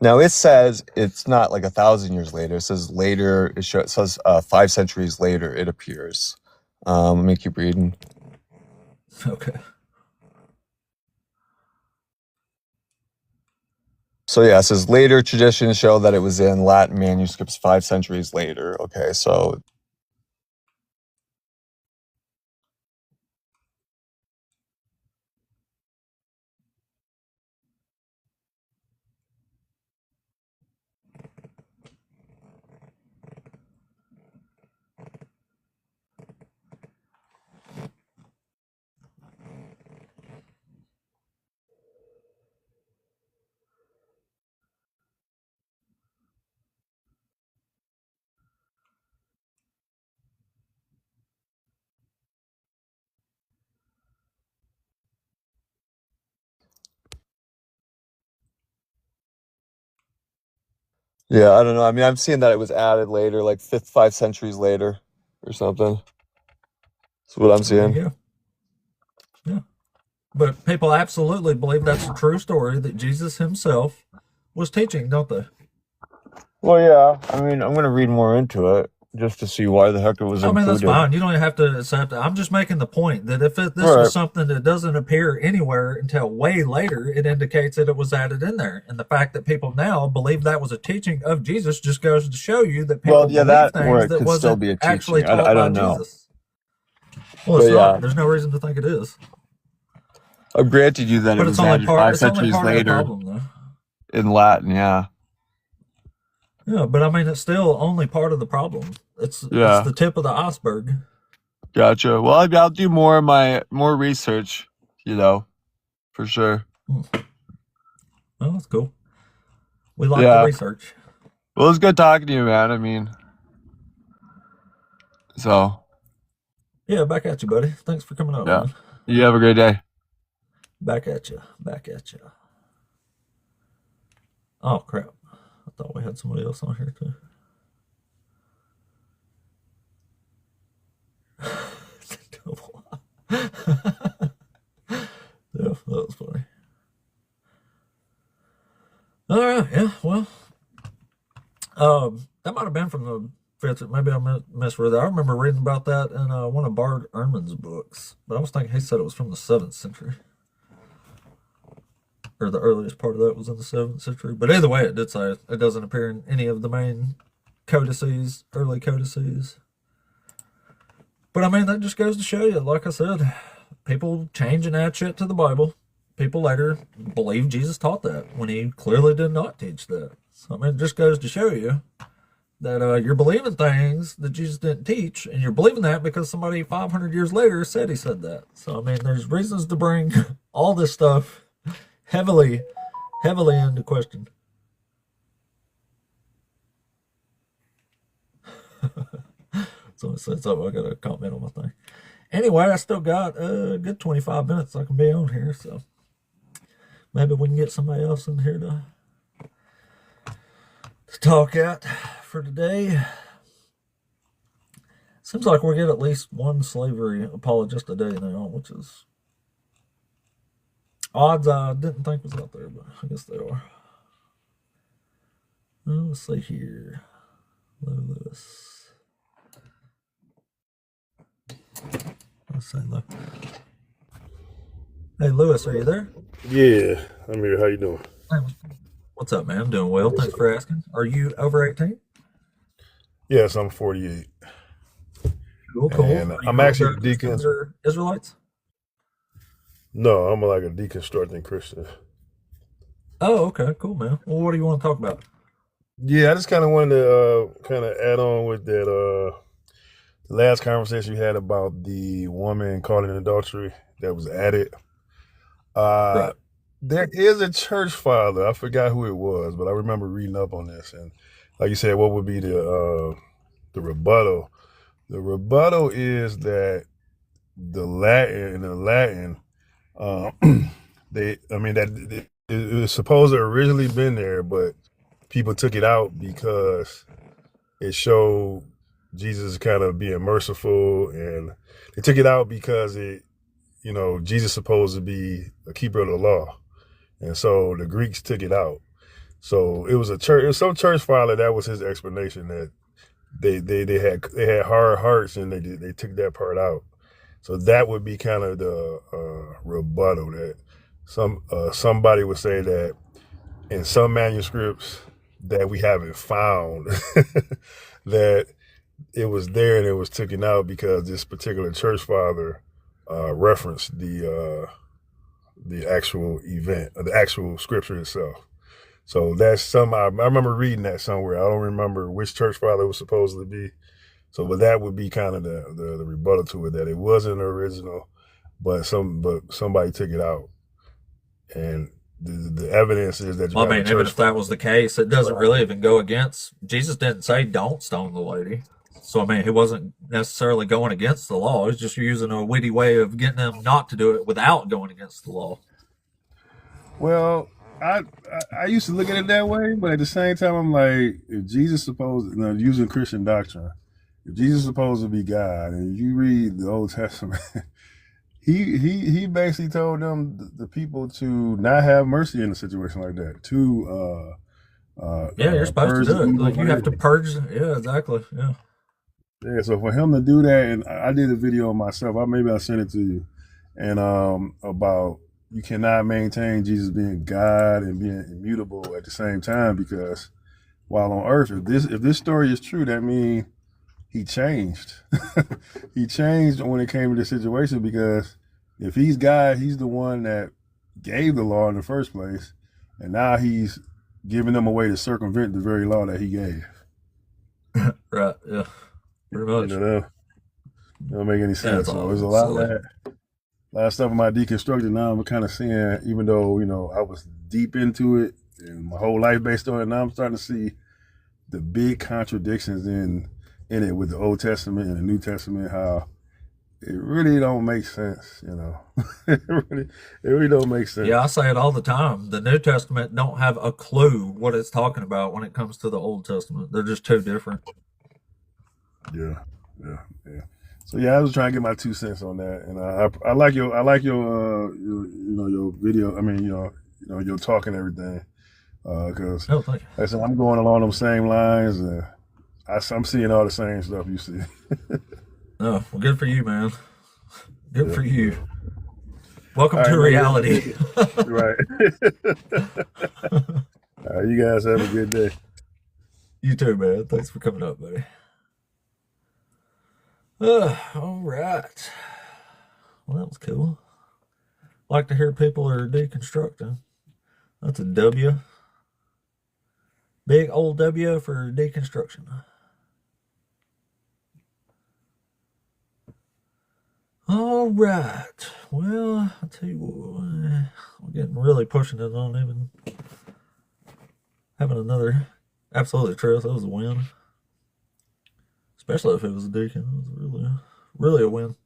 Now it says it's not like 1,000 years later. It says later. It says 5 centuries later it appears. Let me keep reading. Okay. So yeah, it says later traditions show that it was in Latin manuscripts 5 centuries later. Okay, so yeah, I don't know. I mean, I'm seeing that it was added later, like 5 centuries later or something. That's what I'm There seeing. you go. Yeah. But people absolutely believe that's a true story that Jesus himself was teaching, don't they? Well, yeah. I mean, I'm going to read more into it just to see why the heck it was I mean, that's included. fine. You don't have to accept it. I'm just making the point that if this Right. was something that doesn't appear anywhere until way later, it indicates that it was added in there. And the fact that people now believe that was a teaching of Jesus just goes to show you that people Well, yeah, believe that or things it that could still wasn't be a actually teaching. taught I by don't know. Jesus. Well, it's But not. yeah, There's no reason to think it is. I've granted you that it But it's was only added part. 5 It's only centuries part of the later problem, though. in Latin. Yeah. Yeah, but I mean, it's still only part of the problem. It's Yeah. the tip of the iceberg. Gotcha. Well, I'll do more research, for sure. Well, that's cool. We like the Yeah. research. Well, it's good talking to you, man. I mean, so Yeah, back at you, buddy. Thanks for coming on, yeah. man. You have a great day. Back at you. Back at you. Oh, crap. I thought we had somebody else on here, too. Yeah, that was funny. All right, yeah, well, that might have been from the fifth. Maybe I misread that. I remember reading about that in one of Bard Ehrman's books, but I was thinking he said it was from the 7th century, or the earliest part of that was in the 7th century. But either way, it did say it doesn't appear in any of the main codices, early codices. But I mean, that just goes to show you, like I said, people change and add shit to the Bible. People later believe Jesus taught that when he clearly did not teach that. So I mean, it just goes to show you that you're believing things that Jesus didn't teach, and you're believing that because somebody 500 years later said he said that. So I mean, there's reasons to bring all this stuff heavily into question. So it said something. I got a comment on my thing. Anyway, I still got a good 25 minutes I can be on here, so maybe we can get somebody else in here to talk at for today. Seems like we get at least one slavery apologist a day now, which is odds I didn't think was out there, but I guess they are. Let's see here. Lewis. Let's say look. Hey, Lewis, are you there? Yeah, I'm here. How you doing? Hey, what's up, man? I'm doing well. Thanks for asking. Are you over 18? Yes, I'm 48. Cool. And I'm actually the deacon. Israelites? No, I'm like a deconstructing Christian. Oh, okay, cool, man. Well, what do you want to talk about? Yeah, I just kind of wanted to kind of add on with that the last conversation you had about the woman caught in adultery that was added. Uh, Right. there is a church father. I forgot who it was, but I remember reading up on this. And like you said, what would be the rebuttal? The rebuttal is that the Latin, uh, I mean that it was supposed to originally been there, but people took it out because it showed Jesus kind of being merciful, and they took it out because Jesus supposed to be a keeper of the law, and so the Greeks took it out. So it was some church father that was his explanation that they had hard hearts and they took that part out. So that would be kind of the rebuttal that somebody would say that in some manuscripts that we haven't found that it was there and it was taken out because this particular church father referenced the actual event, the actual scripture itself. So that's I remember reading that somewhere. I don't remember which church father it was supposed to be. So, but that would be kind of the rebuttal to it, that it wasn't original, but somebody took it out, and the evidence is that you Well, I have a mean, even church if that father. was the case, it doesn't really even go against. Jesus didn't say don't stone the lady. So, I mean, he wasn't necessarily going against the law. He's just using a witty way of getting them not to do it without going against the law. Well, I used to look at it that way, but at the same time, I'm like, if Jesus supposed, using Christian doctrine, if Jesus is supposed to be God, and you read the Old Testament, he basically told them the people to not have mercy in a situation like that, to Yeah, you're supposed to purge the do it. evil Like, you from have to you. purge. Yeah, exactly. Yeah. Yeah, so for him to do that, and I did a video myself. Maybe I'll send it to you, and about you cannot maintain Jesus being God and being immutable at the same time, because while on earth, if this story is true, that means he changed. He changed when it came to the situation, because if he's God, he's the one that gave the law in the first place, and now he's giving them a way to circumvent the very law that he gave. Right. Yeah. Pretty You much. know, that don't make any Yeah, it's sense. So there's all a lot of silly. that. A lot of stuff in my deconstructed now. I'm kind of seeing, even though I was deep into it and my whole life based on it. Now I'm starting to see the big contradictions in it with the Old Testament and the New Testament. How it really don't make sense. It really don't make Yeah, I sense. say it all the time. The New Testament don't have a clue what it's talking about when it comes to the Old Testament. They're just too different. Yeah, yeah, yeah. So yeah, I was trying to get my 2 cents on that, and I like your video. I mean, your talk and everything, because Oh, thank you. like I said, I'm going along those same lines, and I'm seeing all the same stuff you see. Oh, well, good for you, man. Good Yeah, for yeah. you. All Welcome right, to man. Yeah, reality. right. All right, you guys have a good day. You too, man. Thanks for coming up, buddy. All right. Well, that was cool. Like to hear people are deconstructing. That's a W. Big old W for deconstruction. All right. Well, I'll tell you what, we're getting really pushing it on even having another absolutely truth. That was a win. Especially if it was a deacon. It was really a win.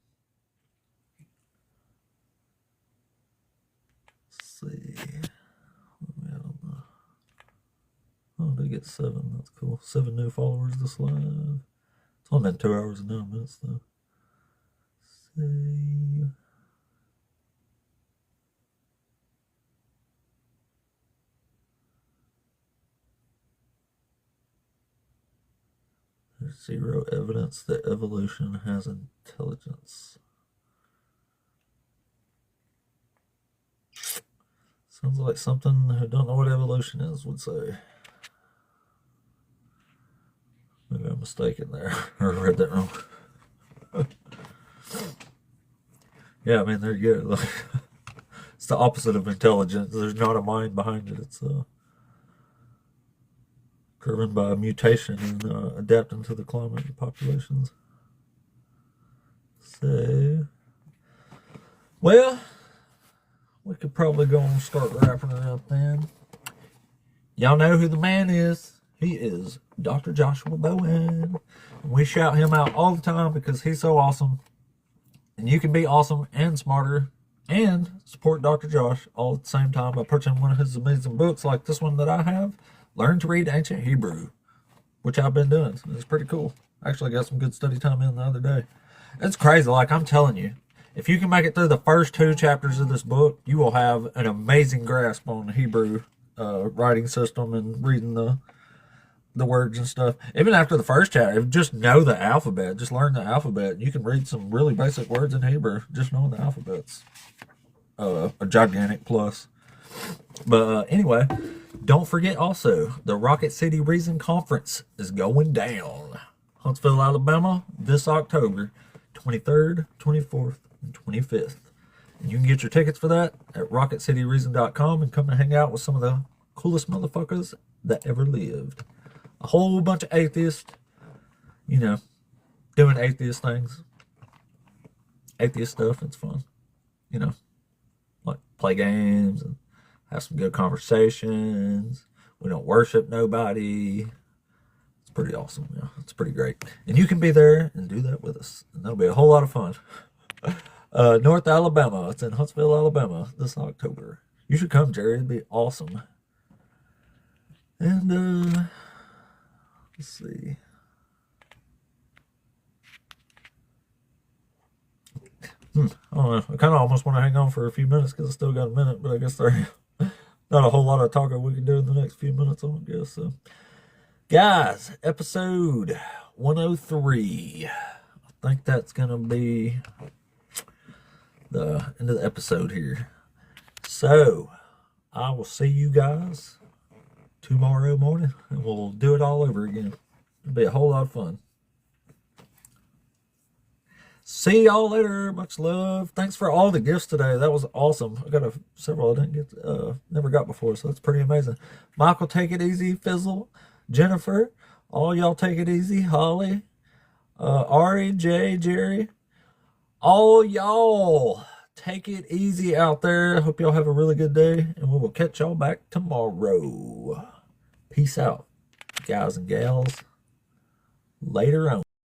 Let's see. Oh, they get 7. That's cool. 7 new followers this live. It's only been 2 hours and 9 minutes though. Save. There's 0 evidence that evolution has intelligence. Sounds like something who don't know what evolution is would say. Maybe I'm mistaken there, or read that wrong. Yeah, I mean, they're good. the opposite of intelligence. There's not a mind behind it. It's driven by mutation and adapting to the climate and populations. So, well, we could probably go and start wrapping it up then. Y'all know who the man is. He is Dr. Joshua Bowen. We shout him out all the time because he's so awesome. And you can be awesome and smarter and support Dr. Josh all at the same time by purchasing one of his amazing books like this one that I have, Learn to Read Ancient Hebrew, which I've been doing. It's pretty cool. Actually, I got some good study time in the other day. It's crazy. Like, I'm telling you, if you can make it through the first 2 chapters of this book, you will have an amazing grasp on the Hebrew writing system and reading the words and stuff. Even after the first chapter, just know the alphabet. Just learn the alphabet. You can read some really basic words in Hebrew. Just knowing the alphabet's a gigantic plus. But anyway, don't forget also, the Rocket City Reason Conference is going down. Huntsville, Alabama, this October 23rd, 24th, and 25th. And you can get your tickets for that at rocketcityreason.com and come and hang out with some of the coolest motherfuckers that ever lived. A whole bunch of atheists, you know, doing atheist things. Atheist stuff, it's fun. You know, like play games and have some good conversations. We don't worship nobody. It's pretty awesome. Yeah, it's pretty great. And you can be there and do that with us. And that'll be a whole lot of fun. North Alabama. It's in Huntsville, Alabama this October. You should come, Jerry. It'd be awesome. And, let's see. I don't know. I kind of almost want to hang on for a few minutes because I still got a minute, but I guess there's not a whole lot of talking we can do in the next few minutes, I guess. So, guys, episode 103. I think that's going to be the end of the episode here. So, I will see you guys tomorrow morning, and we'll do it all over again. It'll be a whole lot of fun. See y'all later. Much love. Thanks for all the gifts today. That was awesome. I got several I didn't get, never got before, so that's pretty amazing. Michael, take it easy. Fizzle, Jennifer, all y'all take it easy. Holly, Ari, Jay, Jerry, all y'all take it easy out there. Hope y'all have a really good day, and we will catch y'all back tomorrow. Peace out, guys and gals. Later on.